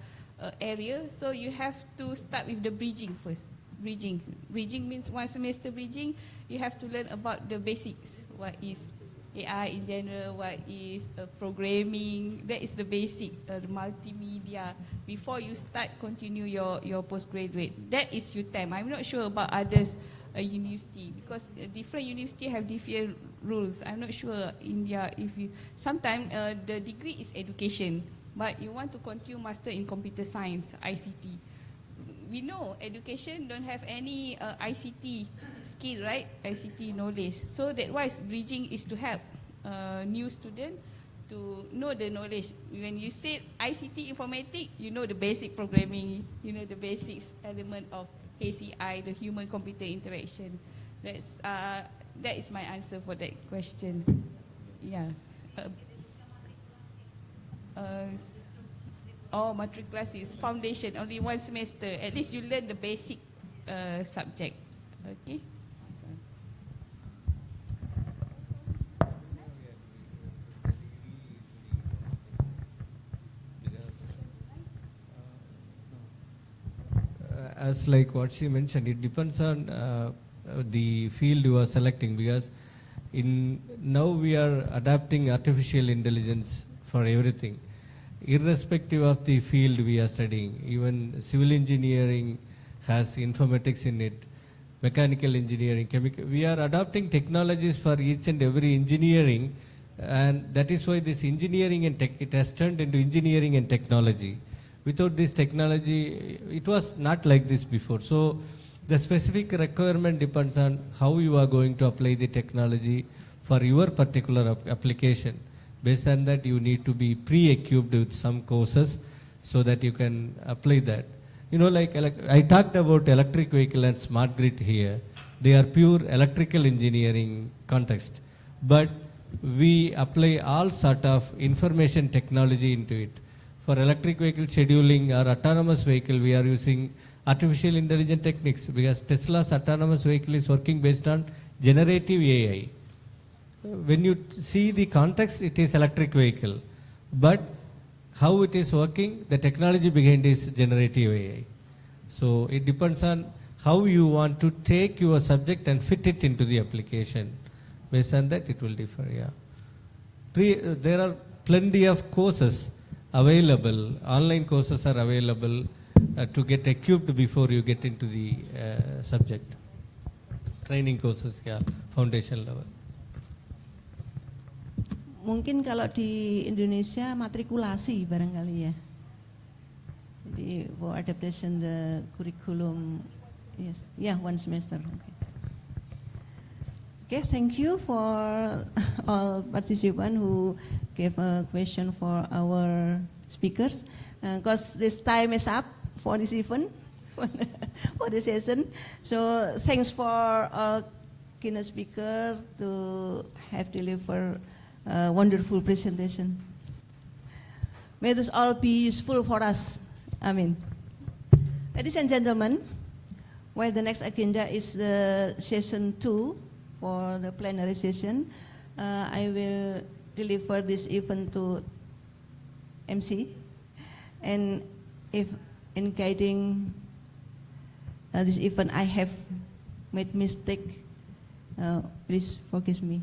area, so you have to start with the bridging first. Bridging means 1 semester bridging, you have to learn about the basics. What is AI in general, what is programming, that is the basic, the multimedia, before you continue your postgraduate. That is UTEM. I'm not sure about others university, because different university have different rules. I'm not sure India, sometimes the degree is education, but you want to continue master in computer science, ICT. We know education don't have any ICT skill, right? ICT knowledge. So that why bridging is to help new student to know the knowledge. When you say ICT informatics, you know the basic programming, you know the basics element of HCI, the human computer interaction. That is my answer for that question. Yeah. Matriculasi is foundation, only 1 semester. At least you learn the basic subject. Okay. As like what she mentioned, it depends on the field you are selecting, because now we are adapting artificial intelligence for everything, irrespective of the field we are studying. Even civil engineering has informatics in it, mechanical engineering, chemical. We are adopting technologies for each and every engineering, and that is why this engineering and it has turned into engineering and technology. Without this technology, it was not like this before. So the specific requirement depends on how you are going to apply the technology for your particular application. Based on that, you need to be pre-equipped with some courses so that you can apply that. You know, like I talked about electric vehicle and smart grid here. They are pure electrical engineering context. But we apply all sort of information technology into it. For electric vehicle scheduling or autonomous vehicle, we are using artificial intelligence techniques, because Tesla's autonomous vehicle is working based on generative AI. When you see the context, it is electric vehicle. But how it is working, the technology behind is generative AI. So it depends on how you want to take your subject and fit it into the application. Based on that, it will differ, yeah. There are plenty of courses available, online courses are available to get equipped before you get into the subject. Training courses, yeah, foundation level. Mungkin kalau di Indonesia matrikulasi barangkali ya. Jadi for adaptation the curriculum, yes, yeah, 1 semester. Okay, thank you for all participants who gave a question for our speakers. Because this time is up for this event, for the session. So thanks for all keynote speakers to have delivered a wonderful presentation. May this all be useful for us. Amen. Ladies and gentlemen, while the next agenda is the session 2 for the plenary session, I will deliver this event to MC. And if in guiding this event I have made mistake, please forgive me.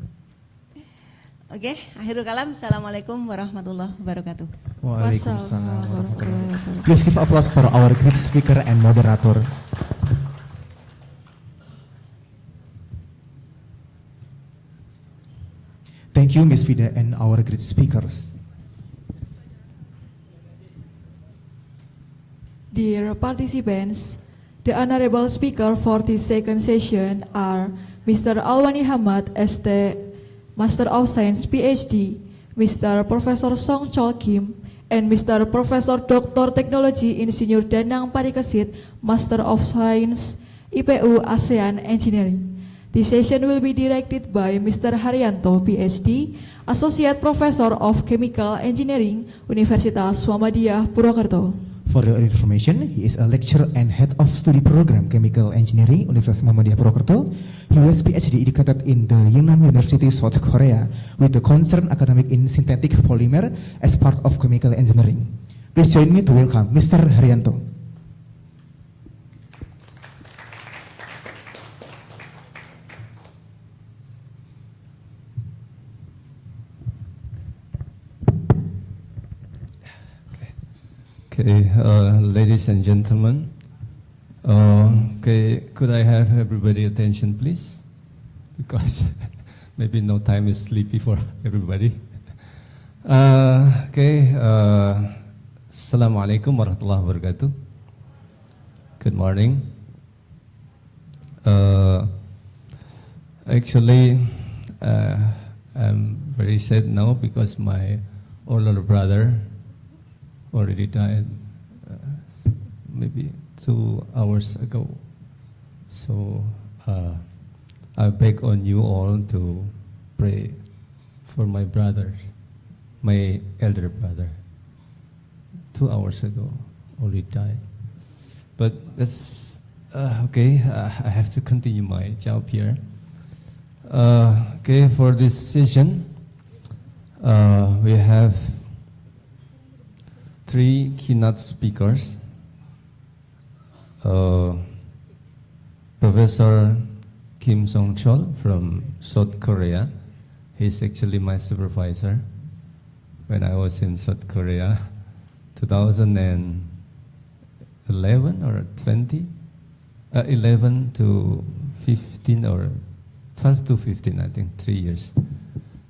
Okay, akhirul kalam. Assalamualaikum warahmatullahi wabarakatuh. Waalaikumsalam warahmatullahi wabarakatuh. Please give applause for our great speaker and moderator. Thank you, Ms. Vida, and our great speakers. Dear participants, the honorable speaker for this second session are Mr. Alwani Hamad, ST, Master of Science, PhD, Mr. Professor Song Chol Kim, and Mr. Professor Dr. Technology Insinyur Danang Parikesit, Master of Science, IPU ASEAN Engineering. This session will be directed by Mr. Haryanto, PhD, Associate Professor of Chemical Engineering, Universitas Muhammadiyah Purwokerto. For your information, he is a lecturer and head of study program Chemical Engineering, Universitas Muhammadiyah Purwokerto. He was PhD educated in the Yunnan University, South Korea, with the concern academic in synthetic polymer as part of chemical engineering. Please join me to welcome Mr. Haryanto. Okay, ladies and gentlemen, okay, could I have everybody attention, please? Because maybe no time is sleepy for everybody. Okay, Assalamualaikum warahmatullahi wabarakatuh. Good morning. Actually, I'm very sad now because my older brother already died maybe 2 hours ago. So I beg on you all to pray for my brothers, my elder brother. 2 hours ago already died. But that's okay. I have to continue my job here. Okay, for this session, we have 3 keynote speakers. Professor Kim Song-chol from South Korea. He's actually my supervisor when I was in South Korea, 2011 or 20? 11 to 15 or 12 to 15, I think, 3 years.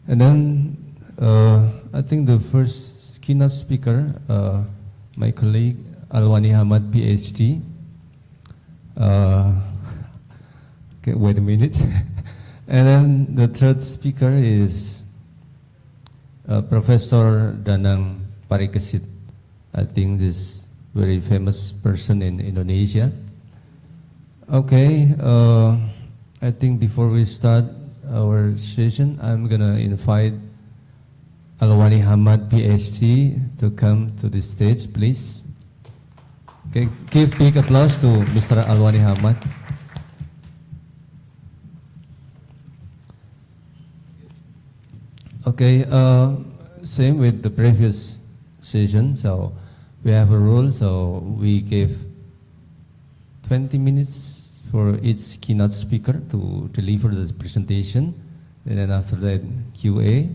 And then I think the first keynote speaker, my colleague Alwani Hamad, PhD. Okay, wait a minute. And then the third speaker is Professor Danang Parikesit. I think this very famous person in Indonesia. Okay, I think before we start our session, I'm gonna invite Alwani Hamad, PhD, to come to the stage, please. Okay, give big applause to Mr. Alwani Hamad. Okay, same with the previous session. So we have a rule. So we give 20 minutes for each keynote speaker to deliver the presentation, and then after that QA.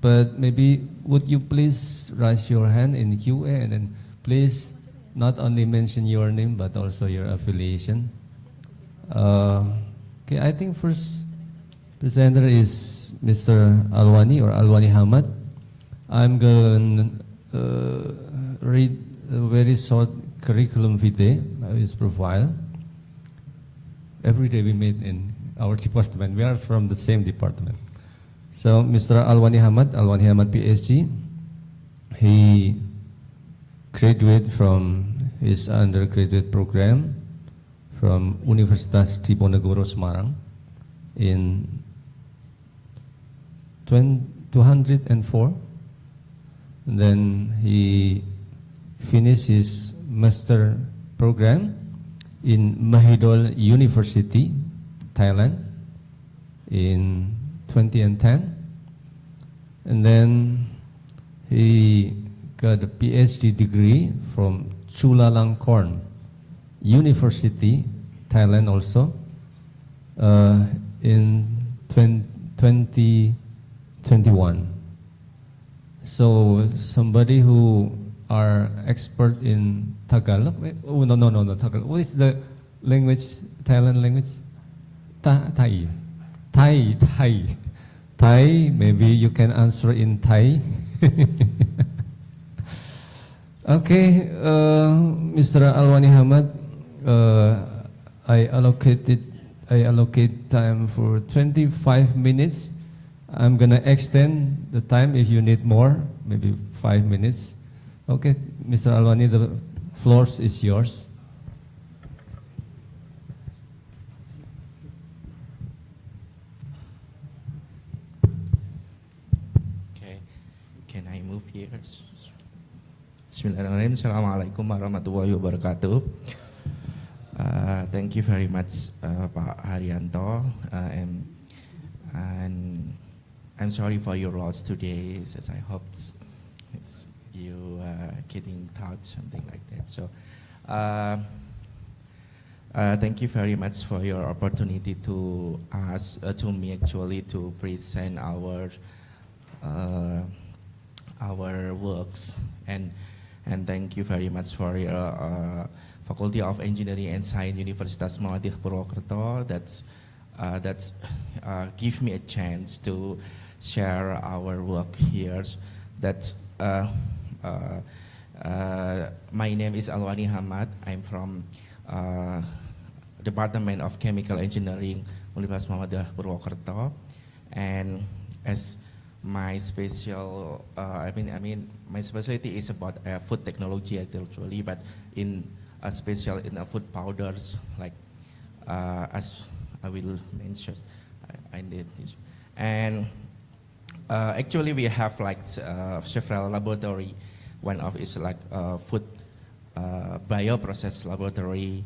But maybe would you please raise your hand in QA, and then please not only mention your name but also your affiliation. Okay, I think first presenter is Mr. Alwani or Alwani Hamad. I'm going to read a very short curriculum vitae, his profile. Every day we meet in our department. We are from the same department. So Mr. Alwani Hamad, PhD, he graduated from his undergraduate program from Universitas Diponegoro Semarang in 2004. And then he finished his master program in Mahidol University, Thailand in 2010. And then he got a PhD degree from Chulalongkorn University, Thailand also, in 2021. So somebody who are expert in Tagalog. Oh, no, Tagalog. What is the language, Thailand language? Thai. Maybe you can answer in Thai. Okay, Mr. Alwani Hamad, I allocate time for 25 minutes. I'm gonna extend the time if you need more, maybe 5 minutes. Okay, Mr. Alwani, the floor is yours. Okay, can I move here? Bismillahirrahmanirrahim. Bismillahirrahmanirrahim. Assalamualaikum warahmatullahi wabarakatuh. Thank you very much, Pak Haryanto, and I'm sorry for your loss today. As I hope you getting touch, something like that. So, thank you very much for your opportunity to ask to me actually to present our works, and thank you very much for your Faculty of Engineering and Science Universitas Muhammadiyah Purwokerto that's give me a chance to share our work here. That's my name is Alwani Hamad. I'm from Department of Chemical Engineering Universitas Muhammadiyah Purwokerto, and as my special, my specialty is about food technology actually, but in special in food powders, like as I will mention, I did this, and actually we have like several laboratory. One of is like food bioprocess laboratory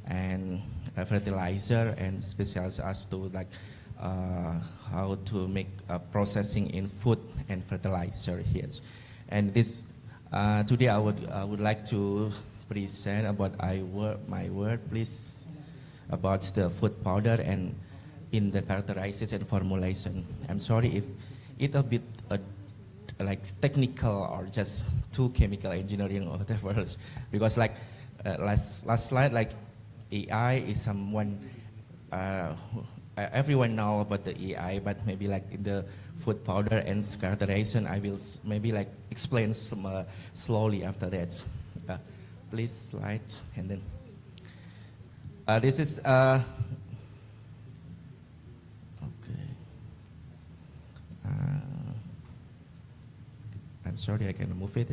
and fertilizer, and specialize us to like how to make processing in food and fertilizer here. And this today I would like to present about my work, please, about the food powder and in the characterization and formulation. I'm sorry if it's a bit like technical or just too chemical engineering or whatever, because like last slide, like AI is someone everyone know about the AI, but maybe like in the food powder and characterization, I will maybe like explain some slowly after that. Please slide, and then this is okay. I'm sorry, I can move it.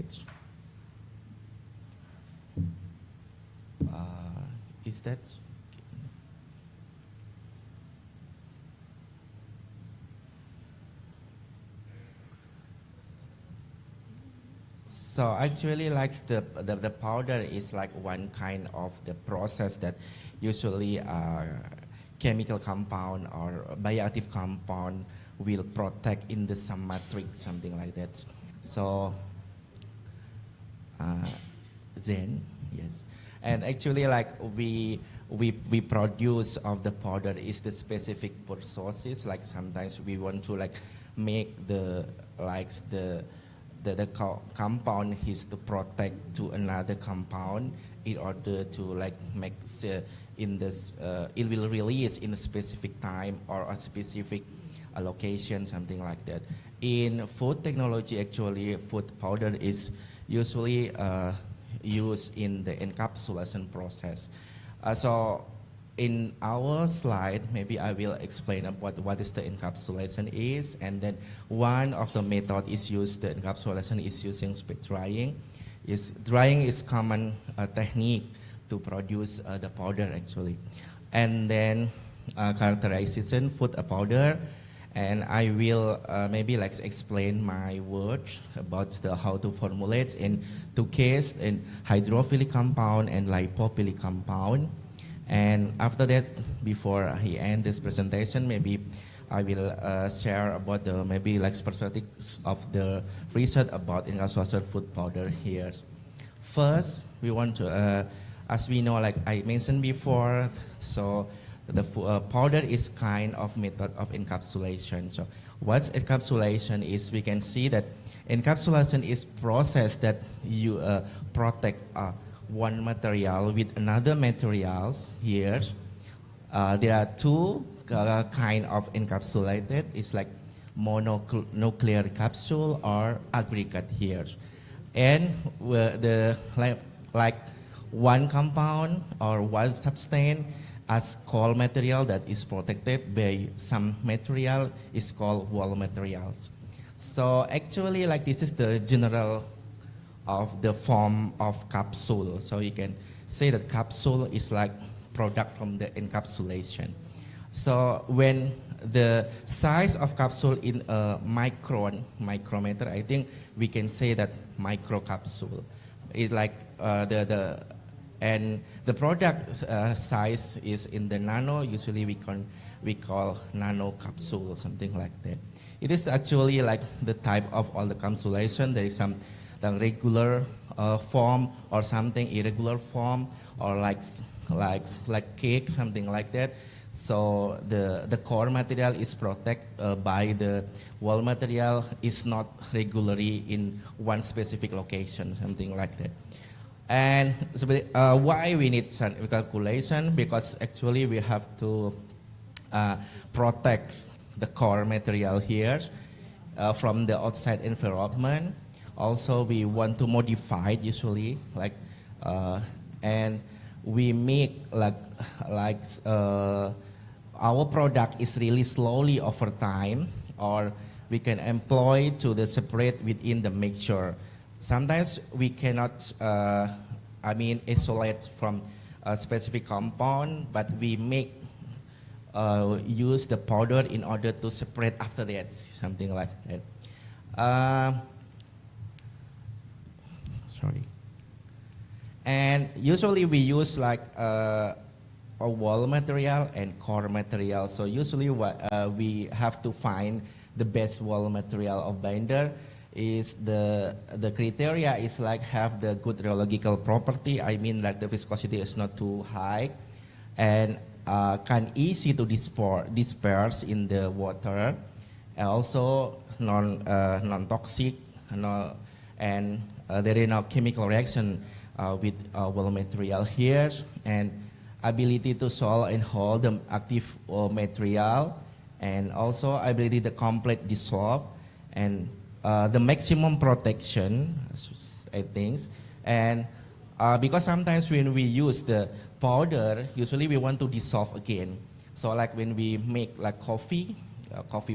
Is that? So actually, like the powder is like one kind of the process that usually chemical compound or bioactive compound will protect in the some matrix, something like that. So then yes, and actually like we produce of the powder is the specific processes. Like sometimes we want to like make the compound is to protect to another compound in order to like make in this it will release in a specific time or a specific location, something like that. In food technology, actually food powder is usually used in the encapsulation process. So in our slide, maybe I will explain about what is the encapsulation is, and then one of the method is used, the encapsulation is using spec drying. Drying is common technique to produce the powder actually. And then characterization food powder, and I will maybe like explain my words about how to formulate in two cases, in hydrophilic compound and lipophilic compound. And after that, before I end this presentation, maybe I will share about the maybe like perspectives of the research about encapsulated food powder here. First, we want to, as we know, like I mentioned before, so the powder is kind of method of encapsulation. So what's encapsulation is, we can see that encapsulation is process that you protect one material with another materials here. There are two kind of encapsulated. It's like mononuclear capsule or aggregate here. And the like one compound or one substance as called material that is protected by some material is called wall materials. So actually, like this is the general of the form of capsule. So you can say that capsule is like product from the encapsulation. So when the size of capsule in a micrometer, I think we can say that microcapsule. It like and the product size is in the nano. Usually we call nano capsule or something like that. It is actually like the type of all the encapsulation. There is some the regular form or something irregular form or like cake, something like that. So the core material is protected by the wall material is not regularly in one specific location, something like that. And so, why we need some calculation? Because actually we have to protect the core material here from the outside environment. Also, we want to modify it usually, like, and we make our product is really slowly over time, or we can employ to the separate within the mixture. Sometimes we cannot, isolate from a specific compound, but we make use the powder in order to separate after that, something like that. Sorry. And usually we use like a wall material and core material. So usually we have to find the best wall material of binder. Is the criteria is like have the good rheological property. I mean like the viscosity is not too high, and can easy to disperse in the water. And also non-toxic, and there is no chemical reaction with wall material here, and ability to solve and hold the active material, and also ability to complete dissolve, and the maximum protection, I think. And because sometimes when we use the powder, usually we want to dissolve again. So like when we make like coffee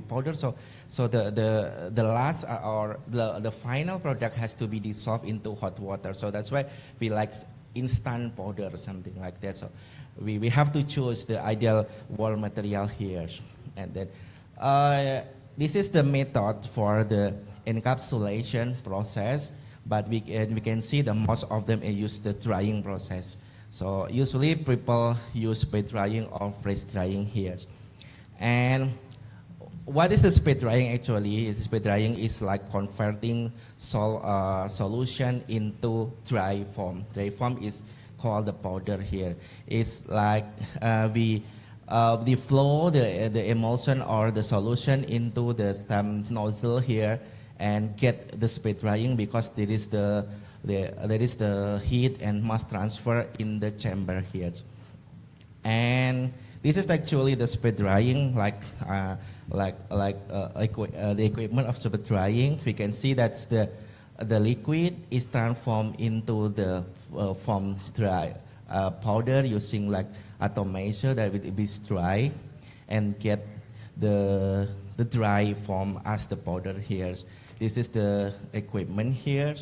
powder, so the last or the final product has to be dissolved into hot water. So that's why we like instant powder or something like that. So we have to choose the ideal wall material here. And then this is the method for the encapsulation process, but we can see that most of them use the drying process. So usually people use spray drying or freeze drying here. And what is the spray drying actually? Spray drying is like converting solution into dry form. Dry form is called the powder here. It's like we flow the emulsion or the solution into some nozzle here and get the spray drying, because there is the heat and mass transfer in the chamber here. And this is actually the spray drying, the equipment of spray drying. We can see that the liquid is transformed into the form dry powder using like atomizer that it be dry and get the dry form as the powder here. This is the equipment here,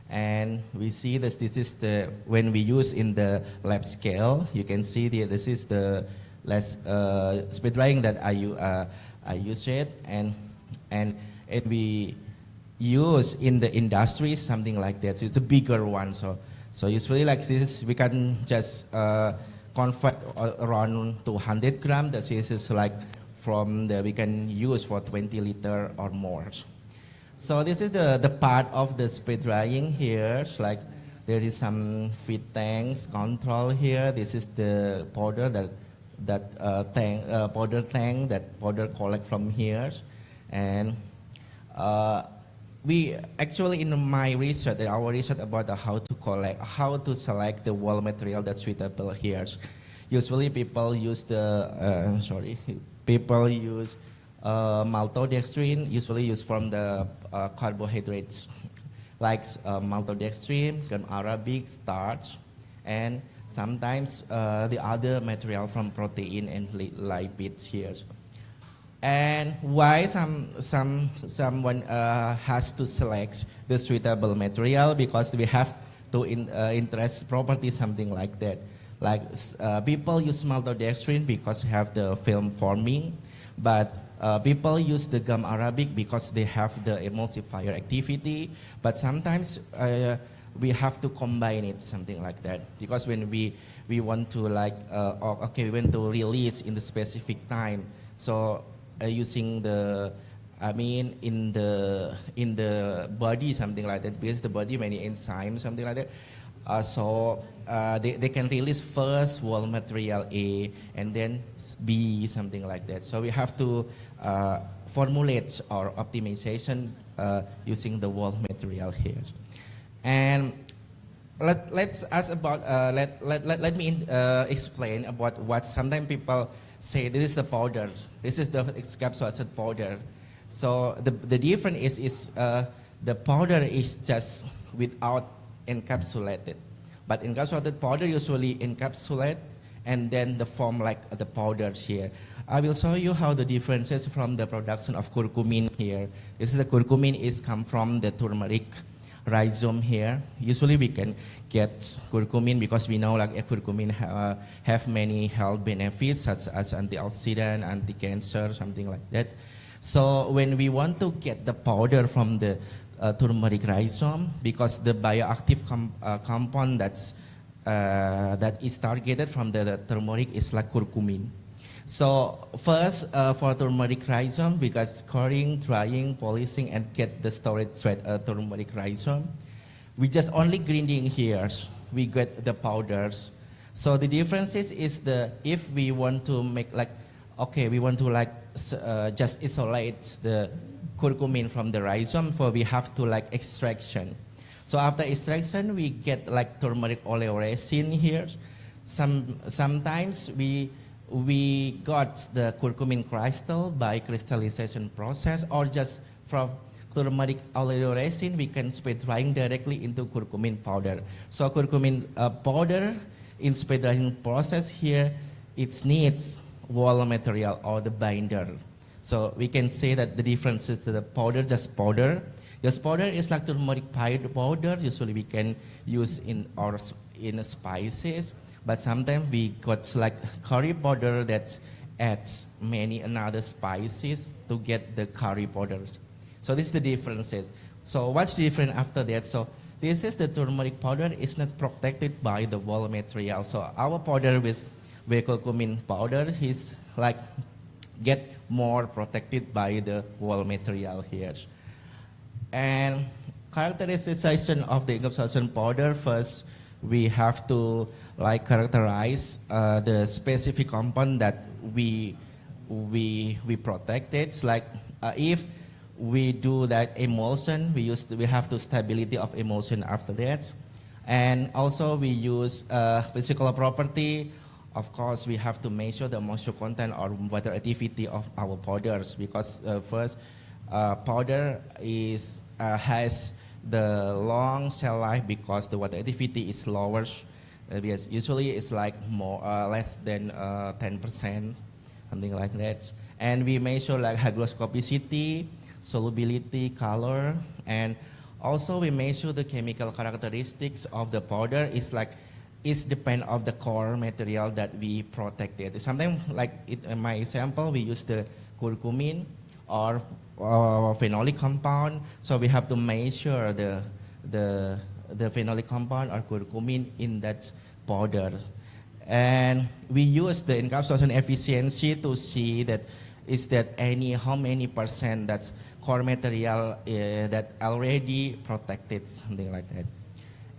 and we see this is the when we use in the lab scale. You can see this is the less spray drying that I use it, and we use in the industry something like that. So it's a bigger one. So usually like this, we can just convert around 200 grams. That is like we can use for 20 liter or more. So this is the part of the spray drying here. Like there is some feed tanks control here. This is the powder powder tank that powder collect from here, and we actually in my research, our research about how to select the wall material that's suitable here. Usually people use maltodextrin, usually used from the carbohydrates like maltodextrin, gum arabic, starch, and sometimes the other material from protein and lipids here. And why someone has to select the suitable material? Because we have to interest property, something like that. Like people use maltodextrin because have the film forming, but people use the gum arabic because they have the emulsifier activity. But sometimes we have to combine it, something like that. Because when we want to like, we want to release in the specific time. So using the, in the body, something like that, because the body many enzymes, something like that. They can release first wall material A and then B, something like that. So we have to formulate our optimization using the wall material here. And let's ask about, let me explain about what sometimes people say this is the powder, this is the encapsulated powder. So the difference is the powder is just without encapsulated. But encapsulated powder usually encapsulate and then the form like the powder here. I will show you how the differences from the production of curcumin here. This is the curcumin is come from the turmeric rhizome here. Usually we can get curcumin because we know like curcumin have many health benefits such as antioxidant, anti-cancer, something like that. So when we want to get the powder from the turmeric rhizome, because the bioactive compound that is targeted from the turmeric is like curcumin. So first for turmeric rhizome, we got scoring, drying, polishing, and get the storage turmeric rhizome. We just only grinding here. We get the powders. So the differences is if we want to make like, we want to like just isolate the curcumin from the rhizome, for we have to like extraction. So after extraction, we get like turmeric oleoresin here. Sometimes we got the curcumin crystal by crystallization process, or just from turmeric oleoresin, we can spray drying directly into curcumin powder. So curcumin powder in spray drying process here, it needs wall material or the binder. So we can say that the difference is the powder, just powder. Just powder is like turmeric powder. Usually we can use in spices, but sometimes we got like curry powder that adds many another spices to get the curry powders. So this is the differences. So what's different after that? So this is the turmeric powder is not protected by the wall material. So our powder with curcumin powder is like get more protected by the wall material here. And characterization of the encapsulation powder, first we have to like characterize the specific compound that we protect. It's like if we do that emulsion, we have to stability of emulsion after that. And also we use physical property. Of course, we have to measure the moisture content or water activity of our powders, because first, powder has the long shelf life because the water activity is lower. Because usually it's like less than 10%, something like that. And we measure like hygroscopicity, solubility, color, and also we measure the chemical characteristics of the powder. It's depend of the core material that we protected. Sometimes, like in my example, we use the curcumin or phenolic compound. So we have to measure the phenolic compound or curcumin in that powder. And we use the encapsulation efficiency to see that how many percent that's core material that already protected, something like that.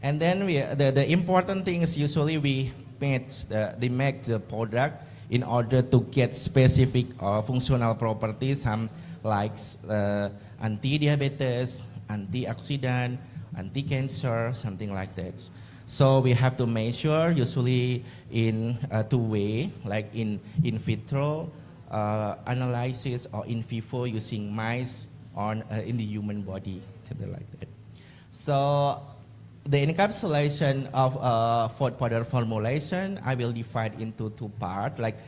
And then the important thing is usually we make the product in order to get specific functional properties, like anti-diabetes, antioxidant, anti-cancer, something like that. So we have to measure usually in two ways, like in vitro analysis or in vivo using mice in the human body, something like that. So the encapsulation of powder formulation, I will divide into two parts. Like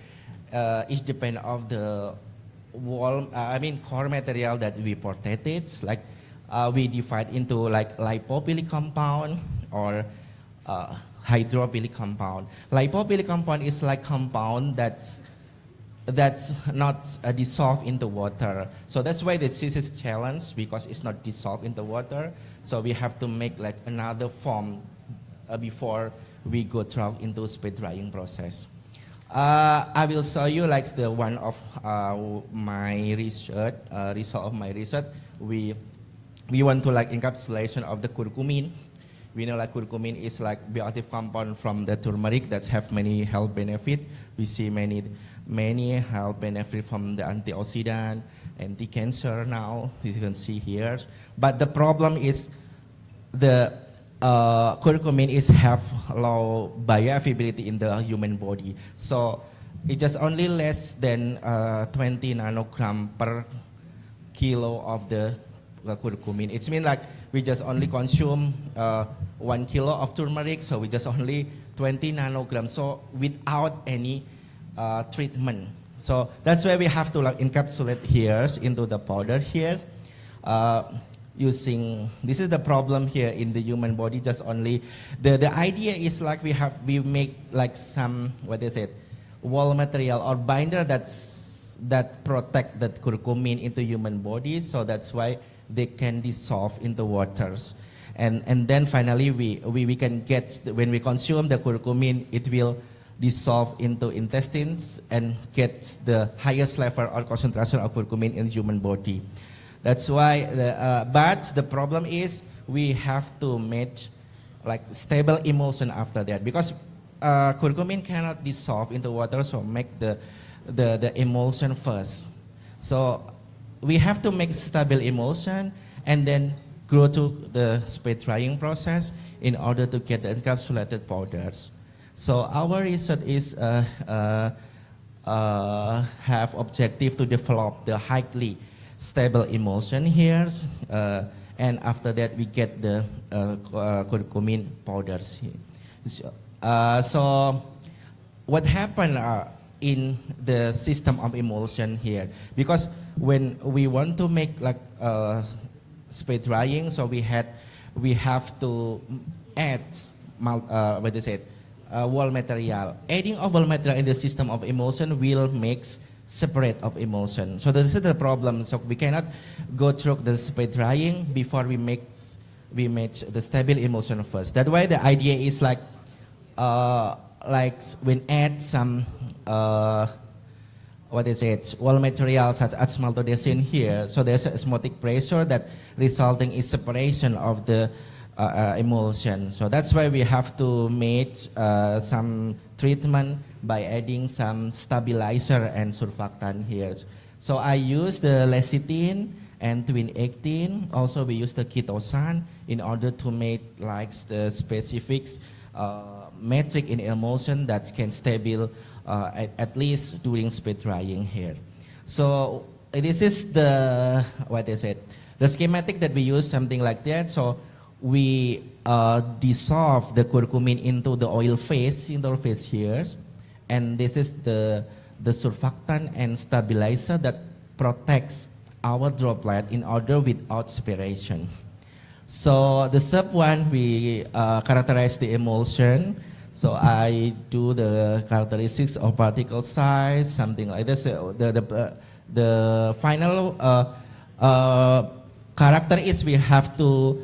each depend of the core material that we protected. Like we divide into like lipophilic compound or hydrophilic compound. Lipophilic compound is like compound that's that's not dissolved into water. So that's why this is challenge, because it's not dissolved into water. So we have to make like another form before we go through into spray drying process. I will show you like the one of my research, result of my research. We want to like encapsulation of the curcumin. We know like curcumin is like bioactive compound from the turmeric that have many health benefit. We see many health benefit from the antioxidant, anti-cancer now, as you can see here. But the problem is the curcumin is have low bioavailability in the human body. So it just only less than 20 nanogram per kilo of the curcumin. It means like we just only consume 1 kilo of turmeric, so we just only 20 nanograms, so without any treatment. So that's why we have to like encapsulate here into the powder here. Using, this is the problem here in the human body, just only, the idea is like we make like some, what is it, wall material or binder that protect that curcumin into human body, so that's why they can dissolve into waters. And then finally we can get, when we consume the curcumin, it will dissolve into intestines and get the highest level or concentration of curcumin in the human body. That's why, but the problem is we have to make like stable emulsion after that, because curcumin cannot dissolve into water, so make the emulsion first. So we have to make stable emulsion and then go to the spray drying process in order to get the encapsulated powders. So our research is have objective to develop the highly stable emulsion here, and after that we get the curcumin powders here. So what happened in the system of emulsion here, because when we want to make like spray drying, so we have to add what is it, wall material. Adding of wall material in the system of emulsion will make separate of emulsion. So this is the problem. So we cannot go through the spray drying before we make the stable emulsion first. That's why the idea is like when add some what is it, wall material such as maltodextrin here. So there's a osmotic pressure that resulting in separation of the emulsion. So that's why we have to make some treatment by adding some stabilizer and surfactant here. So I use the lecithin and twin 18. Also we use the chitosan in order to make like the specific metric in emulsion that can stable at least during spray drying here. So this is the, what is it, the schematic that we use, something like that. So we dissolve the curcumin into the oil phase, here, and this is the surfactant and stabilizer that protects our droplet in order without separation. So the sub one, we characterize the emulsion. So I do the characteristics of particle size, something like this. The final character is we have to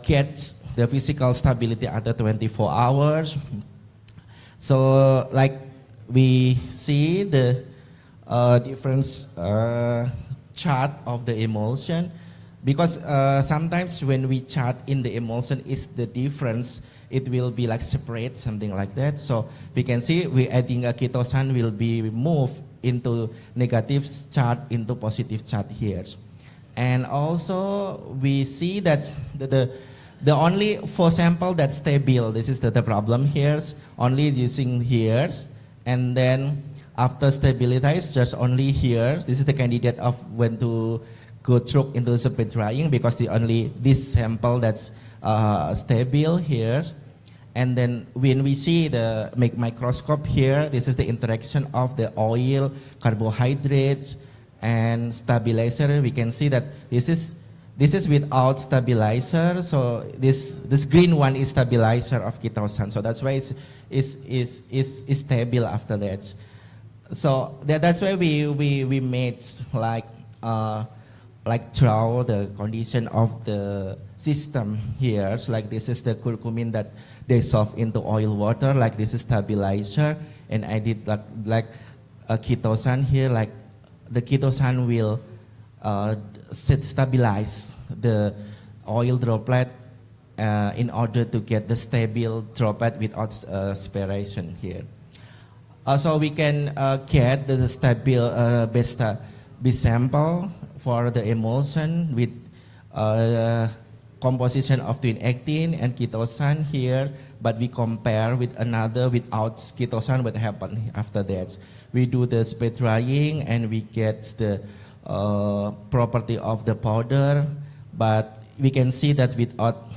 get the physical stability after 24 hours. So like we see the different chart of the emulsion, because sometimes when we chart in the emulsion is the difference, it will be like separate, something like that. So we can see we adding a chitosan will be moved into negative chart into positive chart here. And also we see that the only 4 sample that's stable, this is the problem here, only using here, and then after stabilize just only here. This is the candidate of when to go through into the spray drying, because the only this sample that's stable here. And then when we see the microscope here, this is the interaction of the oil, carbohydrates, and stabilizer. We can see that this is without stabilizer. So this green one is stabilizer of chitosan. So that's why it's stable after that. So that's why we made like through the condition of the system here. So like this is the curcumin that they solve into oil water. Like this is stabilizer, and I did like a ketosan here. Like the ketosan will stabilize the oil droplet in order to get the stable droplet without aspiration here. So we can get the stable best sample for the emulsion with composition of twin 18 and ketosan here, but we compare with another without ketosan. What happened after that? We do the spray drying and we get the property of the powder, but we can see that without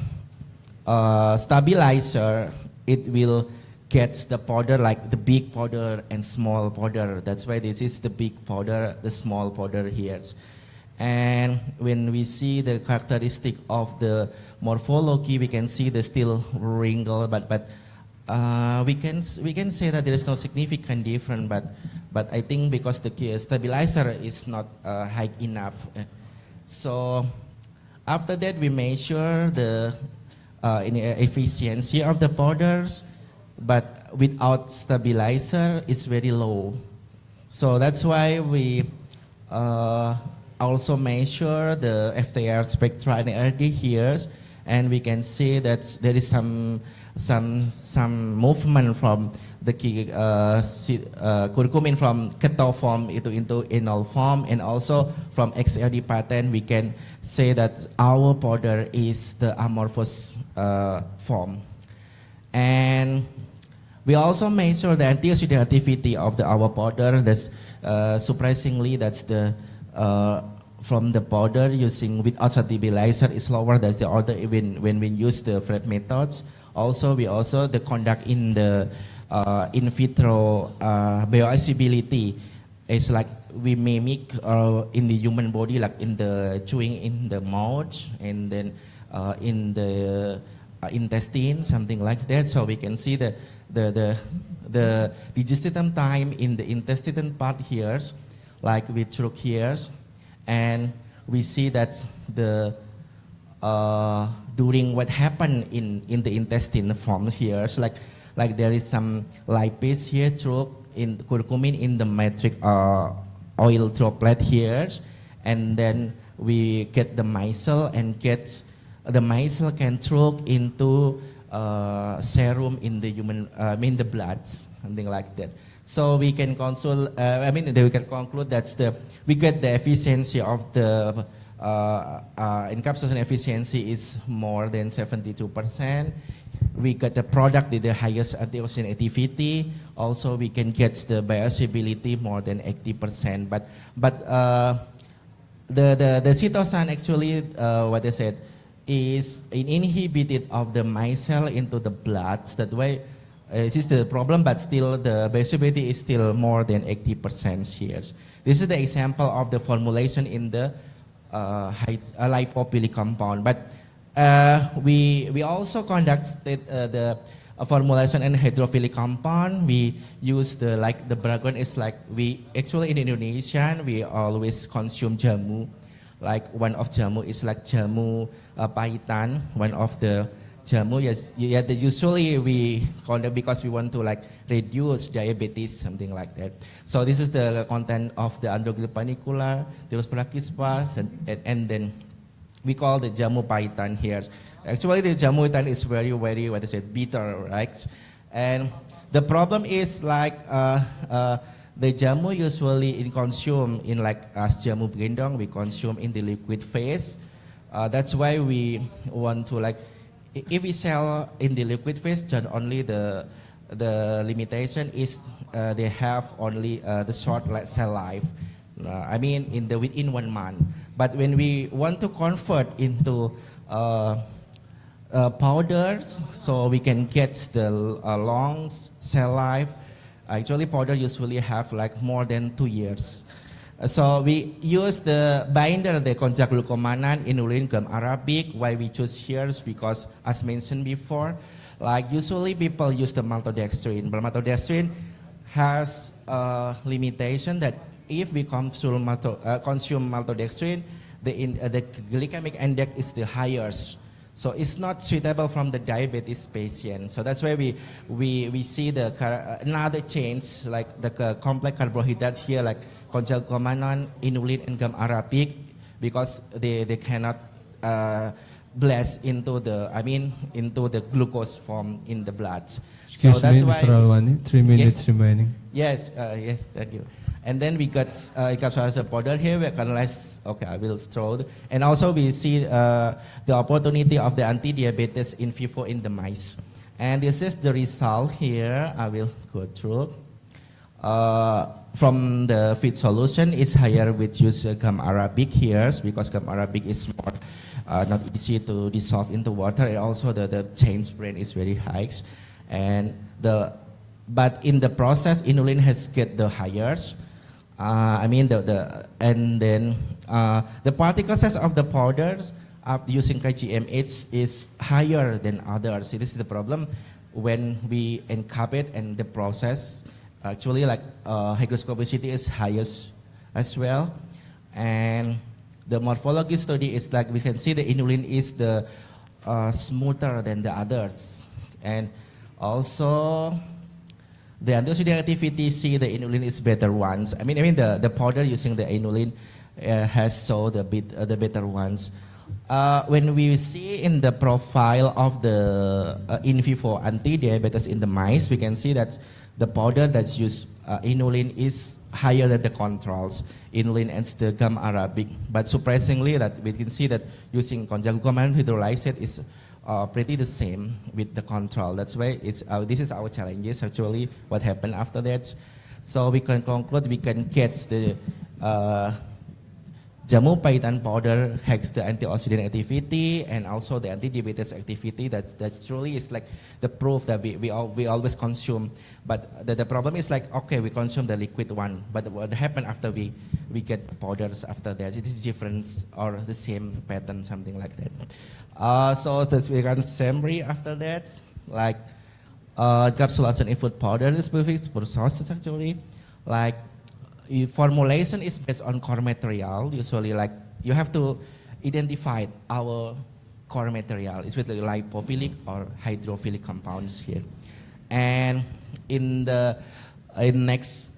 stabilizer, it will get the powder like the big powder and small powder. That's why this is the big powder, the small powder here. And when we see the characteristic of the morphology, we can see the still wrinkle, but we can say that there is no significant difference. But I think because the stabilizer is not high enough, so after that we measure the efficiency of the powders, but without stabilizer it's very low. So that's why we also measure the FTR spectra and RD here, and we can see that there is some movement from the curcumin from keto form into enol form, and also from XRD pattern we can say that our powder is the amorphous form. And we also measure the antioxidativity of our powder. That's surprisingly that's the from the powder using without stabilizer is lower. That's the order even when we use the Fred methods. Also, we also the conduct in the in vitro bioavailability is like we mimic in the human body, like in the chewing in the mouth and then in the intestine, something like that. So we can see the digestion time in the intestine part here, like we took here, and we see that the during what happened in the intestine form here, so like there is some lipase here through in curcumin in the matrix oil droplet here, and then we get the micelle and get the micelle can throw into serum in the human in the blood, something like that. So we can we can conclude that we get the efficiency of the encapsulation efficiency is more than 72%. We get the product with the highest antioxidativity. Also, we can get the bioavailability more than 80%. But the cytosan actually, what I said, is inhibited of the micelle into the blood. That way, this is the problem, but still the bioavailability is still more than 80% here. This is the example of the formulation in the lipopylic compound. But we also conducted the formulation in hydrophilic compound. We use the background is like we actually in Indonesia we always consume jamu. Like one of jamu is like jamu paitan. One of the jamu, yes, usually we conduct because we want to like reduce diabetes, something like that. So this is the content of the Androgynous panicula, Tirus brachyspha, and then we call the jamu paitan here. Actually, the jamu paitan is very, very, what I said, bitter, right? And the problem is like the jamu usually consumed in like as jamu gendong, we consume in the liquid phase. That's why we want to like, if we sell in the liquid phase, then only the limitation is they have only the short cell life. I mean within 1 month. But when we want to convert into powders, so we can get the long cell life. Actually, powder usually have like more than 2 years. So we use the binder, the konjac glucomannan, inulin, gum arabic. Why we choose here is because, as mentioned before, like usually people use the maltodextrin. But maltodextrin has a limitation that if we consume maltodextrin, the glycemic index is the highest. So it's not suitable from the diabetes patient. So that's why we see another change like the complex carbohydrate here, like conjugamannan, inulin, and gum arabic, because they cannot blast into the glucose form in the blood. Excuse So that's me, why Mr. Alwani, 3 minutes remaining. Yes, yes, thank you. And then we got encapsulated powder here. We can less. Okay, I will stroll. And also we see the opportunity of the anti-diabetes in vivo in the mice. And this is the result here. I will go through. From the feed solution, it's higher with use gum arabic here because gum arabic is more not easy to dissolve into water. And also the change rate is very high. And but in the process, inulin has get the highest. And then the particle size of the powders using KGMH is higher than others. So this is the problem when we encapsulate and the process. Actually, like hygroscopicity is highest as well, and the morphology study is like we can see the inulin is the smoother than the others, and also the antioxidant activity, see the inulin is better ones. I mean the powder using the inulin has so the better ones. When we see in the profile of the in vivo anti-diabetes in the mice, we can see that the powder that's used inulin is higher than the controls, inulin and the gum arabic. But surprisingly, that we can see that using conjugamannan hydrolysate is pretty the same with the control. That's why it's this is our challenges actually. What happened after that? So we can conclude we can get the jamu paitan powder has the antioxidant activity and also the anti-diabetes activity. That's truly is like the proof that we always consume. But the problem is like, okay, we consume the liquid one, but what happened after we get powders after that? It is different or the same pattern, something like that. So that we can summary after that, like encapsulation in food powder is perfect process actually, like formulation is based on core material. Usually, like you have to identify our core material. It's with lipophilic or hydrophilic compounds here. And in the next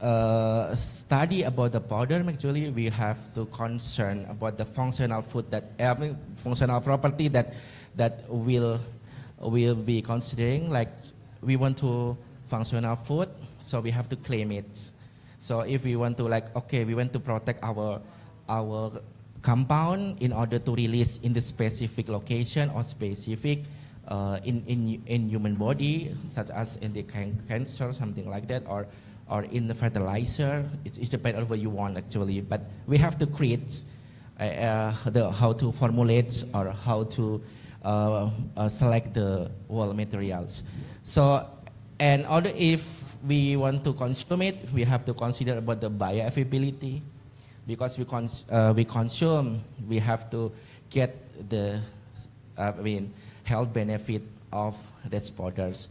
study about the powder, actually we have to concern about the functional food that functional property that will be considering. Like we want to functional food, so we have to claim it. So if we want to we want to protect our compound in order to release in the specific location or specific in human body, such as in the cancer, something like that, or in the fertilizer. It depends on what you want actually. But we have to create how to formulate or how to select the raw materials. So and other if we want to consume it, we have to consider about the bioavailability, because we consume, we have to get the health benefit of these powders.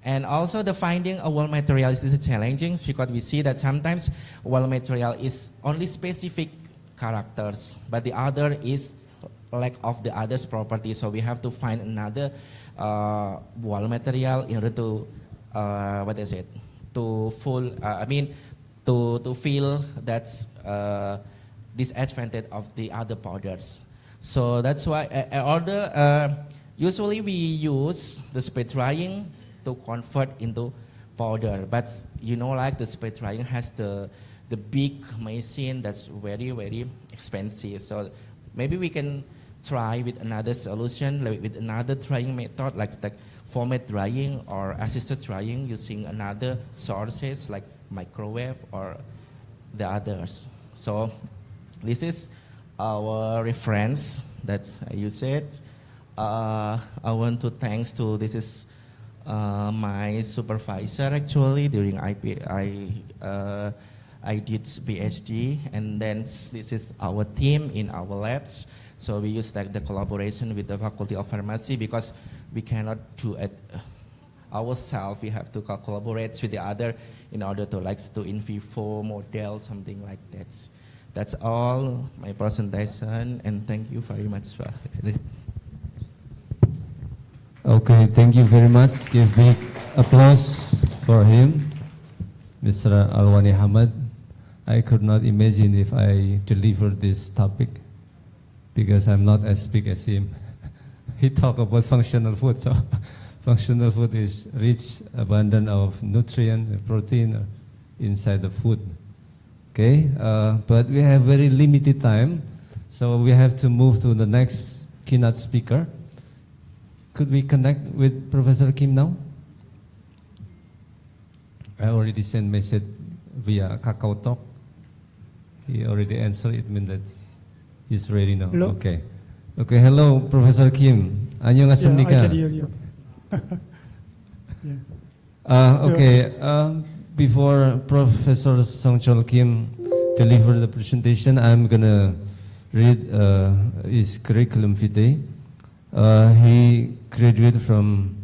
And also the finding a raw material is challenging because we see that sometimes raw material is only specific characters, but the other is lack of the other's properties. So we have to find another raw material in order to to feel that's disadvantage of the other powders. So that's why usually we use the spray drying to convert into powder. But like the spray drying has the big machine that's very, very expensive. So maybe we can try with another solution, like with another drying method, like format drying or assisted drying using another sources like microwave or the others. So this is our reference that I use it. I want to thanks to this is my supervisor actually during I did PhD, and then this is our team in our labs. So we use the collaboration with the Faculty of Pharmacy because we cannot do it ourselves. We have to collaborate with the other in order to like to in vivo model, something like that. That's all my presentation, and thank you very much. Okay, thank you very much. Give big applause for him, Mr. Alwani Hamad. I could not imagine if I delivered this topic because I'm not as big as him. He talked about functional food, so functional food is rich, abundant of nutrient and protein inside the food. Okay, but we have very limited time, so we have to move to the next keynote speaker. Could we connect with Professor Kim now? I already sent message via Kakao Talk. He already answered. It means that he's ready now. Hello? Okay. Okay. Hello, Professor Kim. Annyeonghaseyo. Yeah, I can hear you. Okay. Before Professor Songchol Kim deliver the presentation, I'm gonna read his curriculum vitae. He graduated from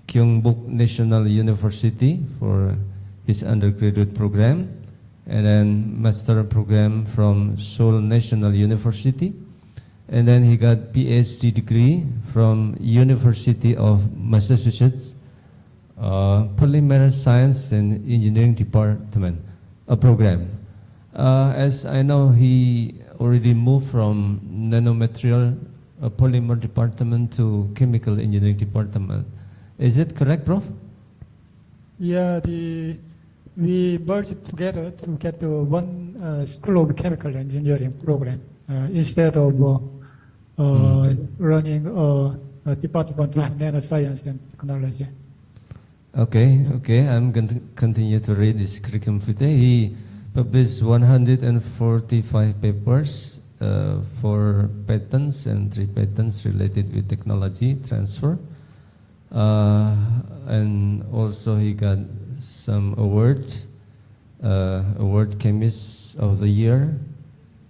Gyeongbok National University for his undergraduate program, and then master program from Seoul National University, and then he got PhD degree from University of Massachusetts, Polymer Science and Engineering Department, a program. As I know, he already moved from nanomaterial polymer department to chemical engineering department. Is it correct, Prof? Yeah, we merged together to get one School of Chemical Engineering program instead of running a Department of Nanoscience and Technology. Okay, okay. I'm going to continue to read this curriculum vitae. He published 145 papers, 4 patents and 3 patents related with technology transfer. And also he got some awards, Award Chemist of the Year,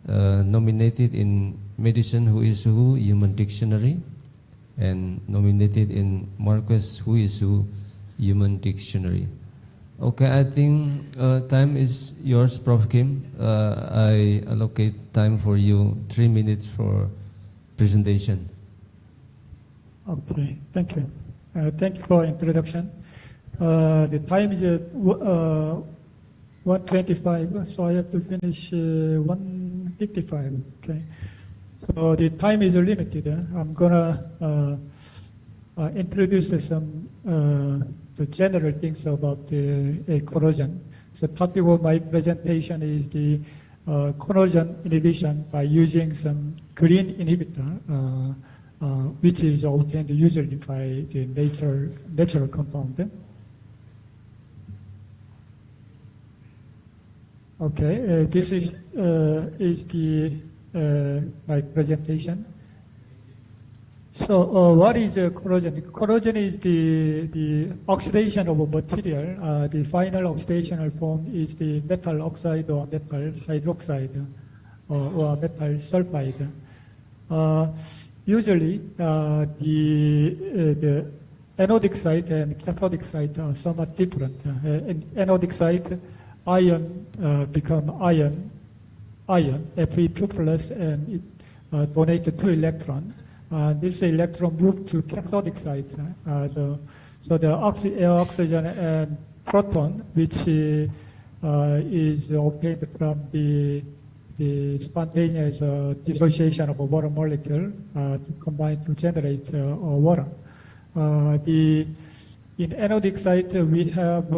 nominated in Medicine Who Is Who, Human Dictionary, and nominated in Marquess Who Is Who, Human Dictionary. Okay, I think time is yours, Prof. Kim. I allocate time for you, 3 minutes for presentation. Okay, thank you. Thank you for introduction. The time is 1:25, so I have to finish 1:55. Okay, so the time is limited. I'm gonna introduce some the general things about the corrosion. So topic of my presentation is the corrosion inhibition by using some green inhibitor, which is obtained usually by the natural compound. Okay, this is the my presentation. So what is corrosion? Corrosion is the oxidation of a material. The final oxidational form is the metal oxide or metal hydroxide or metal sulfide. Usually, the anodic site and cathodic site are somewhat different. In anodic site, ion become ion, Fe2 plus, and it donated 2 electrons. This electron moved to cathodic site. So the air oxygen and proton, which is obtained from the spontaneous dissociation of a water molecule to combine to generate water. In anodic site, we have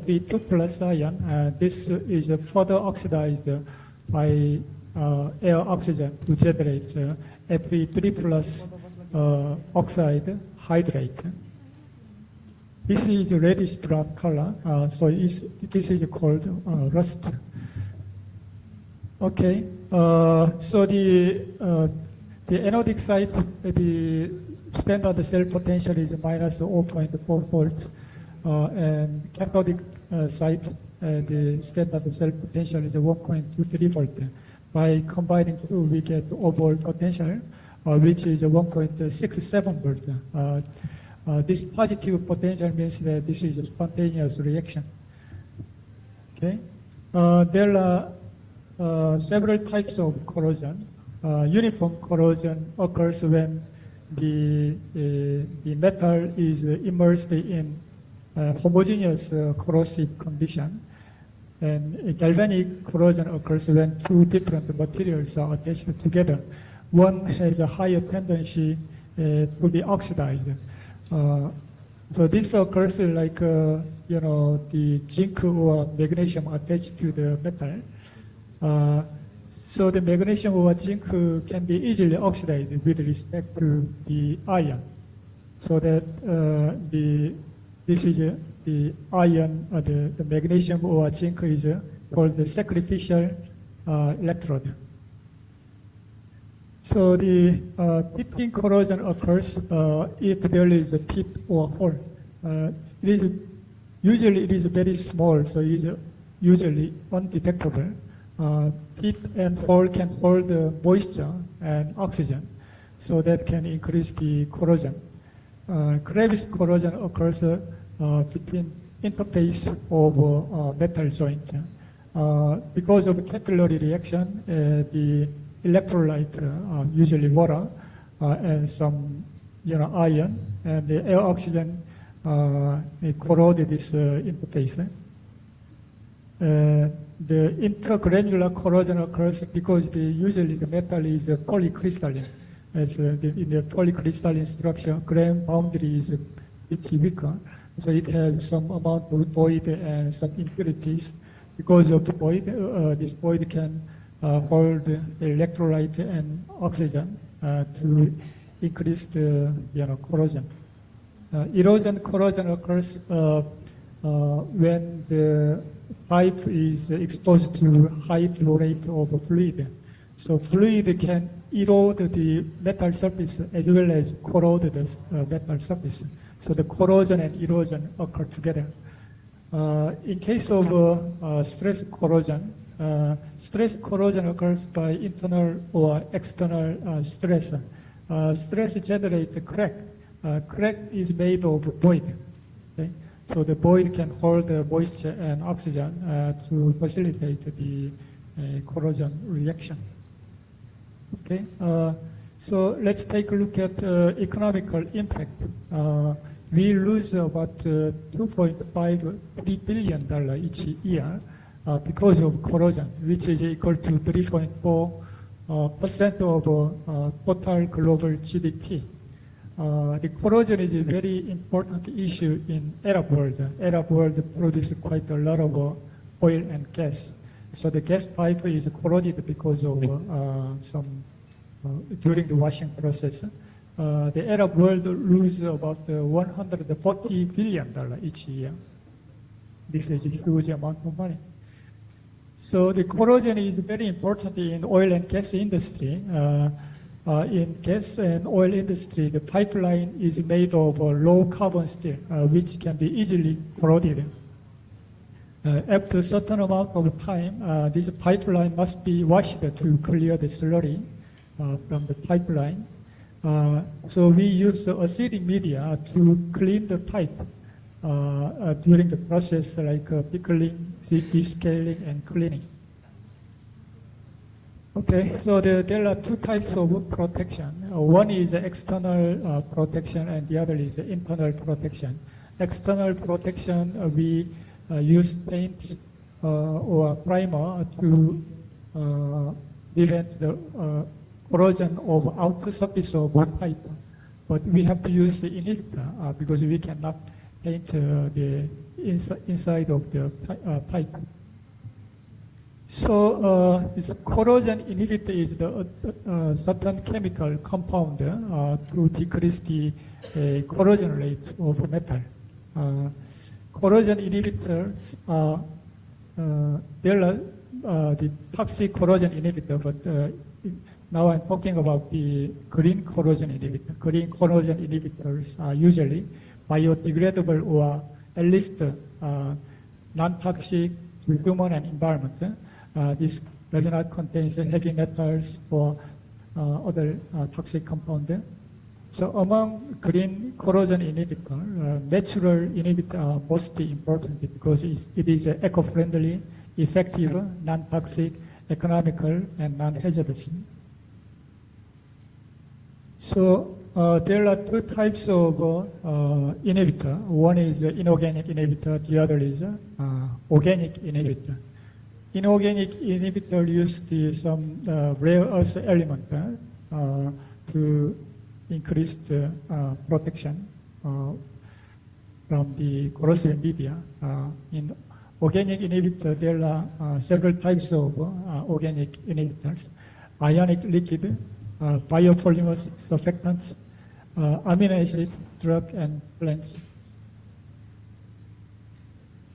Fe2 plus ion, and this is further oxidized by air oxygen to generate Fe3 plus oxide hydrate. This is reddish brown color, so this is called rust. Okay, so the anodic site, the standard cell potential is minus 0.4 volts, and cathodic site, the standard cell potential is 1.23 volt. By combining two, we get overall potential, which is 1.67 volt. This positive potential means that this is a spontaneous reaction. Okay. There are several types of corrosion. Uniform corrosion occurs when the metal is immersed in homogeneous corrosive condition. And galvanic corrosion occurs when two different materials are attached together. One has a higher tendency to be oxidized. So this occurs like the zinc or magnesium attached to the metal. So the magnesium or zinc can be easily oxidized with respect to the iron. So that this is the iron, the magnesium or zinc is called the sacrificial electrode. So the pitting corrosion occurs if there is a pit or hole. Usually it is very small, so it is usually undetectable. Pit and hole can hold moisture and oxygen, so that can increase the corrosion. Crevice corrosion occurs between interface of metal joint. Because of capillary reaction, the electrolyte, usually water, and some iron, and the air oxygen corrode this interface. The intergranular corrosion occurs because usually the metal is polycrystalline. In the polycrystalline structure, grain boundary is a bit weaker, so it has some amount of void and some impurities. Because of the void, this void can hold electrolyte and oxygen to increase the corrosion. Erosion corrosion occurs when the pipe is exposed to high flow rate of fluid. So fluid can erode the metal surface as well as corrode the metal surface. So the corrosion and erosion occur together. In case of stress corrosion occurs by internal or external stress. Stress generates a crack. Crack is made of void. Okay? So the void can hold the moisture and oxygen to facilitate the corrosion reaction. Okay, so let's take a look at economical impact. We lose about $2.53 billion each year because of corrosion, which is equal to 3.4% of total global GDP. The corrosion is a very important issue in Arab world. Arab world produces quite a lot of oil and gas. So the gas pipe is corroded because of during the washing process. The Arab world loses about $140 billion each year. This is a huge amount of money. So the corrosion is very important in oil and gas industry. In gas and oil industry, the pipeline is made of low carbon steel, which can be easily corroded. After a certain amount of time, this pipeline must be washed to clear the slurry from the pipeline. So we use acidic media to clean the pipe during the process, like pickling, descaling, and cleaning. Okay, so there are two types of protection. One is external protection and the other is internal protection. External protection, we use paint or primer to prevent the corrosion of outer surface of the pipe. But we have to use the inhibitor because we cannot paint the inside of the pipe. So this corrosion inhibitor is the certain chemical compound to decrease the corrosion rate of metal. Corrosion inhibitors there are the toxic corrosion inhibitor, but now I'm talking about the green corrosion inhibitor. Green corrosion inhibitors are usually biodegradable or at least non-toxic to human and environment. This does not contain heavy metals or other toxic compounds. So among green corrosion inhibitor, natural inhibitor are most important because it is eco-friendly, effective, non-toxic, economical, and non-hazardous. So there are two types of inhibitor. One is inorganic inhibitor, the other is organic inhibitor. Inorganic inhibitor use some rare earth element to increase the protection from the corrosive media. In organic inhibitor, there are several types of organic inhibitors: ionic liquid, biopolymers, surfactants, amino acid, drug, and plants.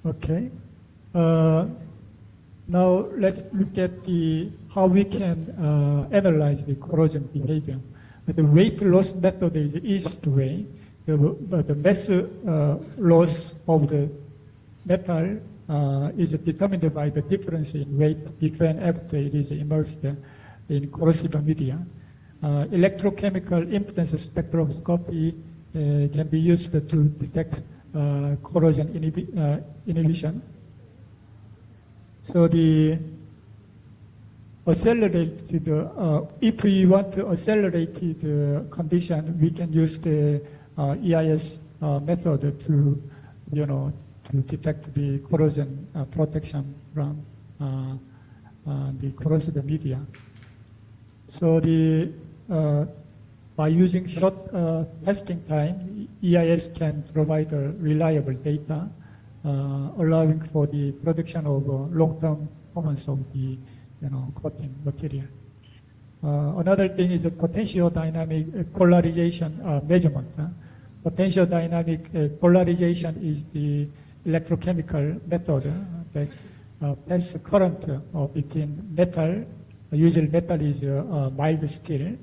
Okay. Now let's look at how we can analyze the corrosion behavior. The weight loss method is the easiest way. The mass loss of the metal is determined by the difference in weight before and after it is immersed in corrosive media. Electrochemical impedance spectroscopy can be used to detect corrosion inhibition. So if we want to accelerate the condition, we can use the EIS method to detect the corrosion protection from the corrosive media. So by using short testing time, EIS can provide reliable data, allowing for the production of long-term performance of the coating material. Another thing is a potential dynamic polarization measurement. Potential dynamic polarization is the electrochemical method that passes current between metal. Usually metal is mild steel,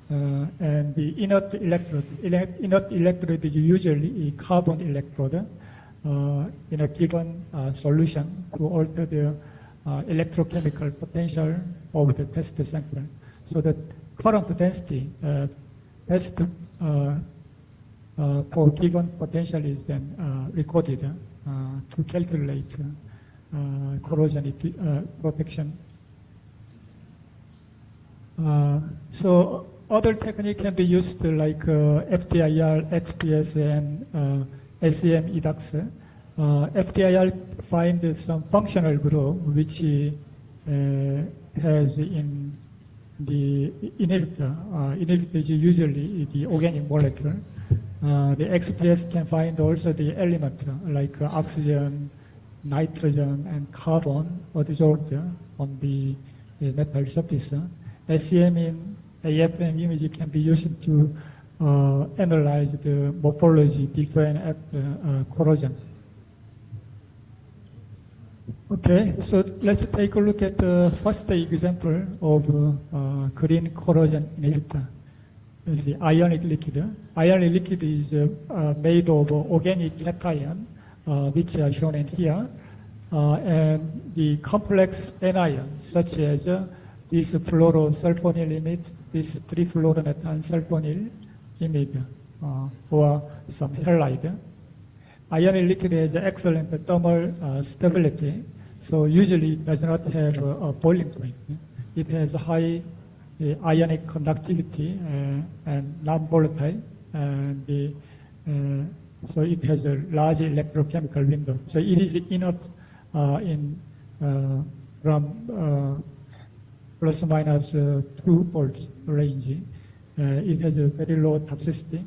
and the inert electrode is usually a carbon electrode in a given solution to alter the electrochemical potential of the test sample. So the current density test for given potential is then recorded to calculate corrosion protection. So other technique can be used like FTIR, XPS, and SEM EDUX. FTIR finds some functional group which has in the inhibitor. Inhibitor is usually the organic molecule. The XPS can find also the element like oxygen, nitrogen, and carbon adsorbed on the metal surface. SEM in AFM image can be used to analyze the morphology before and after corrosion. Okay, so let's take a look at the first example of green corrosion inhibitor. It's the ionic liquid. Ionic liquid is made of organic cation, which are shown in here, and the complex anions such as this fluorosulfonyl imide, this trifluoromethan sulfonyl imide, or some halide. Ionic liquid has excellent thermal stability, so usually it does not have a boiling point. It has high ionic conductivity and non-volatile, and so it has a large electrochemical window. So it is inert from plus or minus 2 volts range. It has a very low toxicity.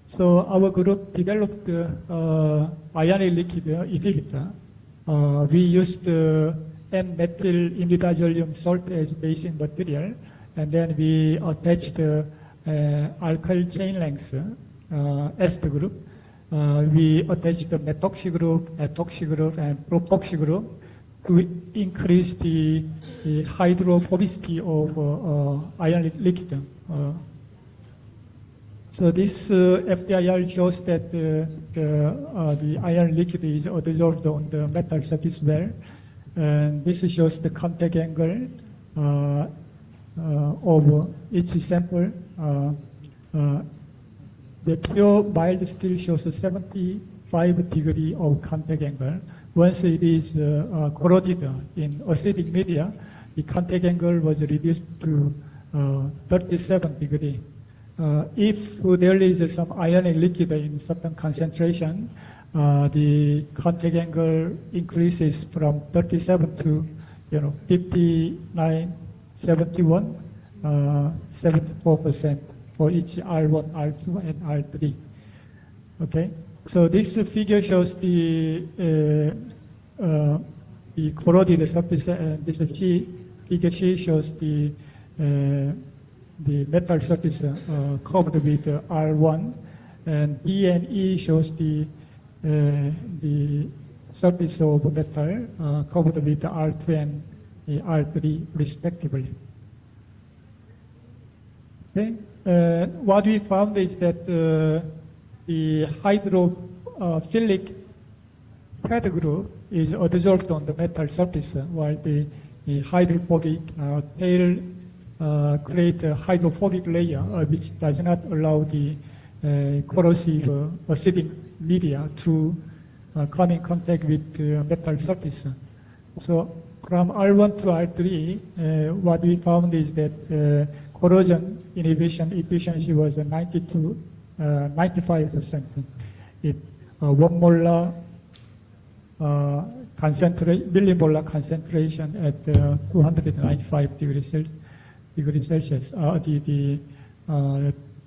So our group developed ionic liquid inhibitor. We used N-methyl imidazolium salt as basic material, and then we attached alkyl chain length, ester group. We attached the methoxy group, ethoxy group, and propoxy group to increase the hydrophobicity of ionic liquid. So this FTIR shows that the iron liquid is adsorbed on the metal surface well, and this shows the contact angle of each sample. the pure mild steel shows a 75 degree of contact angle. Once it is corroded in acidic media, the contact angle was reduced to 37 degree. If there is some ionic liquid in certain concentration, the contact angle increases from 37 to 59, 71, 74% for each R1, R2, and R3. Okay, so this figure shows the corroded surface, and this figure C shows the metal surface covered with R1, and D and E shows the surface of metal covered with R2 and R3 respectively. Okay. What we found is that the hydrophilic pad group is adsorbed on the metal surface, while the hydrophobic tail create a hydrophobic layer which does not allow the corrosive acidic media to come in contact with the metal surface. So from R1 to R3, what we found is that corrosion inhibition efficiency was 95%. It 1 molar millimolar concentration at 295 degrees Celsius, the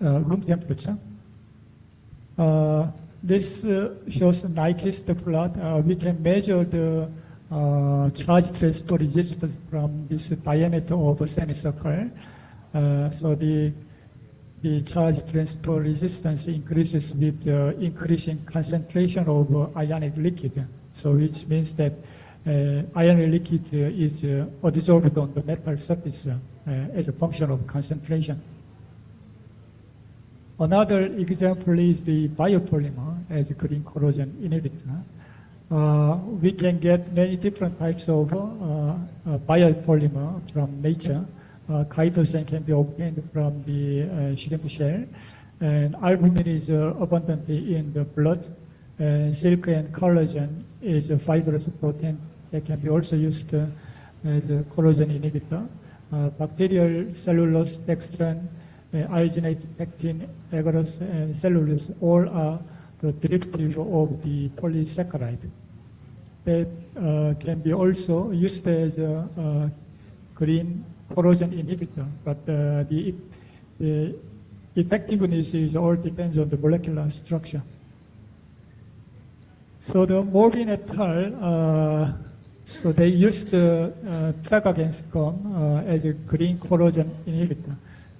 room temperature. This shows the Nyquist plot. We can measure the charge transfer resistance from this diameter of a semicircle. So the charge transfer resistance increases with increasing concentration of ionic liquid. So which means that ionic liquid is adsorbed on the metal surface as a function of concentration. Another example is the biopolymer as a green corrosion inhibitor. We can get many different types of biopolymer from nature. Chitosan can be obtained from the shrimp shell, and albumin is abundantly in the blood. Silk and collagen is a fibrous protein that can be also used as a corrosion inhibitor. Bacterial cellulose, dextran, alginate, pectin, agarose, and cellulose all are the derivative of the polysaccharide that can be also used as a green corrosion inhibitor, but the effectiveness is all depends on the molecular structure. So the Morgan et al. So they used the tragagenstcom as a green corrosion inhibitor.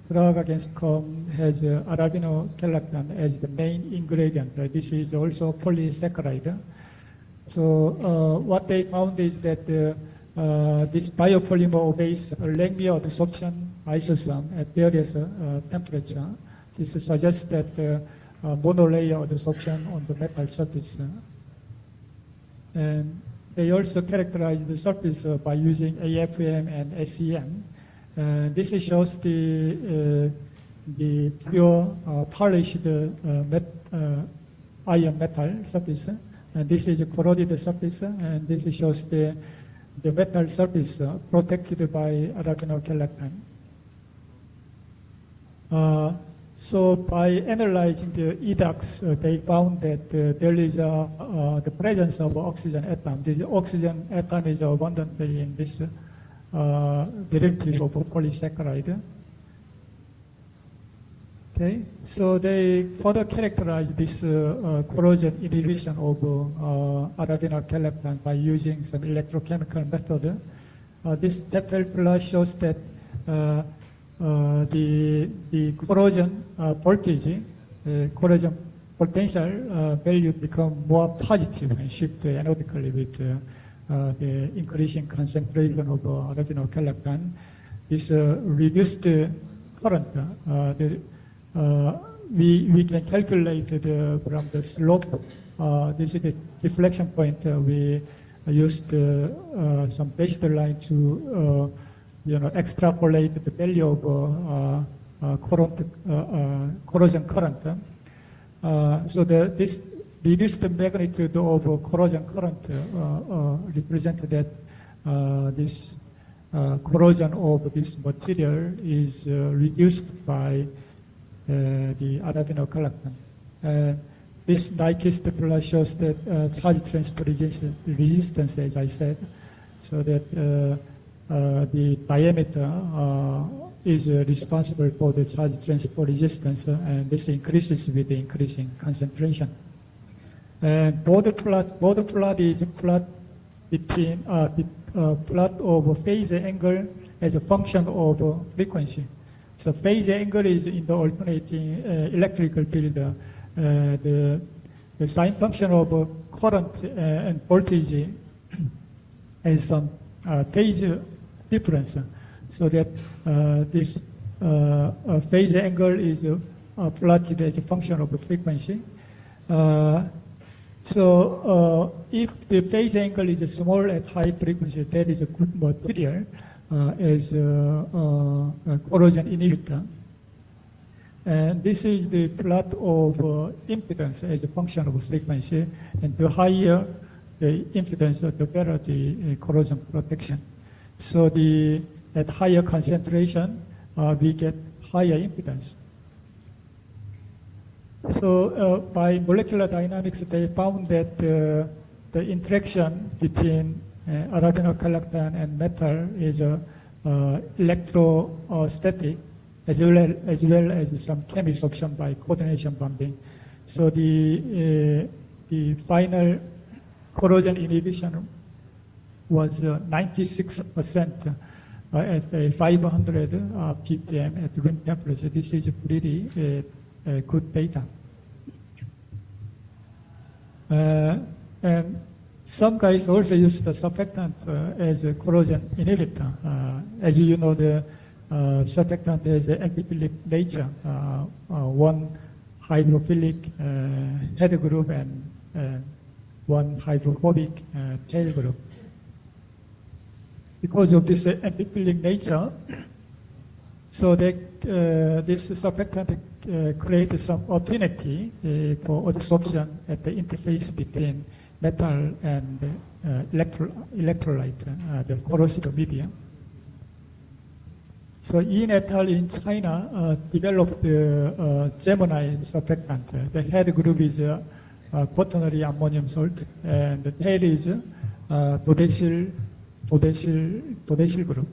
Tragagenstcom has arabinogalactan as the main ingredient. This is also polysaccharide. So what they found is that this biopolymer obeys a Langmuir adsorption isosome at various temperature. This suggests that monolayer adsorption on the metal surface. And they also characterize the surface by using AFM and SEM. This shows the pure polished iron metal surface. And this is a corroded surface, and this shows the metal surface protected by arabinogalactan. So by analyzing the EDAX, they found that there is the presence of oxygen atom. This oxygen atom is abundantly in this derivative of polysaccharide. Okay, so they further characterize this corrosion inhibition of arabinogalactan by using some electrochemical method. This Teppel plot shows that the corrosion voltage, corrosion potential value become more positive and shift anodically with the increasing concentration of arabinogalactan. This reduced current. We can calculate from the slope. This is the deflection point. We used some baseline to extrapolate the value of corrosion current. So this reduced magnitude of corrosion current represents that this corrosion of this material is reduced by the arabinogalactan. This Nyquist plot shows that charge transfer resistance, as I said, so that the diameter is responsible for the charge transfer resistance, and this increases with the increasing concentration. And border plot is plot between plot of phase angle as a function of frequency. So phase angle is in the alternating electrical field. The sign function of current and voltage has some phase difference, so that this phase angle is plotted as a function of frequency. So if the phase angle is small at high frequency, that is a good material as a corrosion inhibitor. And this is the plot of impedance as a function of frequency, and the higher the impedance, the better the corrosion protection. So at higher concentration, we get higher impedance. So by molecular dynamics, they found that the interaction between arabinogalactan and metal is electrostatic, as well as some chemisorption by coordination bonding. So the final corrosion inhibition was 96% at 500 ppm at room temperature. This is pretty good data. And some guys also use the surfactant as a corrosion inhibitor. As you know, the surfactant has an amphiphilic nature, one hydrophilic head group and one hydrophobic tail group. Because of this amphiphilic nature, so this surfactant creates some affinity for adsorption at the interface between metal and electrolyte, the corrosive medium. So Yin et al. In China developed the Gemini surfactant. The head group is quaternary ammonium salt, and the tail is todecyl group.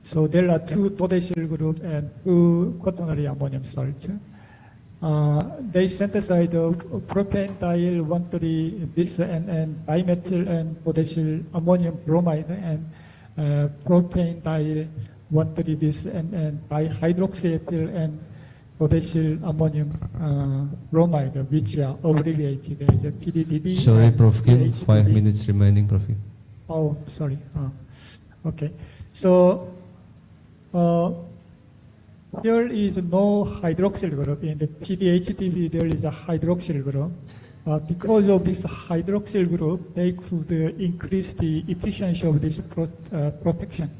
So there are two todecyl group and two quaternary ammonium salts. They synthesize propane-diol 1,3 bis and dimethyl and potassium ammonium bromide and propane-diol 1,3 bis and dihydroxyethyl and potassium ammonium bromide, which are abbreviated as a PDDB. Sorry, Prof. Kim, 5 minutes remaining, Prof. Oh, sorry. Okay. So here is no hydroxyl group. In the PDHTV, there is a hydroxyl group. Because of this hydroxyl group, they could increase the efficiency of this protection.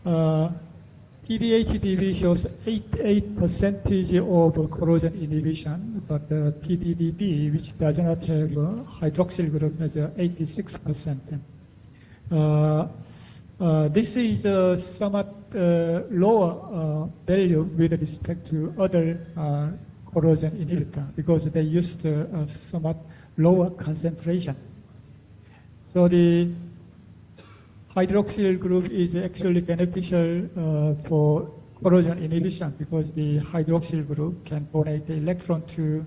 PDHTV shows 88% of corrosion inhibition, but the PDDB, which does not have a hydroxyl group, has 86%. This is somewhat lower value with respect to other corrosion inhibitor because they used somewhat lower concentration. So the hydroxyl group is actually beneficial for corrosion inhibition because the hydroxyl group can donate the electron to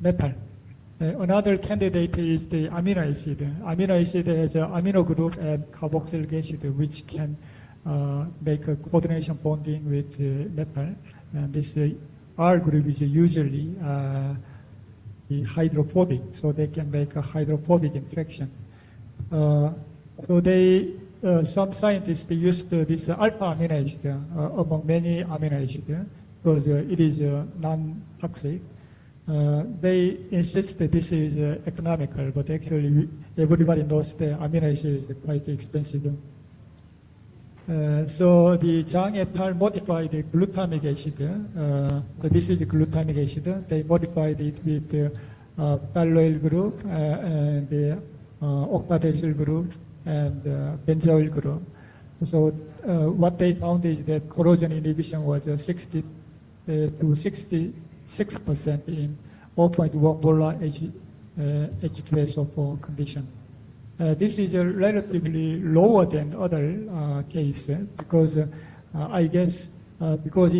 metal. Another candidate is the amino acid. Amino acid has an amino group and carboxylic acid, which can make a coordination bonding with metal. And this R group is usually the hydrophobic, so they can make a hydrophobic interaction. So some scientists used this alpha amino acid among many amino acids because it is non-toxic. They insist that this is economical, but actually everybody knows that amino acid is quite expensive. So the Zhang et al. Modified the glutamic acid. This is the glutamic acid. They modified it with the phalloyl group and the octadecyl group and benzoyl group. So what they found is that corrosion inhibition was 60 to 66% in 0.1 molar H2SO4 condition. This is relatively lower than other cases because I guess because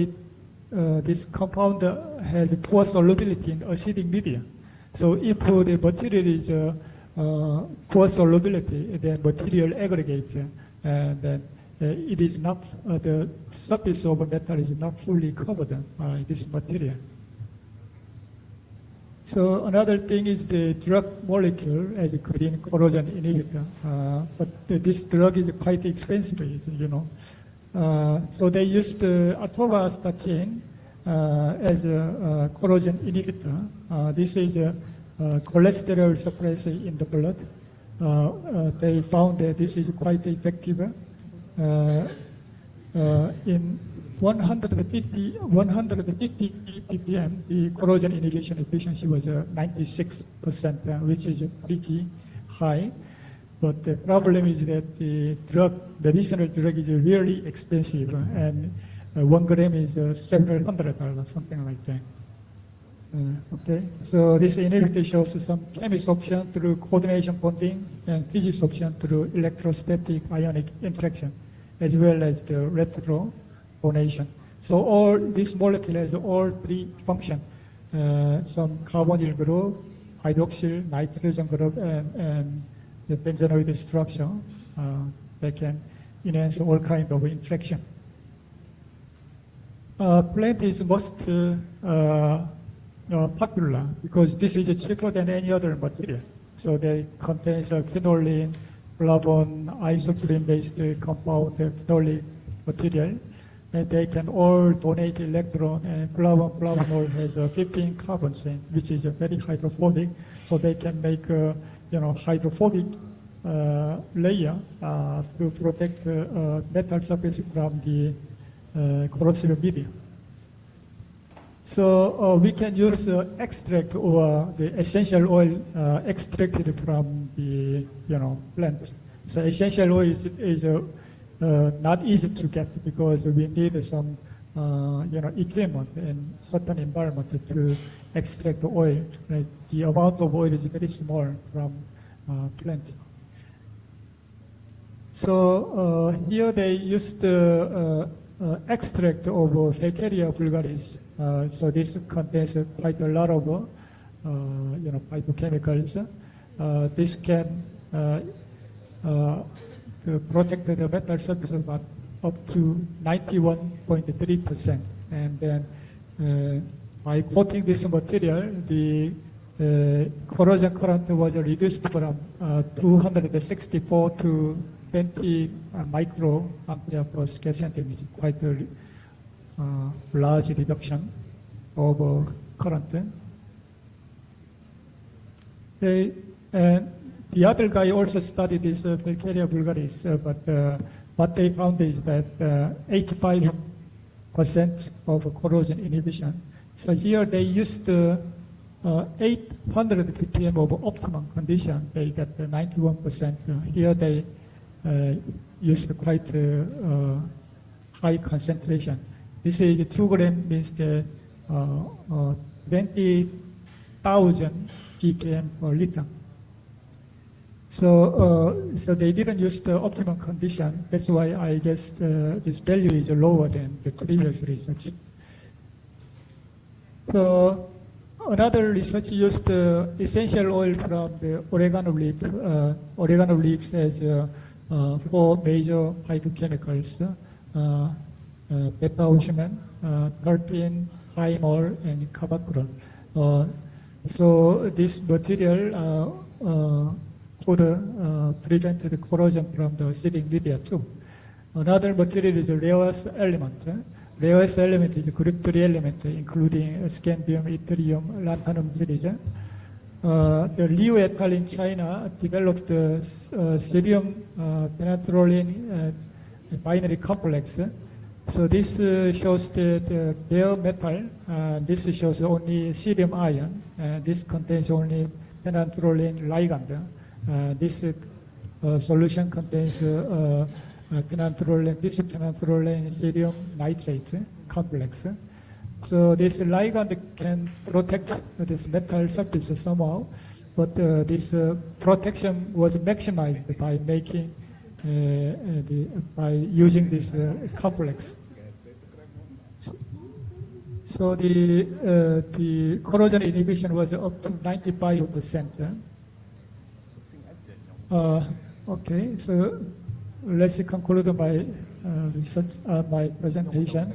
this compound has poor solubility in acidic media. So if the material is poor solubility, then material aggregate, and then it is not the surface of a metal is not fully covered by this material. So another thing is the drug molecule as a green corrosion inhibitor, but this drug is quite expensive, you know. So they used atorvastatin as a corrosion inhibitor. This is a cholesterol suppressor in the blood. They found that this is quite effective. In 150 ppm, the corrosion inhibition efficiency was 96%, which is pretty high. But the problem is that the medicinal drug is really expensive, and 1 gram is several $100, something like that. Okay, so this inhibitor shows some chemist option through coordination bonding and physics option through electrostatic ionic interaction, as well as the retro donation. So all this molecule has all three functions: some carbonyl group, hydroxyl, nitrogen group, and the benzenoid structure that can enhance all kinds of interaction. Plant is most popular because this is cheaper than any other material. So they contain phenolene, flavone, isoprene-based compound, phenolic material, and they can all donate electron. And flavonol has 15 carbons, which is very hydrophobic. So they can make hydrophobic layer to protect metal surface from the corrosive media. So we can use extract or the essential oil extracted from the plant. So essential oil is not easy to get because we need some equipment and certain environment to extract the oil. Right? The amount of oil is very small from plant. So here they used extract of Vaccaria vulgaris. So this contains quite a lot of phytochemicals. This can protect the metal surface about up to 91.3%. And then by coating this material, the corrosion current was reduced from 264 to 20 microampere per square centimeter, quite a large reduction of current. And the other guy also studied this Vaccaria vulgaris, but what they found is that 85% of corrosion inhibition. So here they used 800 ppm of optimum condition. They got 91%. Here they used quite high concentration. This is 2 gram means the 20,000 ppm per liter. So they didn't use the optimum condition. That's why I guess this value is lower than the previous research. So another research used essential oil from the oregano leaf. Oregano leaves has 4 major phytochemicals: beta-osmin, terpene, thymol, and carbaculol. So this material could prevent the corrosion from the acidic media too. Another material is a rarest element. Rarest element is a group 3 element, including scandium, yttrium, lanthanum series. The Liu et al. In China developed cerium penetrolene binary complex. So this shows the bare metal. This shows only cerium ion. This contains only penanthrolene ligand. This solution contains penanthrolene, penanthrolene cerium nitrate complex. So this ligand can protect this metal surface somehow, but this protection was maximized by making by using this complex. So the corrosion inhibition was up to 95%. Okay, so let's conclude my research, my presentation.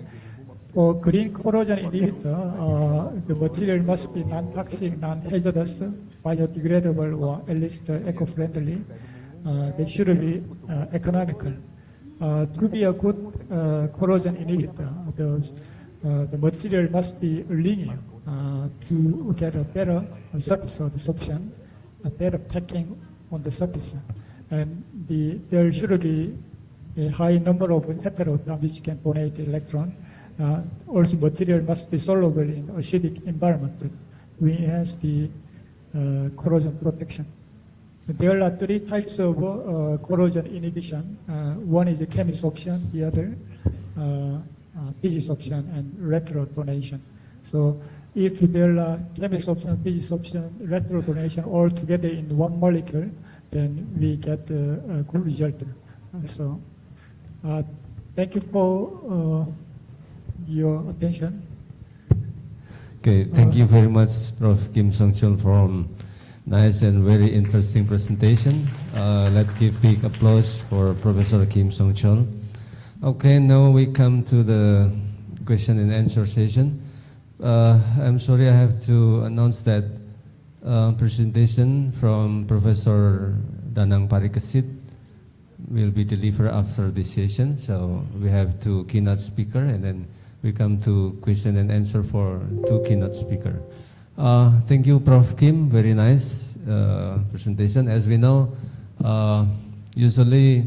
For green corrosion inhibitor, the material must be non-toxic, non-hazardous, biodegradable, or at least eco-friendly. They should be economical. To be a good corrosion inhibitor, the material must be linear to get a better surface absorption, a better packing on the surface. And there should be a high number of heteroatoms which can donate electron. Also, material must be soluble in acidic environment to enhance the corrosion protection. There are three types of corrosion inhibition. One is chemisorption, the other physisorption, and retrotonation. So if there are chemisorption, physisorption, retrotonation all together in one molecule, then we get a good result. So thank you for your attention. Okay, thank you very much, Prof. Kim Song-chul, for nice and very interesting presentation. Let's give big applause for Professor Kim Song-chul. Okay, now we come to the question and answer session. I'm sorry I have to announce that presentation from Professor Danang Parikesit will be delivered after this session. So we have two keynote speakers, and then we come to question and answer for two keynote speakers. Thank you, Prof. Kim. Very nice presentation. As we know, usually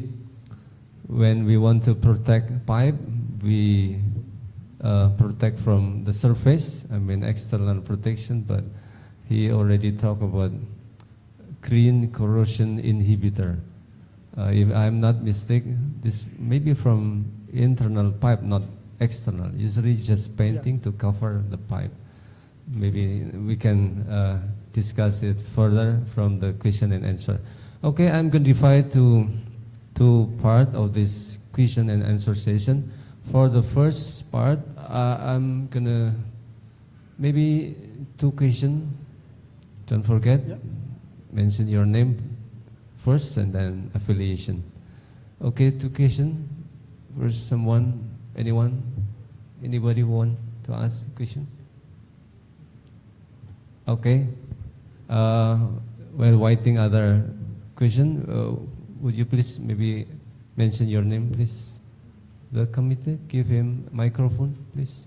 when we want to protect pipe, we protect from the surface, I mean external protection, but he already talked about green corrosion inhibitor. If I'm not mistaken, this may be from internal pipe, not external. Usually just painting to cover the pipe. Maybe we can discuss it further from the question and answer. Okay, I'm going to divide to two parts of this question and answer session. For the first part, I'm going to maybe two questions. Don't forget, mention your name first and then affiliation. Okay, two questions. First, someone, anyone, anybody want to ask a question? Okay. While waiting other question, would you please maybe mention your name, please? The committee, give him microphone, please.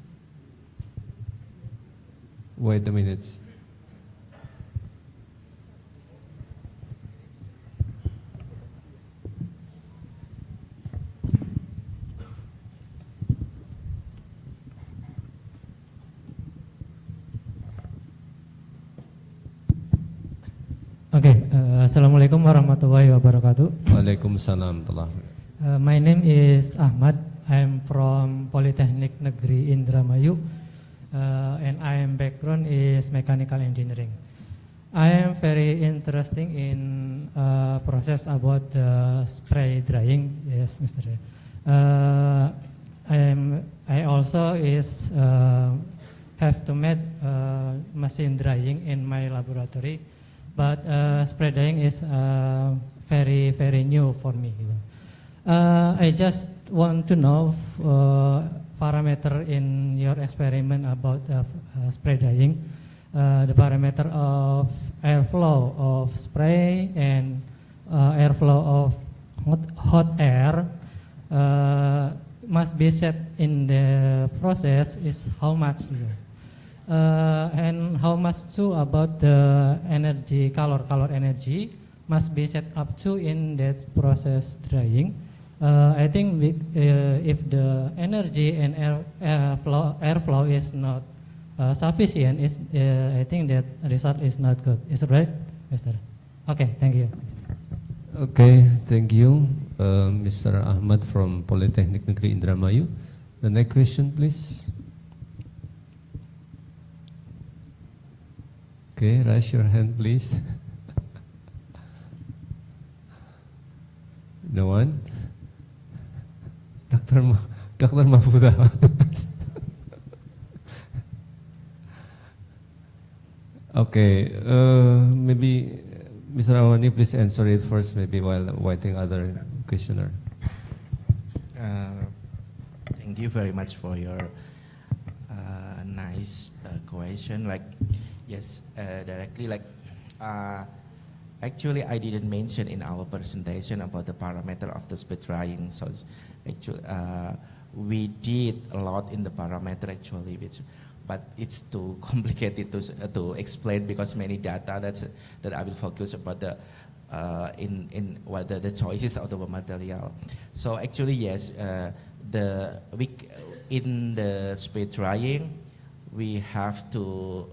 Wait a minute. Okay, Assalamualaikum warahmatullahi wabarakatuh. Waalaikumsalam. My name is Ahmad. I'm from Polytechnic Negeri Indramayu, and I am background is mechanical engineering. I am very interested in process about the spray drying. Yes, Mr. I also is have to make machine drying in my laboratory. But spray drying is very, very new for me. I just want to know parameter in your experiment about spray drying, the parameter of airflow of spray and airflow of hot air must be set in the process is how much. And how much too about the energy, color energy must be set up to in that process drying. I think if the energy and airflow is not sufficient, I think that result is not good. Is it right, Mr.? Okay, thank you. Okay, thank you, Mr. Ahmad from Polytechnic Negeri Indramayu. The next question, please. Okay, raise your hand, please. No one? Dr. Mahfuda. Okay, maybe Mr. Awani, please answer it first, maybe while waiting other questioner. Thank you very much for your nice question. Yes, directly, actually, I didn't mention in our presentation about the parameter of the speed drying. So, actually, we did a lot in the parameter actually, but it's too complicated to explain because many data that I will focus about the in what the choices of the material. So actually, yes, in the speed drying, we have to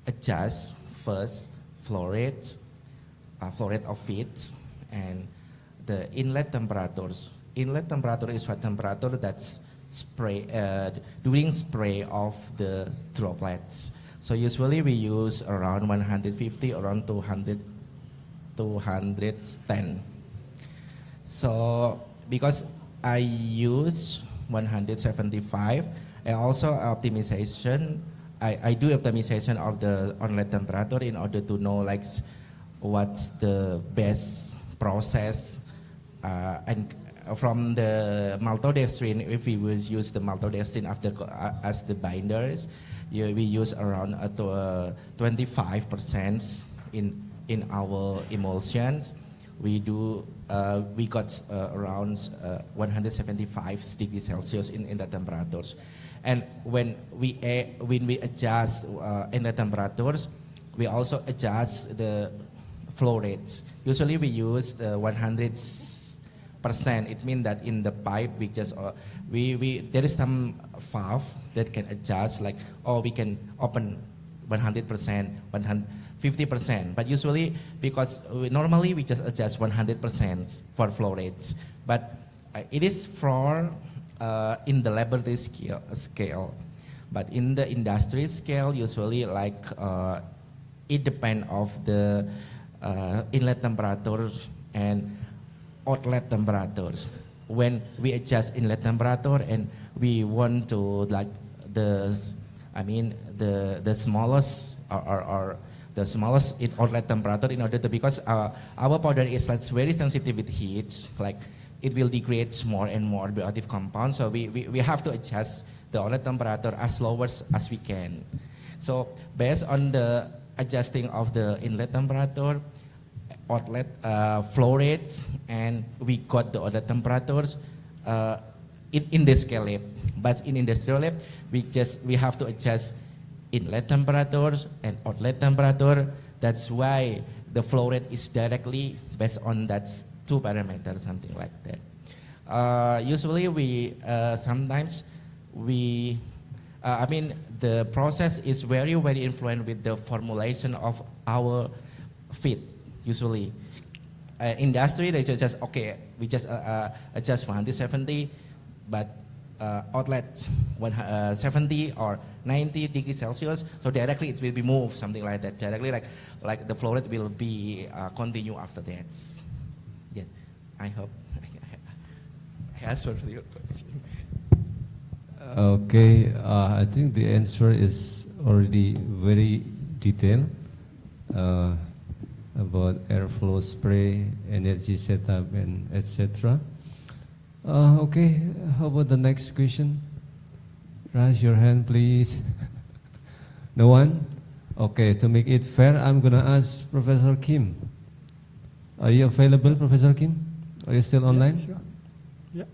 adjust first flow rate of feeds and the inlet temperatures. Inlet temperature is what temperature that's during spray of the droplets. So usually we use around 150, around 200, 210. So because I use 175, and also optimization, I do optimization of the inlet temperature in order to know what's the best process and from the maltodextrin, if we will use the maltodextrin as the binders, we use around 25% in our emulsions. We got around 175 degrees Celsius in the temperatures, and when we adjust in the temperatures, we also adjust the flow rates. Usually we use the 100%. It means that in the pipe we just there is some valve that can adjust, we can open 100%, 150%. But usually, because normally we just adjust 100% for flow rates. But it is for in the laboratory scale. But in the industry scale, usually it depends of the inlet temperature and outlet temperatures. When we adjust inlet temperature and we want to the smallest or the smallest outlet temperature in order to, because our powder is very sensitive with heat, it will degrade more and more bioactive compounds. So we have to adjust the outlet temperature as low as we can. So based on the adjusting of the inlet temperature, outlet flow rates, and we got the outlet temperatures in the scale lab. But in industrial lab, we have to adjust inlet temperatures and outlet temperature. That's why the flow rate is directly based on that two parameters, something like that. Usually the process is very influenced with the formulation of our feed. Usually, industry they just we just adjust 170, but outlet 70 or 90 degrees Celsius. So directly it will be moved, something like that. Directly like the flow rate will be continue after that. Yeah, I hope I answered your question. Okay, I think the answer is already very detailed. About airflow spray, energy setup, and etc. Okay, how about the next question? Raise your hand, please. No one? Okay, to make it fair, I'm gonna ask Professor Kim. Are you available, Professor Kim? Are you still online? Sure. Yeah.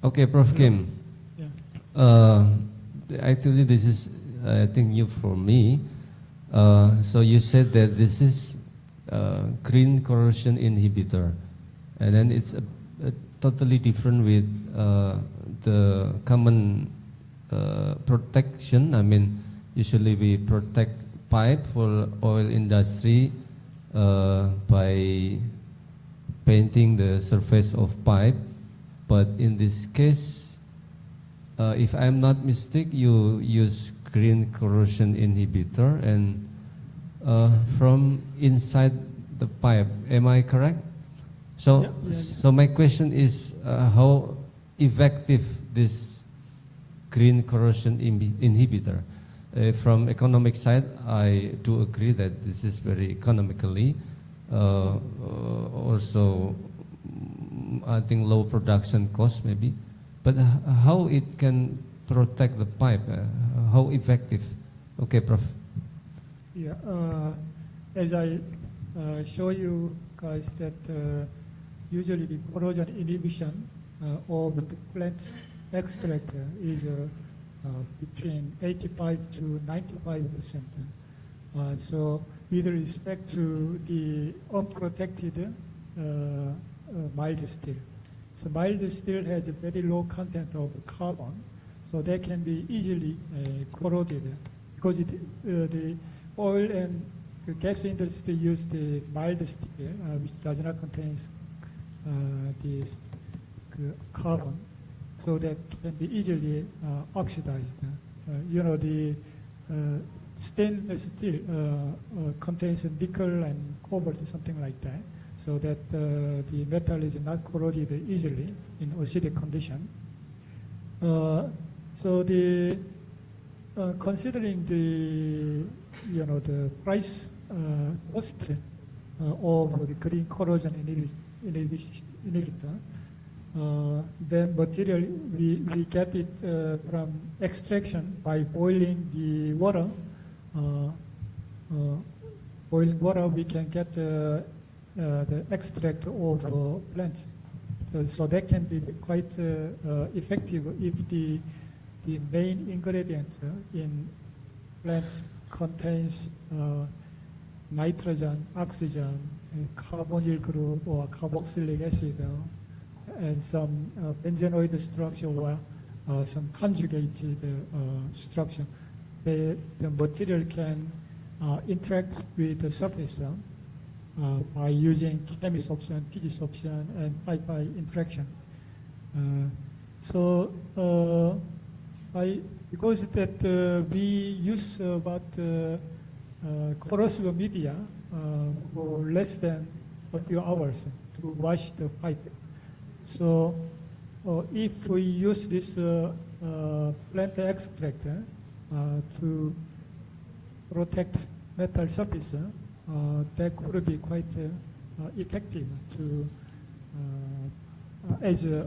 Okay, Prof. Kim. Yeah. Actually, this is, I think, new for me. So you said that this is green corrosion inhibitor, and then it's totally different with the common protection. I mean, usually we protect pipe for oil industry by painting the surface of pipe, but in this case, if I'm not mistaken, you use green corrosion inhibitor and from inside the pipe. Am I correct? So, so my question is, how effective this green corrosion inhibitor? From economic side, I do agree that this is very economically. Also, I think low production cost maybe. But how it can protect the pipe? How effective? Okay, Prof. Yeah, as I show you guys that usually the corrosion inhibition of the plant extract is between 85 to 95%. So with respect to the unprotected mild steel. So mild steel has a very low content of carbon, so they can be easily corroded because the oil and the gas industry use the mild steel, which does not contain this carbon, so that can be easily oxidized. You know, the stainless steel contains nickel and cobalt, something like that, so that the metal is not corroded easily in acidic condition. So the considering the the price cost of the green corrosion inhibitor, then material we get it from extraction by boiling the water. Boiling water, we can get the extract of plants. So that can be quite effective if the main ingredient in plants contains nitrogen, oxygen, carbonyl group or carboxylic acid, and some benzenoid structure or some conjugated structure. The material can interact with the surface by using chemisorption, physisorption, and pipe-by interaction. Because that we use about corrosive media for less than a few hours to wash the pipe. So if we use this plant extract to protect metal surface, that could be quite effective to as a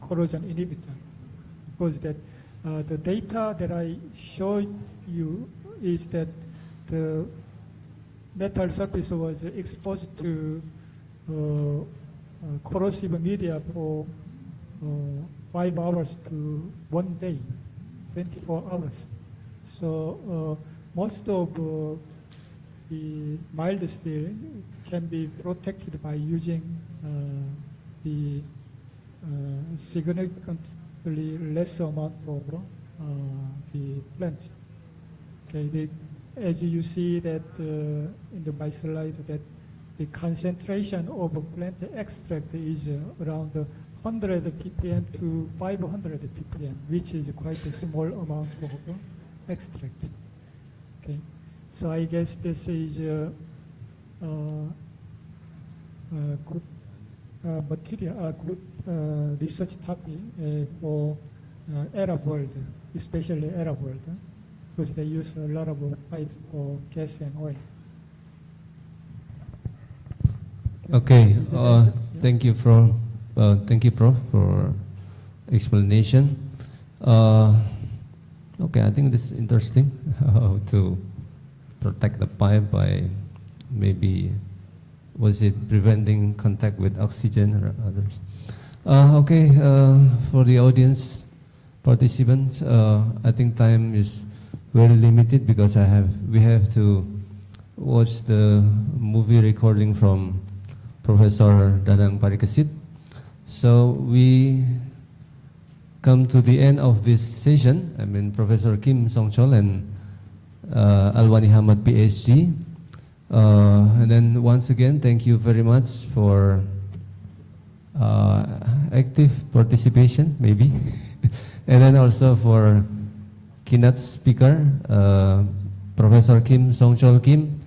corrosion inhibitor, because that the data that I showed you is that the metal surface was exposed to corrosive media for 5 hours to 1 day, 24 hours. So most of the mild steel can be protected by using the significantly less amount of the plant. Okay, as you see that in my slide, that the concentration of plant extract is around 100 ppm to 500 ppm, which is quite a small amount of extract. Okay, so I guess this is a good material, good research topic for Arab world, especially Arab world, because they use a lot of pipe for gas and oil. Okay, thank you, Prof. Thank you, Prof, for explanation. Okay, I think this is interesting, how to protect the pipe by maybe, was it preventing contact with oxygen or others? Okay, for the audience participants, I think time is very limited because we have to watch the movie recording from Professor Danang Parikesit. So we come to the end of this session. I mean, Professor Kim Songchol and Alwani Hamad, PhD. And then once again, thank you very much for active participation, maybe. And then also for keynote speaker, Professor Kim Songchol Kim,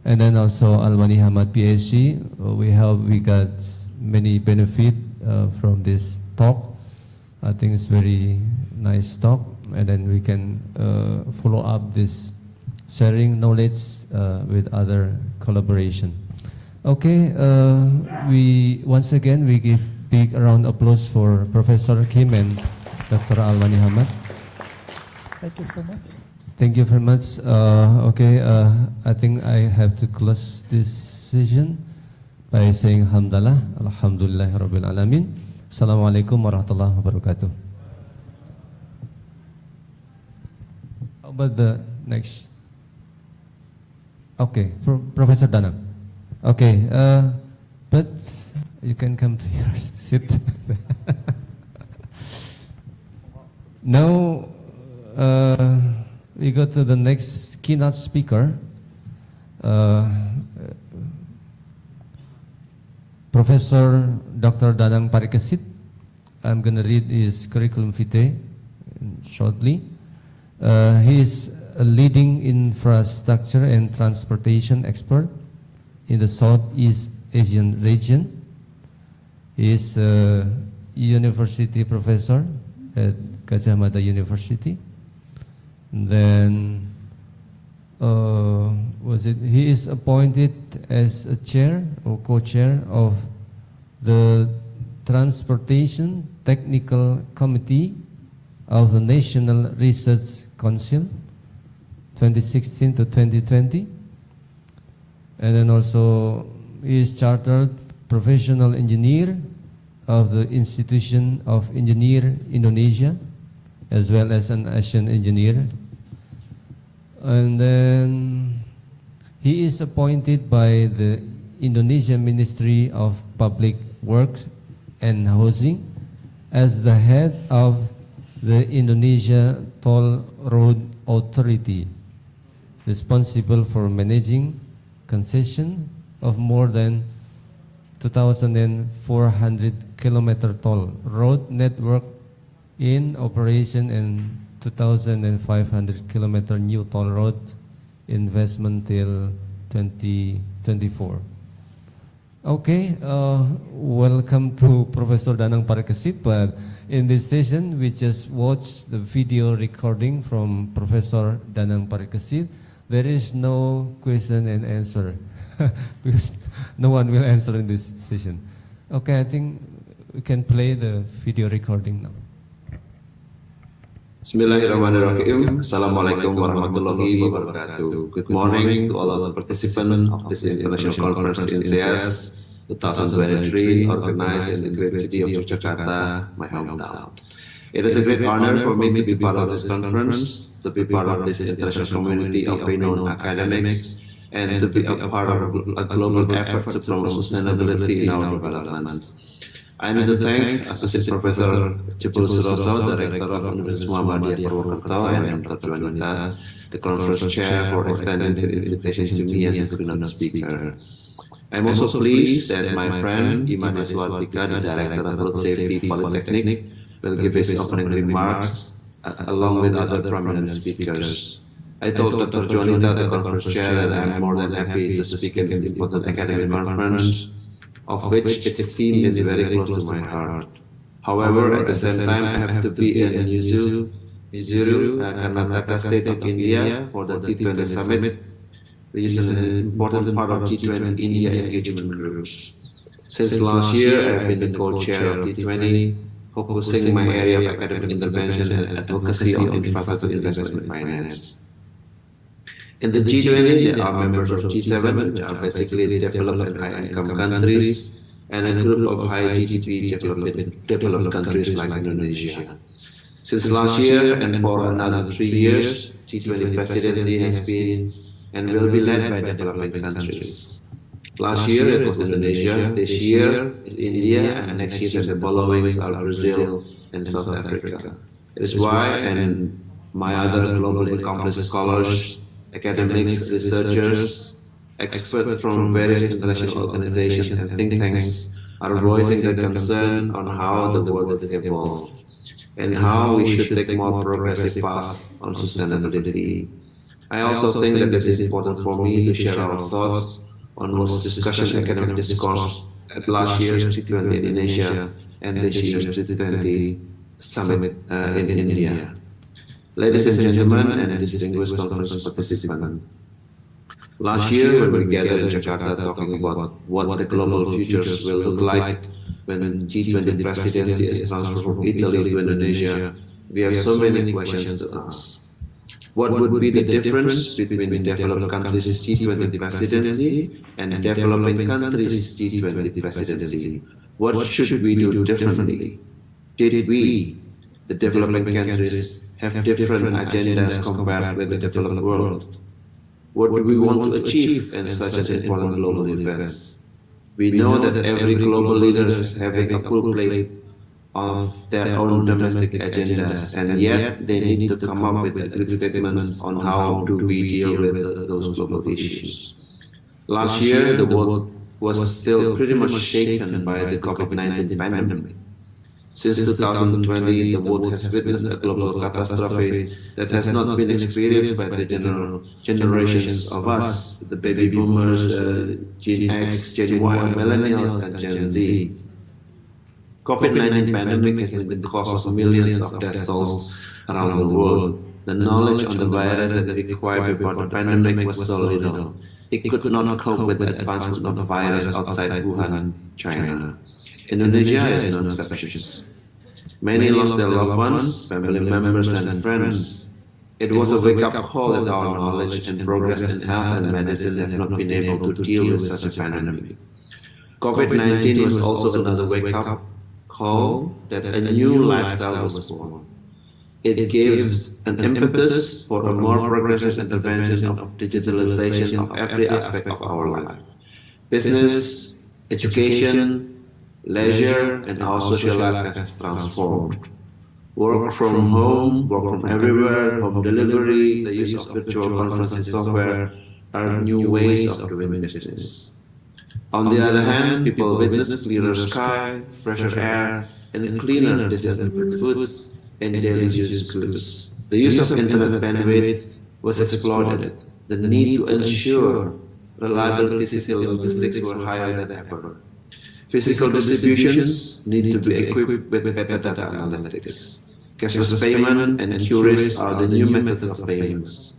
and then also Alwani Hamad, PhD. We hope we got many benefit from this talk. I think it's very nice talk, and then we can follow up this sharing knowledge with other collaboration. Okay, we once again we give big round of applause for Professor Kim and Dr. Alwani Hamad. Thank you so much. Thank you very much. Okay, I think I have to close this session by saying Alhamdulillah, Alhamdulillah Rabbil Alamin. Assalamualaikum warahmatullahi wabarakatuh. How about the next? Okay, Professor Danang. Okay, but you can come to your seat. Now, we go to the next keynote speaker, Professor Dr. Danang Parikesit. I'm going to read his curriculum vitae shortly. He is a leading infrastructure and transportation expert in the Southeast Asian region. He is a university professor at Gajah Mada University. Then, he is appointed as a chair or co-chair of the Transportation Technical Committee of the National Research Council 2016 to 2020. And then also he is chartered professional engineer of the Institution of Engineer Indonesia, as well as an Asian engineer. And then he is appointed by the Indonesian Ministry of Public Works and Housing as the head of the Indonesia Toll Road Authority, responsible for managing concession of more than 2,400 kilometer toll road network in operation and 2,500 kilometer new toll road investment till 2024. Okay, welcome to Professor Danang Parikesit. But in this session, we just watched the video recording from Professor Danang Parikesit. There is no question and answer because no one will answer in this session. Okay, I think we can play the video recording now. Bismillahirrahmanirrahim. Assalamualaikum warahmatullahi wabarakatuh. Good morning to all of the participants of this international conference in Inceas 2023, organized in the great city of Yogyakarta, my hometown. It is a great honor for me to be part of this conference, to be part of this international community of renowned academics, and to be a part of a global effort to promote sustainability in our developments. I need to thank Associate Professor Jepul Suroso, Director of Universitas Muhammadiyah Purwokerto, and Dr. Juanita, the conference chair, for extending the invitation to me as a keynote speaker. I'm also pleased that my friend Iman Iswatika, the Director of Road Safety Polytechnic, will give his opening remarks along with other prominent speakers. I told Dr. Juanita, the conference chair, that I'm more than happy to speak in this important academic conference, of which its theme is very close to my heart. However, at the same time, I have to be in Mysuru, Karnataka state of India for the T20 summit, which is an important part of G20 India engagement groups. Since last year, I have been the co-chair of T20, focusing my area of academic intervention and advocacy on infrastructure investment finance. In the G20, there are members of G7, which are basically developed and high-income countries, and a group of high GDP developed countries like Indonesia. Since last year and for another 3 years, G20 presidency has been and will be led by developing countries. Last year it was Indonesia, this year is India, and next year the followings are Brazil and South Africa. It is why, and my other globally accomplished scholars, academics, researchers, experts from various international organizations and think tanks are voicing their concern on how the world has evolved and how we should take more progressive path on sustainability. I also think that it is important for me to share our thoughts on was discussion academic discourse at last year's G20 in Indonesia and this year's G20 summit in India. Ladies and gentlemen and distinguished conference participants, last year when we gathered in Jakarta talking about what the global futures will look like when G20 presidency is transferred from Italy to Indonesia, we have so many questions to ask. What would be the difference between developed countries' G20 presidency and developing countries' G20 presidency? What should we do differently? Did we, the developing countries, have different agendas compared with the developed world? What do we want to achieve in such an important global event? We know that every global leader is having a full plate of their own domestic agendas, and yet they need to come up with good statements on how do we deal with those global issues. Last year, the world was still pretty much shaken by the COVID-19 pandemic. Since 2020, the world has witnessed a global catastrophe that has not been experienced by the generations of us, the baby boomers, Gen X, Gen Y, millennials, and Gen Z. COVID-19 pandemic has been the cause of millions of death tolls around the world. The knowledge on the virus that we acquired before the pandemic was so little. It could not cope with the advancement of the virus outside Wuhan, China. Indonesia is no exception. Many lost their loved ones, family members, and friends. It was a wake-up call that our knowledge and progress in health and medicine have not been able to deal with such a pandemic. COVID-19 was also another wake-up call that a new lifestyle was born. It gives an impetus for a more progressive intervention of digitalization of every aspect of our life. Business, education, leisure, and our social life have transformed. Work from home, work from everywhere, home delivery, the use of virtual conferencing software are new ways of doing business. On the other hand, people witness clearer sky, fresher air, and cleaner disinfected foods and daily use goods. The use of internet bandwidth was exploited. The need to ensure reliable physical logistics were higher than ever. Physical distributions need to be equipped with better data analytics. Cashless payment and QRIS are the new methods of payments.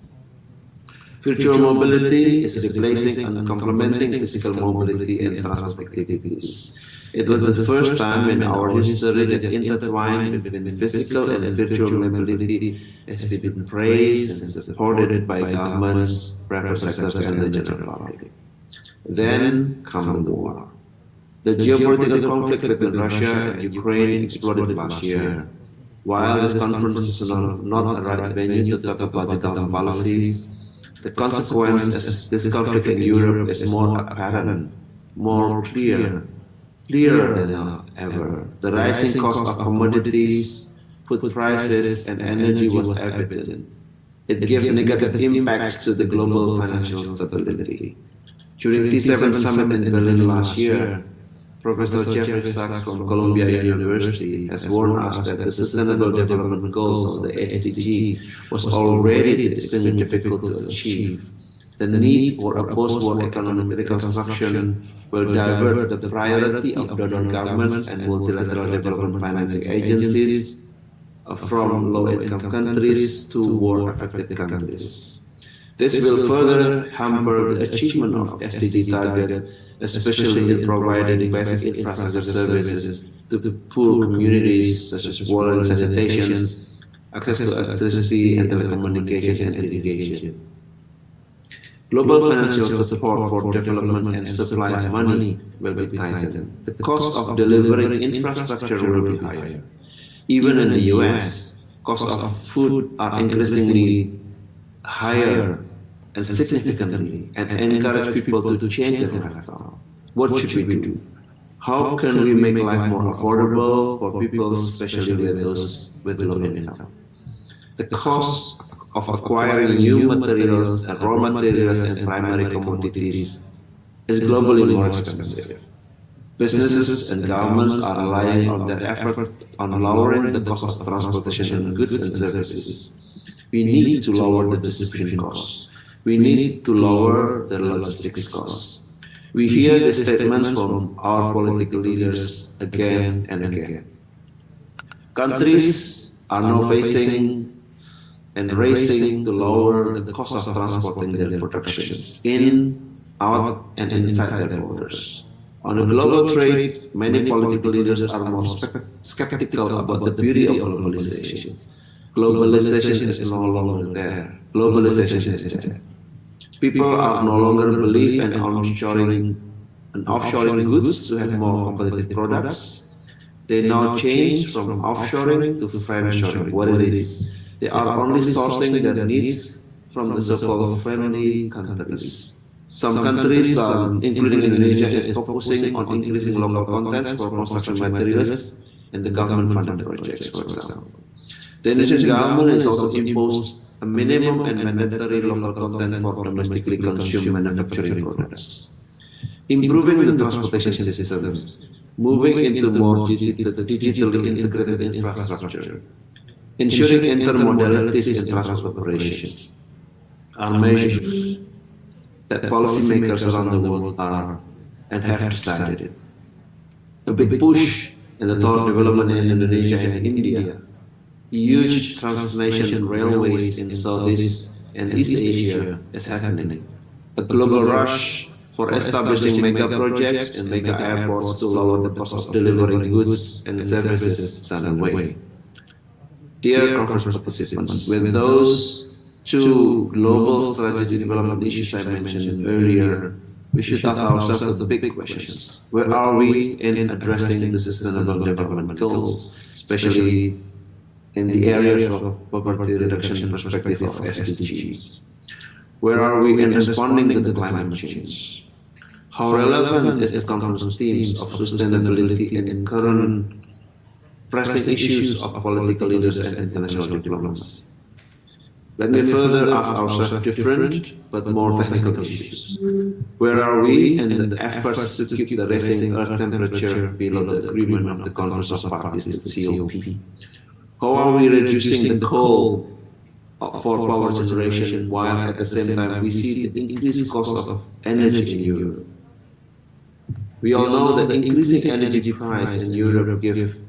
Virtual mobility is replacing and complementing physical mobility and transport activities. It was the first time in our history that intertwined between physical and virtual mobility has been praised and supported by governments, private sectors, and the general public. Then came the war. The geopolitical conflict between Russia and Ukraine exploded last year. While this conference is not a right venue to talk about the government policies, the consequences of this conflict in Europe is more apparent, more clearer than ever. The rising cost of commodities, food prices, and energy was evident. It gave negative impacts to the global financial stability. During T7 summit in Berlin last year, Professor Jeffrey Sachs from Columbia University has warned us that the Sustainable Development Goals, or the SDG, was already extremely difficult to achieve. The need for a post-war economic reconstruction will divert the priority of donor governments and multilateral development financing agencies from low-income countries to war-affected countries. This will further hamper the achievement of SDG targets, especially in providing basic infrastructure services to poor communities such as water and sanitation, access to electricity and telecommunication and irrigation. Global financial support for development and supply of money will be tightened. The cost of delivering infrastructure will be higher. Even in the US, costs of food are increasingly higher and significantly and encourage people to change their lifestyle? What should we do? How can we make life more affordable for people, especially those with low income? The cost of acquiring new materials and raw materials and primary commodities is globally more expensive. Businesses and governments are relying on their effort on lowering the cost of transportation and goods and services. We need to lower the distribution costs. We need to lower the logistics costs. We hear the statements from our political leaders again and again. Countries are now facing and racing to lower the cost of transporting their productions in, out, and inside their borders. On the global trade, many political leaders are more skeptical about the beauty of globalization. Globalization is no longer there. Globalization is dead. People are no longer believe in onshoring and offshoring goods to have more competitive products. They now change from offshoring to friendshoring. What it is, they are only sourcing their needs from the so-called friendly countries. Some countries, including Indonesia, is focusing on increasing local contents for construction materials and the government-funded projects, for example. The Indonesian government has also imposed a minimum and mandatory local content for domestically consumed manufacturing products. Improving the transportation systems, moving into more digitally integrated infrastructure, ensuring intermodalities in transport operations are measures that policymakers around the world are and have decided. A big push in the total development in Indonesia and India, huge transnational railways in Southeast and East Asia is happening. A global rush for establishing mega projects and mega airports to lower the cost of delivering goods and services is underway. Dear conference participants, with those two global strategic development issues I mentioned earlier, we should ask ourselves the big questions. Where are we in addressing the sustainable development goals, especially in the areas of poverty reduction perspective of SDGs? Where are we in responding to the climate change? How relevant is the conference themes of sustainability in current pressing issues of political leaders and international diplomacy? Let me further ask ourselves different but more technical issues. Where are we in the efforts to keep the rising Earth temperature below the agreement of the Conference of Parties, the COP? How are we reducing the coal for power generation while at the same time we see the increased cost of energy in Europe? We all know that the increasing energy price in Europe give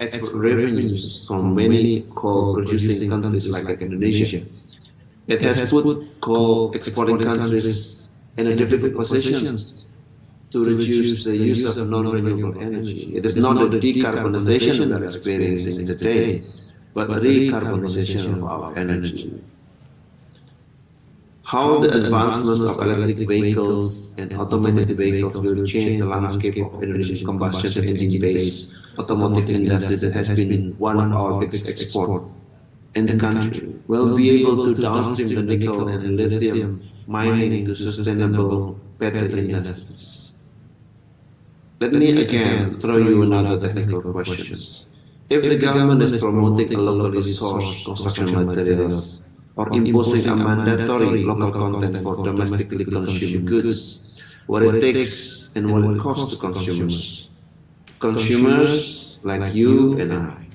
export revenues from many coal-producing countries like Indonesia. It has put coal exporting countries in a difficult position to reduce the use of non-renewable energy. It is not the decarbonization we are experiencing today, but the recarbonization of our energy. How the advancements of electric vehicles and automated vehicles will change the landscape of Indonesian combustion engine-based automotive industry that has been one of our biggest exports in the country. We'll be able to downstream the nickel and lithium mining to sustainable battery industries. Let me again throw you another technical question. If the government is promoting a locally sourced construction materials or imposing a mandatory local content for domestically consumed goods, what it takes and what it costs to consumers. Consumers like you and I.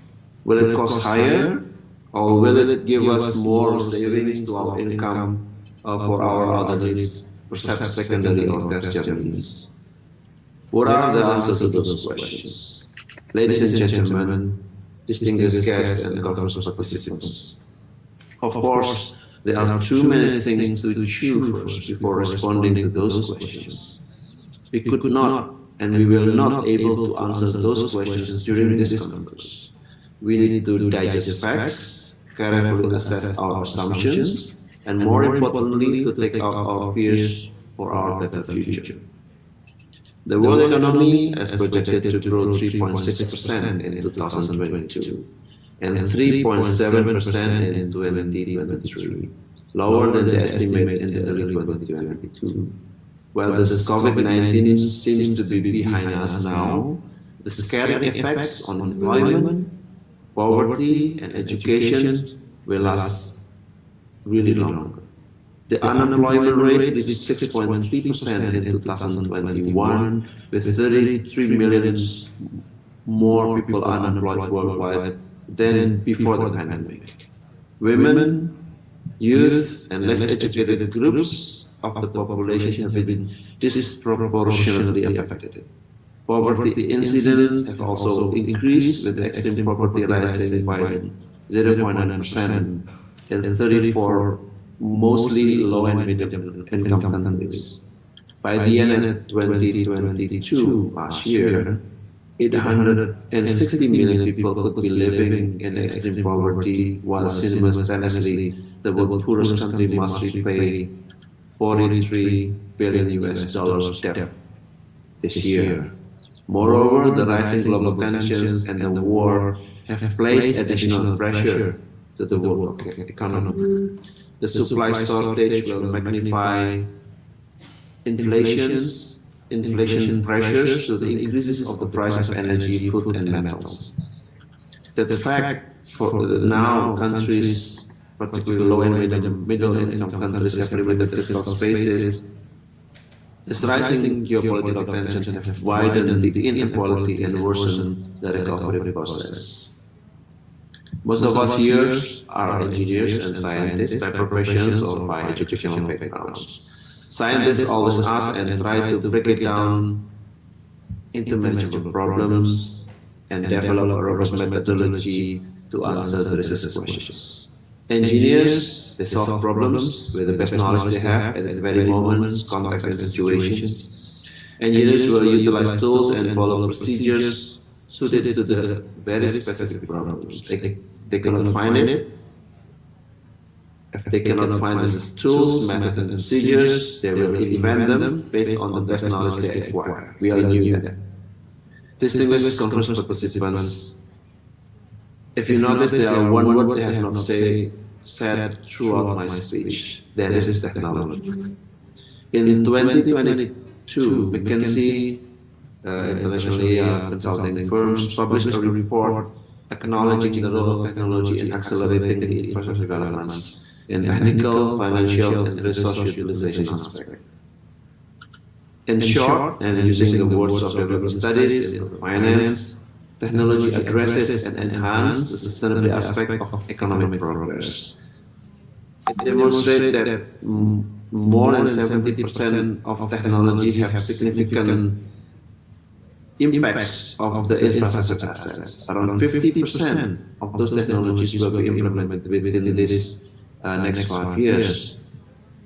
Will it cost higher, or will it give us more savings to our income for our other needs, perhaps secondary or tertiary needs? What are the answers to those questions? Ladies and gentlemen, distinguished guests and conference participants, of course, there are too many things to chew first before responding to those questions. We could not and we will not able to answer those questions during this conference. We need to digest facts, carefully assess our assumptions, and more importantly, to take out our fears for our better future. The world economy is projected to grow 3.6% in 2022 and 3.7% in 2023. lower than the estimate in the early 2022. While this COVID-19 seems to be behind us now, the scary effects on employment, poverty, and education will last really long. The unemployment rate reached 6.3% in 2021, with 33 million more people unemployed worldwide than before the pandemic. Women, youth, and less educated groups of the population have been disproportionately affected. Poverty incidents have also increased, with extreme poverty rising by 0.9% in 34 mostly low and middle income countries. By the end of 2022, last year, 860 million people could be living in extreme poverty, while simultaneously the world's poorest country must repay $43 billion debt this year. Moreover, the rising global tensions and the war have placed additional pressure to the world economy. The supply shortage will magnify inflation pressures to the increases of the price of energy, food, and metals. The fact for now countries, particularly low and middle income countries, have limited fiscal spaces. This rising geopolitical tension have widened the inequality and worsened the recovery process. Most of us here are engineers and scientists by professions or by educational backgrounds. Scientists always ask and try to break it down into manageable problems and develop a robust methodology to answer the research questions. Engineers, they solve problems with the best knowledge they have at the very moments, contexts, and situations. Engineers will utilize tools and follow procedures suited to the very specific problems. They cannot find it. If they cannot find the tools, methods, and procedures, they will invent them based on the best knowledge they acquire. We all knew that. Distinguished conference participants, if you notice, there are one word I have not said throughout my speech. That is technology. In 2022, McKinsey, internationally consulting firms, published a report acknowledging the role of technology in accelerating the infrastructure developments in technical, financial, and resource utilization aspect. In short, and using the words of development studies in finance, technology addresses and enhances the sustainability aspect of economic progress. It demonstrates that more than 70% of technology have significant impacts of the infrastructure assets. Around 50% of those technologies will be implemented within this next 5 years.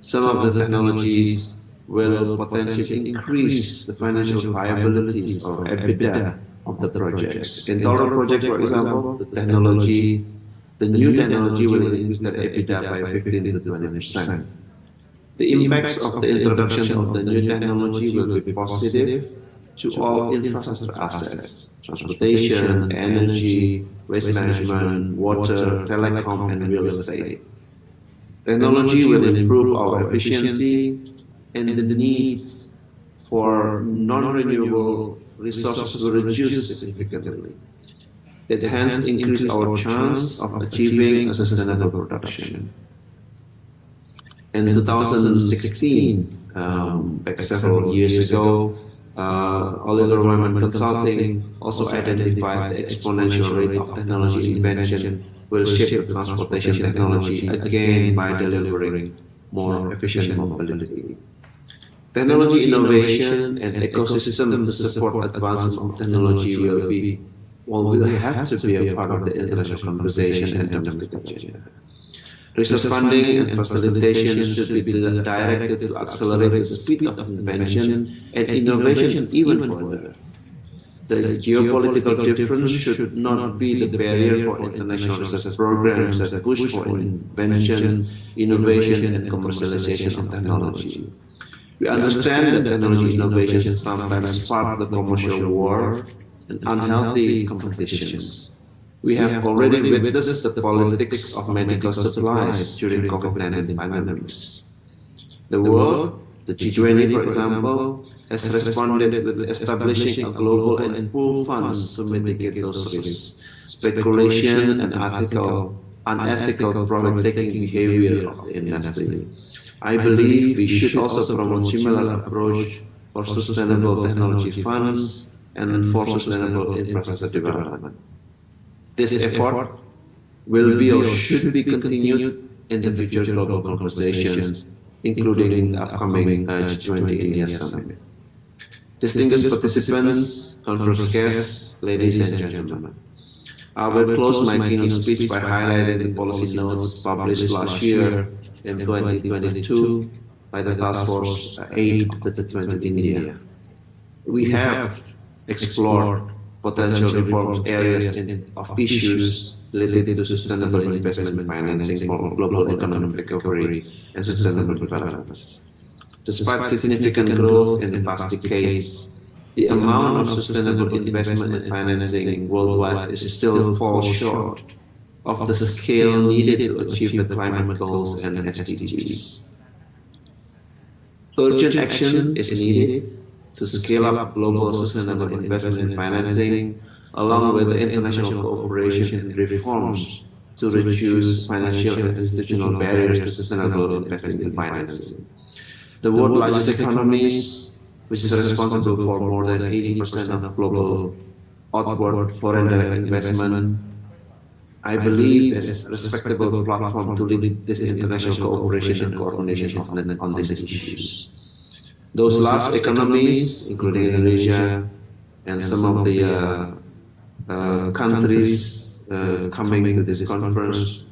Some of the technologies will potentially increase the financial viability or EBITDA of the projects. In total project, for example, the new technology will increase the EBITDA by 15 to 20%. The impacts of the introduction of the new technology will be positive to all infrastructure assets, transportation, energy, waste management, water, telecom, and real estate. Technology will improve our efficiency, and the needs for non-renewable resources will reduce significantly. It hence increase our chance of achieving a sustainable production. In 2016, back several years ago, Oliver Wyman Consulting also identified the exponential rate of technology invention will shape transportation technology again by delivering more efficient mobility. Technology innovation and ecosystem to support advancement of technology will have to be a part of the international conversation and domestic agenda. Research funding and facilitation should be directed to accelerate the speed of invention and innovation even further. The geopolitical difference should not be the barrier for international research programs that push for invention, innovation, and commercialization of technology. We understand that technology innovation sometimes spark the commercial war and unhealthy competitions. We have already witnessed the politics of medical supplies during COVID-19 pandemics. The world, the G20 for example, has responded with establishing a global and pool funds to mitigate those risks, speculation and unethical profit-taking behavior of the industry. I believe we should also promote similar approach for sustainable technology funds and for sustainable infrastructure development. This effort will be or should be continued in the future global conversations, including the upcoming G20 India Summit. Distinguished participants, conference guests, ladies and gentlemen, I will close my keynote speech by highlighting the policy notes published last year in 2022 by the Task Force 8 of the G20 India. We have explored potential reform areas of issues related to sustainable investment financing for global economic recovery and sustainable development. Despite significant growth in the past decades, the amount of sustainable investment and financing worldwide is still falls short of the scale needed to achieve the climate goals and SDGs. Urgent action is needed to scale up global sustainable investment and financing, along with the international cooperation and reforms to reduce financial and institutional barriers to sustainable investing and financing. The world's largest economies, which is responsible for more than 80% of global outward foreign direct investment, I believe is a respectable platform to lead this international cooperation and coordination on these issues. Those large economies, including Indonesia and some of the countries coming to this conference,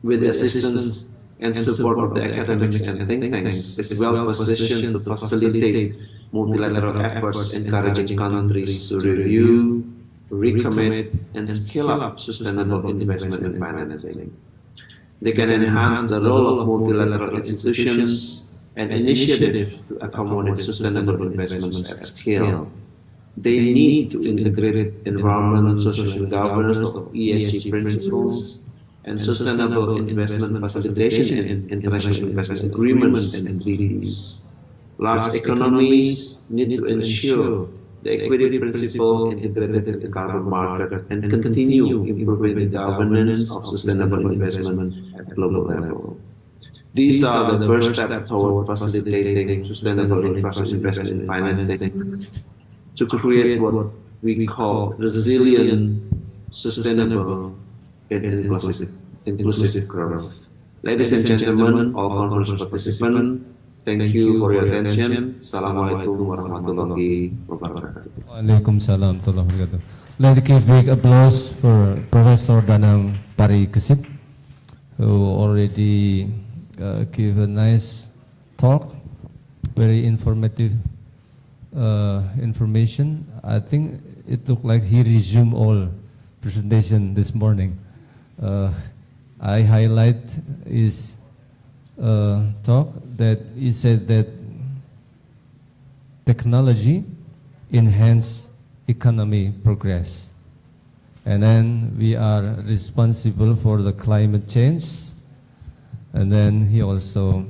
with the assistance and support of the academics and think tanks, is well positioned to facilitate multilateral efforts encouraging countries to review, recommit, and scale up sustainable investment and financing. They can enhance the role of multilateral institutions and initiatives to accommodate sustainable investments at scale. They need to integrate environmental, social, and governance of ESG principles and sustainable investment facilitation in international investment agreements and treaties. Large economies need to ensure the equity principle integrated in the carbon market and continue improving the governance of sustainable investment at global level. These are the first step toward facilitating sustainable infrastructure investment and financing to create what we call resilient, sustainable, and inclusive growth. Ladies and gentlemen, all conference participants, thank you for your attention. Assalamualaikum warahmatullahi wabarakatuh. Waalaikumsalam warahmatullahi wabarakatuh. Let's give big applause for Professor Danang Parikesit, who already gave a nice talk, very informative information. I think it looked like he resumed all presentation this morning. I highlight his talk that he said that technology enhance economy progress, and then we are responsible for the climate change. And then he also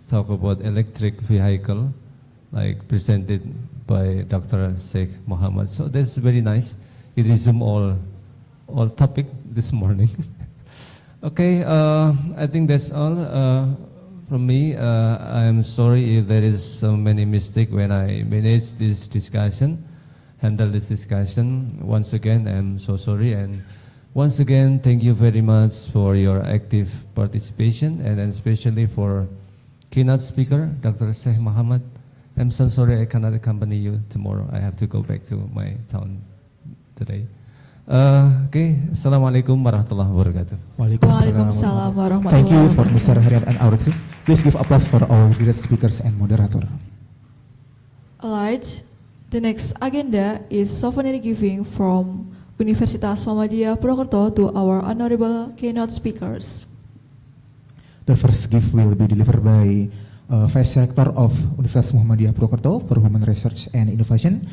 talked about electric vehicle, like presented by Dr. Sheikh Muhammad. So that's very nice. He resumed all topic this morning. Okay, I think that's all from me. I am sorry if there is so many mistakes when I manage this discussion, handle this discussion. Once again, I'm so sorry. And once again, thank you very much for your active participation, and especially for keynote speaker, Dr. Sheikh Muhammad. I'm so sorry I cannot accompany you tomorrow. I have to go back to my town today. Okay, Assalamualaikum warahmatullahi wabarakatuh. Waalaikumsalam warahmatullahi Thank you for Mr. Hariat and Aurexis. Please give applause for our guest speakers and moderator. Alright, the next agenda is souvenir giving from Universitas Muhammadiyah Purwokerto to our honorable keynote speakers. The first gift will be delivered by Vice Rector of Universitas Muhammadiyah Purwokerto for Human Research and Innovation,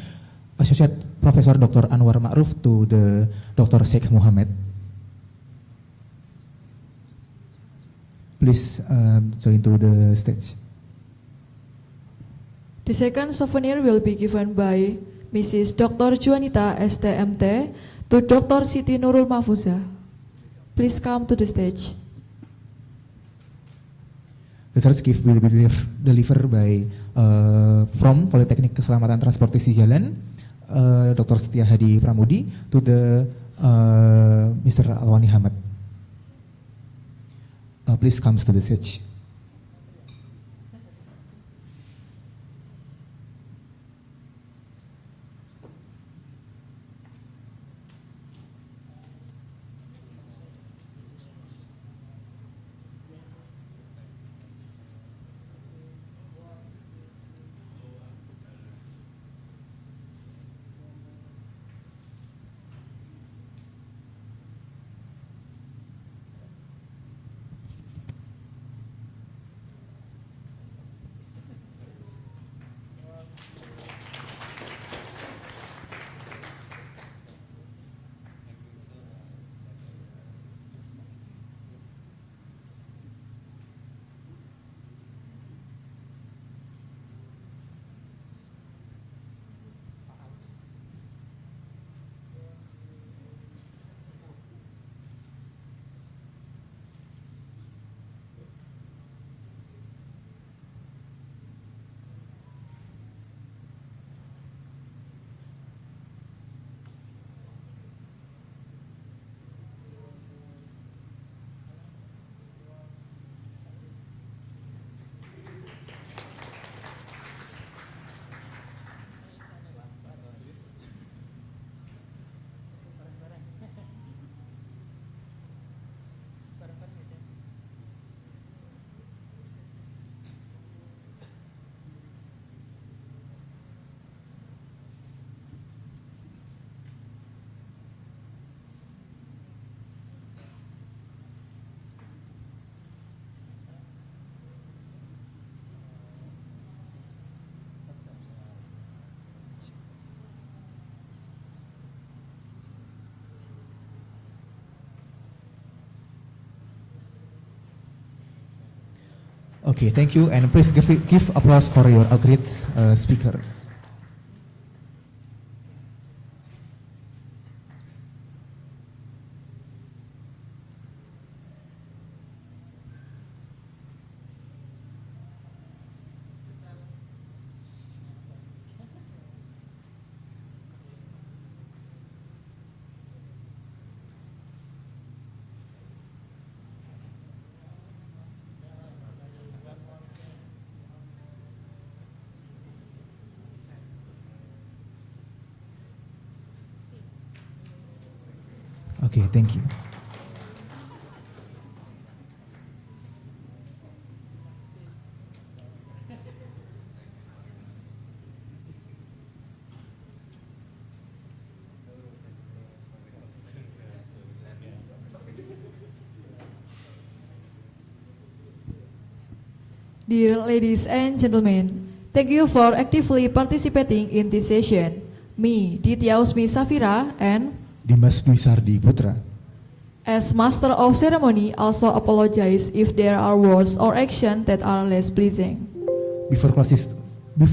Associate Professor Dr. Anwar Ma'ruf to the Dr. Sheikh Muhammad. Please join to the stage. The second souvenir will be given by Mrs. Dr. Juanita STMT to Dr. Siti Nurul Mahfuza. Please come to the stage. The third gift will be delivered by from Politeknik Keselamatan Transportasi Jalan, Dr. Setia Hadi Pramudi to the Mr. Alwani Hamad. Please come to the stage. Okay, thank you, and please give applause for your great speaker. Okay, thank you. Dear ladies and gentlemen, thank you for actively participating in this session. Me, Ditya Usmi Safira, and Dimas Dwi Sardi Putra, as Master of Ceremony, also apologize if there are words or actions that are less pleasing. Before